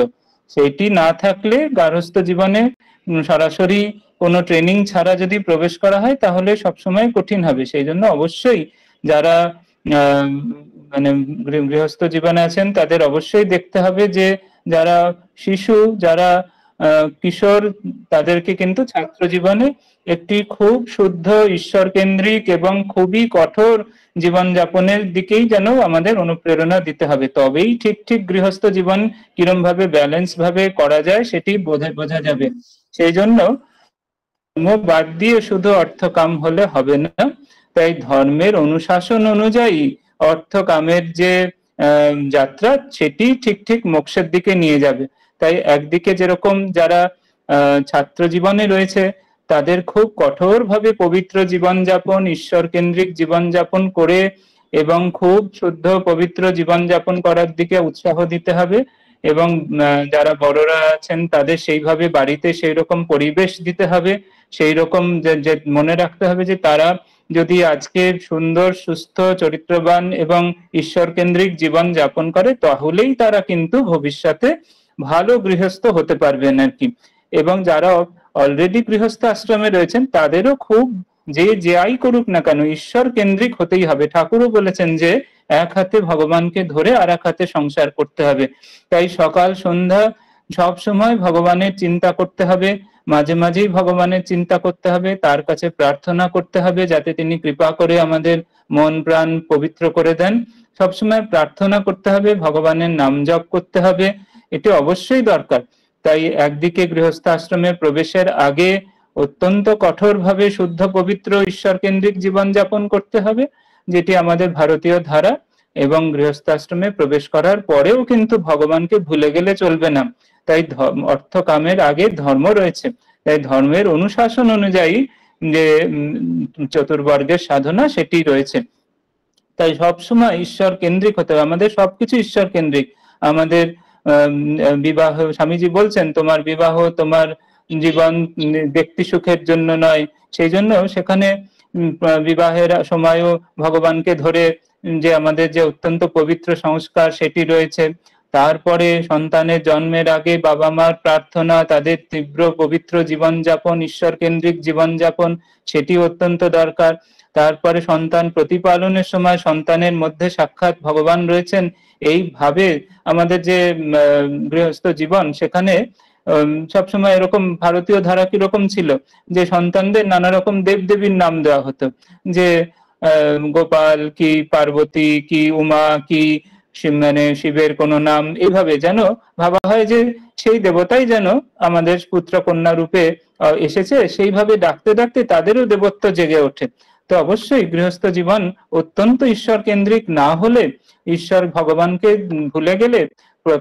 সেটি না থাকলে গার্হস্থ্য জীবনে সরাসরি কোনো ট্রেনিং ছাড়া যদি প্রবেশ করা হয় তাহলে সবসময় কঠিন হবে। সেই জন্য অবশ্যই যারা মানে গৃহস্থ জীবনে আছেন তাদের অবশ্যই দেখতে হবে যে যারা শিশু, যারা কিশোর, তাদেরকে কিন্তু ছাত্র জীবনে একটি খুব শুদ্ধ ঈশ্বর কেন্দ্রিক এবং খুবই কঠোর জীবনযাপনের দিকেই যেন আমাদের অনুপ্রেরণা দিতে হবে। তবেই ঠিক গৃহস্থ জীবন কিরম ভাবে ব্যালেন্স ভাবে করা যায় সেটি বোঝা যাবে। সেই জন্য বাদ দিয়ে শুধু অর্থ কাম হলে হবে না, তাই ধর্মের অনুশাসন অনুযায়ী অর্থ কামের যে যাত্রা সেটি ঠিক মোক্ষের দিকে নিয়ে যাবে। তাই একদিকে যেরকম যারা ছাত্র জীবনে রয়েছে তাদের খুব কঠোরভাবে পবিত্র জীবনযাপন, ঈশ্বর কেন্দ্রিক জীবনযাপন করে এবং খুব শুদ্ধ পবিত্র জীবনযাপন করার দিকে উৎসাহ দিতে হবে, এবং যারা বড়রা আছেন তাদের সেইভাবে বাড়িতে সেই রকম পরিবেশ দিতে হবে, সেই রকম যে মনে রাখতে হবে যে তারা যদি আজকে সুন্দর, সুস্থ, চরিত্রবান এবং ঈশ্বর কেন্দ্রিক জীবন যাপন করে তাহলেই তারা কিন্তু ভবিষ্যতে ভালো গৃহস্থ হতে পারবেন আর কি। এবং যারা অলরেডি গৃহস্থ আশ্রমে রয়েছেন তাদেরও খুব যে যাই করুক না কেন ঈশ্বর কেন্দ্রিক হতেই হবে। ঠাকুরও বলেছেন যে এক হাতে ভগবানকে ধরে আর এক হাতে সংসার করতে হবে। তাই সকাল সন্ধ্যা সব সময় ভগবানের চিন্তা করতে হবে, মাঝে মাঝেই ভগবানের চিন্তা করতে হবে, তার কাছে প্রার্থনা করতে হবে যাতে তিনি কৃপা করে আমাদের মন প্রাণ পবিত্র করে দেন। সবসময় প্রার্থনা করতে হবে, ভগবানের নাম জপ করতে হবে, এটি অবশ্যই দরকার। তাই একদিকে গৃহস্থ আশ্রমে প্রবেশের আগে অত্যন্ত কঠোরভাবে শুদ্ধ পবিত্র ঈশ্বর কেন্দ্রিক জীবনযাপন করতে হবে, যেটি আমাদের ভারতীয় ধারা, এবং গৃহস্থাশ্রমে প্রবেশ করার পরেও কিন্তু ভগবানকে ভুলে গেলে চলবে না। তাই অর্থ কামের আগে ধর্ম রয়েছে, তাই ধর্মের অনুশাসন অনুযায়ী যে চতুর্বর্গের সাধনা সেটি রয়েছে। তাই সবসময় ঈশ্বর কেন্দ্রিক হতে হবে, আমাদের সবকিছু ঈশ্বর কেন্দ্রিক। আমাদের বিবাহ, স্বামীজি বলছেন তোমার বিবাহ তোমার জীবন ব্যক্তি সুখের জন্য নয়, সেই জন্য সেখানে বিবাহের সময়ও ভগবানকে ধরে যে আমাদের যে অত্যন্ত পবিত্র সংস্কার সেটি রয়েছে। তারপরে সন্তানের জন্মের আগে বাবা মার প্রার্থনা, তাদের তীব্র পবিত্র জীবনযাপন, ঈশ্বর কেন্দ্রিক জীবনযাপন, সেটি অত্যন্ত দরকার। তারপরে সন্তান প্রতিপালনের সময় সন্তানের মধ্যে সাক্ষাৎ ভগবান রয়েছেন। এইভাবে আমাদের যে গৃহস্থ জীবন, সেখানে সবসময় এরকম ভারতীয় ধারা কিরকম ছিল যে সন্তানদের নানা রকম দেবদেবীর নাম দেওয়া হতো, যে গোপাল কি পার্বতী কি উমা কি মানে শিবের কোনো নাম, এইভাবে যেন ভাবা হয় যে সেই দেবতাই যেন আমাদের পুত্র কন্যা রূপে এসেছে, সেইভাবে ডাকতে ডাকতে তাদেরও দেবত্ব জেগে ওঠে। তো অবশ্যই গৃহস্থ জীবন অত্যন্ত ঈশ্বর কেন্দ্রিক না হলে, ঈশ্বর ভগবানকে ভুলে গেলে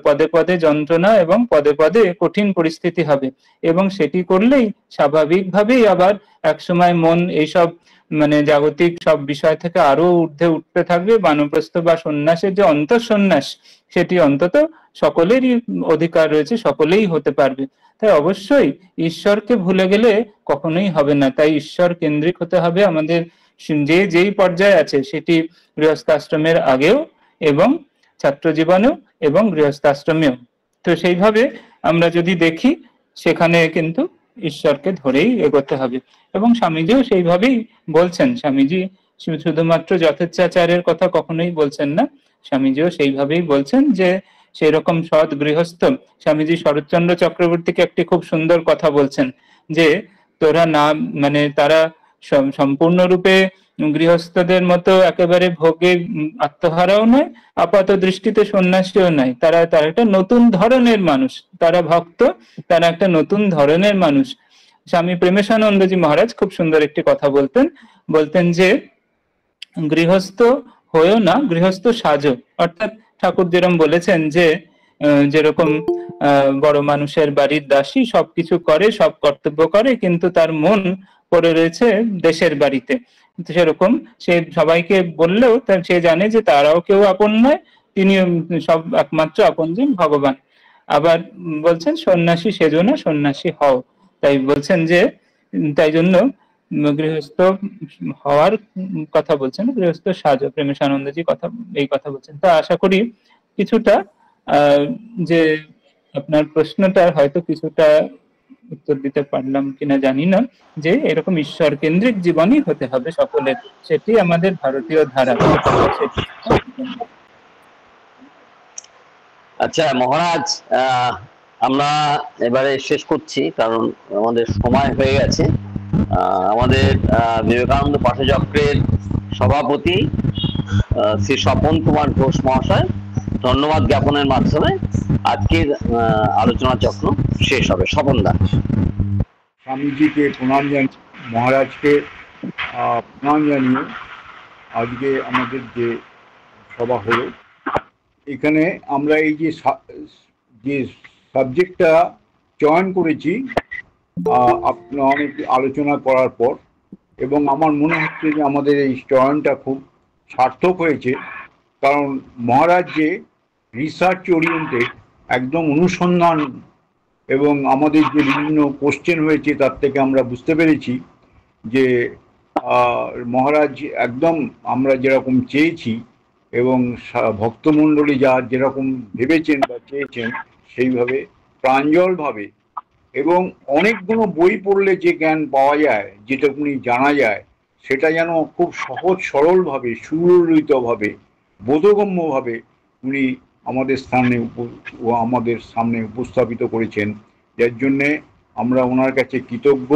পদে পদে যন্ত্রণা এবং পদে পদে কঠিন পরিস্থিতি হবে, এবং সেটি করলেই স্বাভাবিকভাবেই আবার একসময় মন এইসব মানে জাগতিক সব বিষয় থেকে আরো ঊর্ধ্বে উঠতে থাকবে। বানপ্রস্থ বা সন্ন্যাসের যে অন্তঃসন্ন্যাস, সেটি অন্তত সকলেরই অধিকার রয়েছে, সকলেই হতে পারবে। তাই অবশ্যই ঈশ্বরকে ভুলে গেলে কখনোই হবে না। তাই ঈশ্বর কেন্দ্রিক হতে হবে আমাদের যে যেই পর্যায়ে আছে, সেটি গৃহস্থাশ্রমের আগেও এবং ছাত্র জীবনেও এবং গৃহস্থাশ্রমেও। তো সেইভাবে আমরা যদি দেখি, সেখানে কিন্তু ঈশ্বরকে ধরেই এগোতে হবে। এবং স্বামীজিও সেইভাবেই বলছেন। স্বামীজি শুধুমাত্র যথেচ্ছাচারের কথা কখনোই বলছেন না, স্বামীজিও সেইভাবেই বলছেন যে সেই রকম সৎ গৃহস্থ। স্বামীজি শরৎচন্দ্র চক্রবর্তীকে একটি খুব সুন্দর কথা বলছেন যে তোরা না মানে তারা সম্পূর্ণরূপে গৃহস্থদের মতো একেবারে ভোগে আত্মহারাও নয়, আপাত দৃষ্টিতে সন্ন্যাসীও নয়, তারা একটা নতুন ধরনের মানুষ, তারা ভক্ত, তারা একটা নতুন ধরনের মানুষ। স্বামী প্রেমেশানন্দজি মহারাজ খুব সুন্দর একটি কথা বলতেন যে গৃহস্থ হয়েও না, গৃহস্থ সাজো। অর্থাৎ ঠাকুর যেরকম বলেছেন যে যেরকম বড় মানুষের বাড়ির দাসী সবকিছু করে, সব কর্তব্য করে, কিন্তু তার মন পড়ে রয়েছে দেশের বাড়িতে। সেরকম সে সবাইকে বললেও সে জানে যে তারাও কেউ আপন নয়, তিনি সব একমাত্র আপনজন ভগবান। আবার বলছেন সন্ন্যাসী সেজো না, সন্ন্যাসী হও। তাই বলছেন যে তাই জন্য গৃহস্থ হওয়ার কথা বলছেন, গৃহস্থ সাজো। প্রেমেশানন্দজি এই কথা বলছেন। তা আশা করি কিছুটা যে আপনার প্রশ্নটার হয়তো কিছুটা উত্তর দিতে পারলাম কিনা জানি না, যে এরকম ঈশ্বর কেন্দ্রিক জীবনই হতে হবে সকলের, সেটি আমাদের ভারতীয় ধারা। আচ্ছা মহারাজ, আমরা এবারে শেষ করছি কারণ আমাদের সময় হয়ে গেছে। আমাদের বিবেকানন্দ পাঠচক্রের সভাপতি শ্রী স্বপন কুমার ঘোষ মহাশয় ধন্যবাদ জ্ঞাপনের মাধ্যমে আজকের আলোচনা চক্র শেষ হবে। স্বপন দা। স্বামীজিকে প্রণাম জানিয়ে, মহারাজকে প্রণাম জানিয়ে আজকে আমাদের যে সভা হলো, এখানে আমরা এই যে সাবজেক্টটা চয়ন করেছি আপনার অনেক আলোচনা করার পর, এবং আমার মনে হচ্ছে যে আমাদের এই চয়নটা খুব সার্থক হয়েছে। কারণ মহারাজ যে রিসার্চ ওরিয়েন্টেড, একদম অনুসন্ধান, এবং আমাদের যে বিভিন্ন কোশ্চেন হয়েছে তার থেকে আমরা বুঝতে পেরেছি যে মহারাজ একদম আমরা যেরকম চেয়েছি এবং ভক্তমণ্ডলী যা যেরকম ভেবেছেন বা চেয়েছেন সেইভাবে প্রাঞ্জলভাবে, এবং অনেকগুলো বই পড়লে যে জ্ঞান পাওয়া যায়, যেটুকুনি জানা যায়, সেটা যেন খুব সহজ সরলভাবে, সুললিতভাবে, বোধগম্যভাবে উনি আমাদের সামনে উপস্থাপিত করেছেন, যার জন্যে আমরা ওনার কাছে কৃতজ্ঞ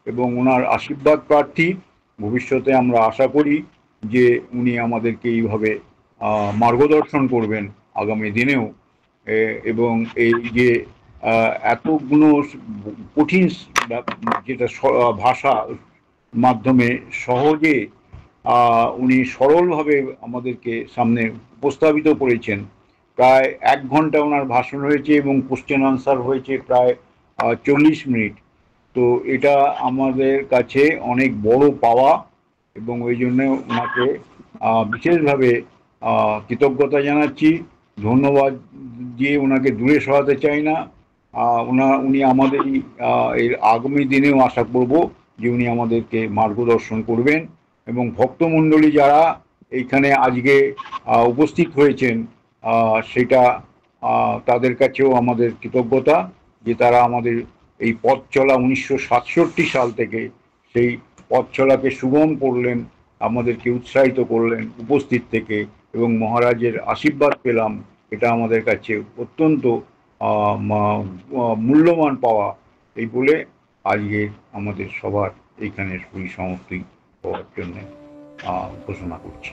এবং ওনার আশীর্বাদ প্রার্থী। ভবিষ্যতে আমরা আশা করি যে উনি আমাদেরকে এইভাবে মার্গদর্শন করবেন আগামী দিনেও, এবং এই যে এতগুলো কঠিন যেটা ভাষার মাধ্যমে সহজে উনি সরলভাবে আমাদেরকে সামনে উপস্থাপিত করেছেন। প্রায় 1 ঘন্টা ওনার ভাষণ হয়েছে এবং কোশ্চেন আনসার হয়েছে প্রায় 40 মিনিট। তো এটা আমাদের কাছে অনেক বড় পাওয়া, এবং ওই জন্য ওনাকে বিশেষভাবে কৃতজ্ঞতা জানাচ্ছি, ধন্যবাদ দিয়ে ওনাকে দূরে সরাতে চাই না। উনি আমাদেরই এর আগামী দিনেও আশা করব যে উনি আমাদেরকে মার্গদর্শন করবেন, এবং ভক্তমণ্ডলী যারা এইখানে আজকে উপস্থিত হয়েছেন সেটা তাদের কাছেও আমাদের কৃতজ্ঞতা যে তারা আমাদের এই পথ চলা 1967 সাল থেকে সেই পথ চলাকে সুগম করলেন, আমাদেরকে উৎসাহিত করলেন উপস্থিত থেকে, এবং মহারাজের আশীর্বাদ পেলাম। এটা আমাদের কাছে অত্যন্ত মূল্যবান পাওয়া। এই বলে আজকে আমাদের সবার এইখানে পরিসমাপ্তি হওয়ার জন্য ঘোষণা করছি।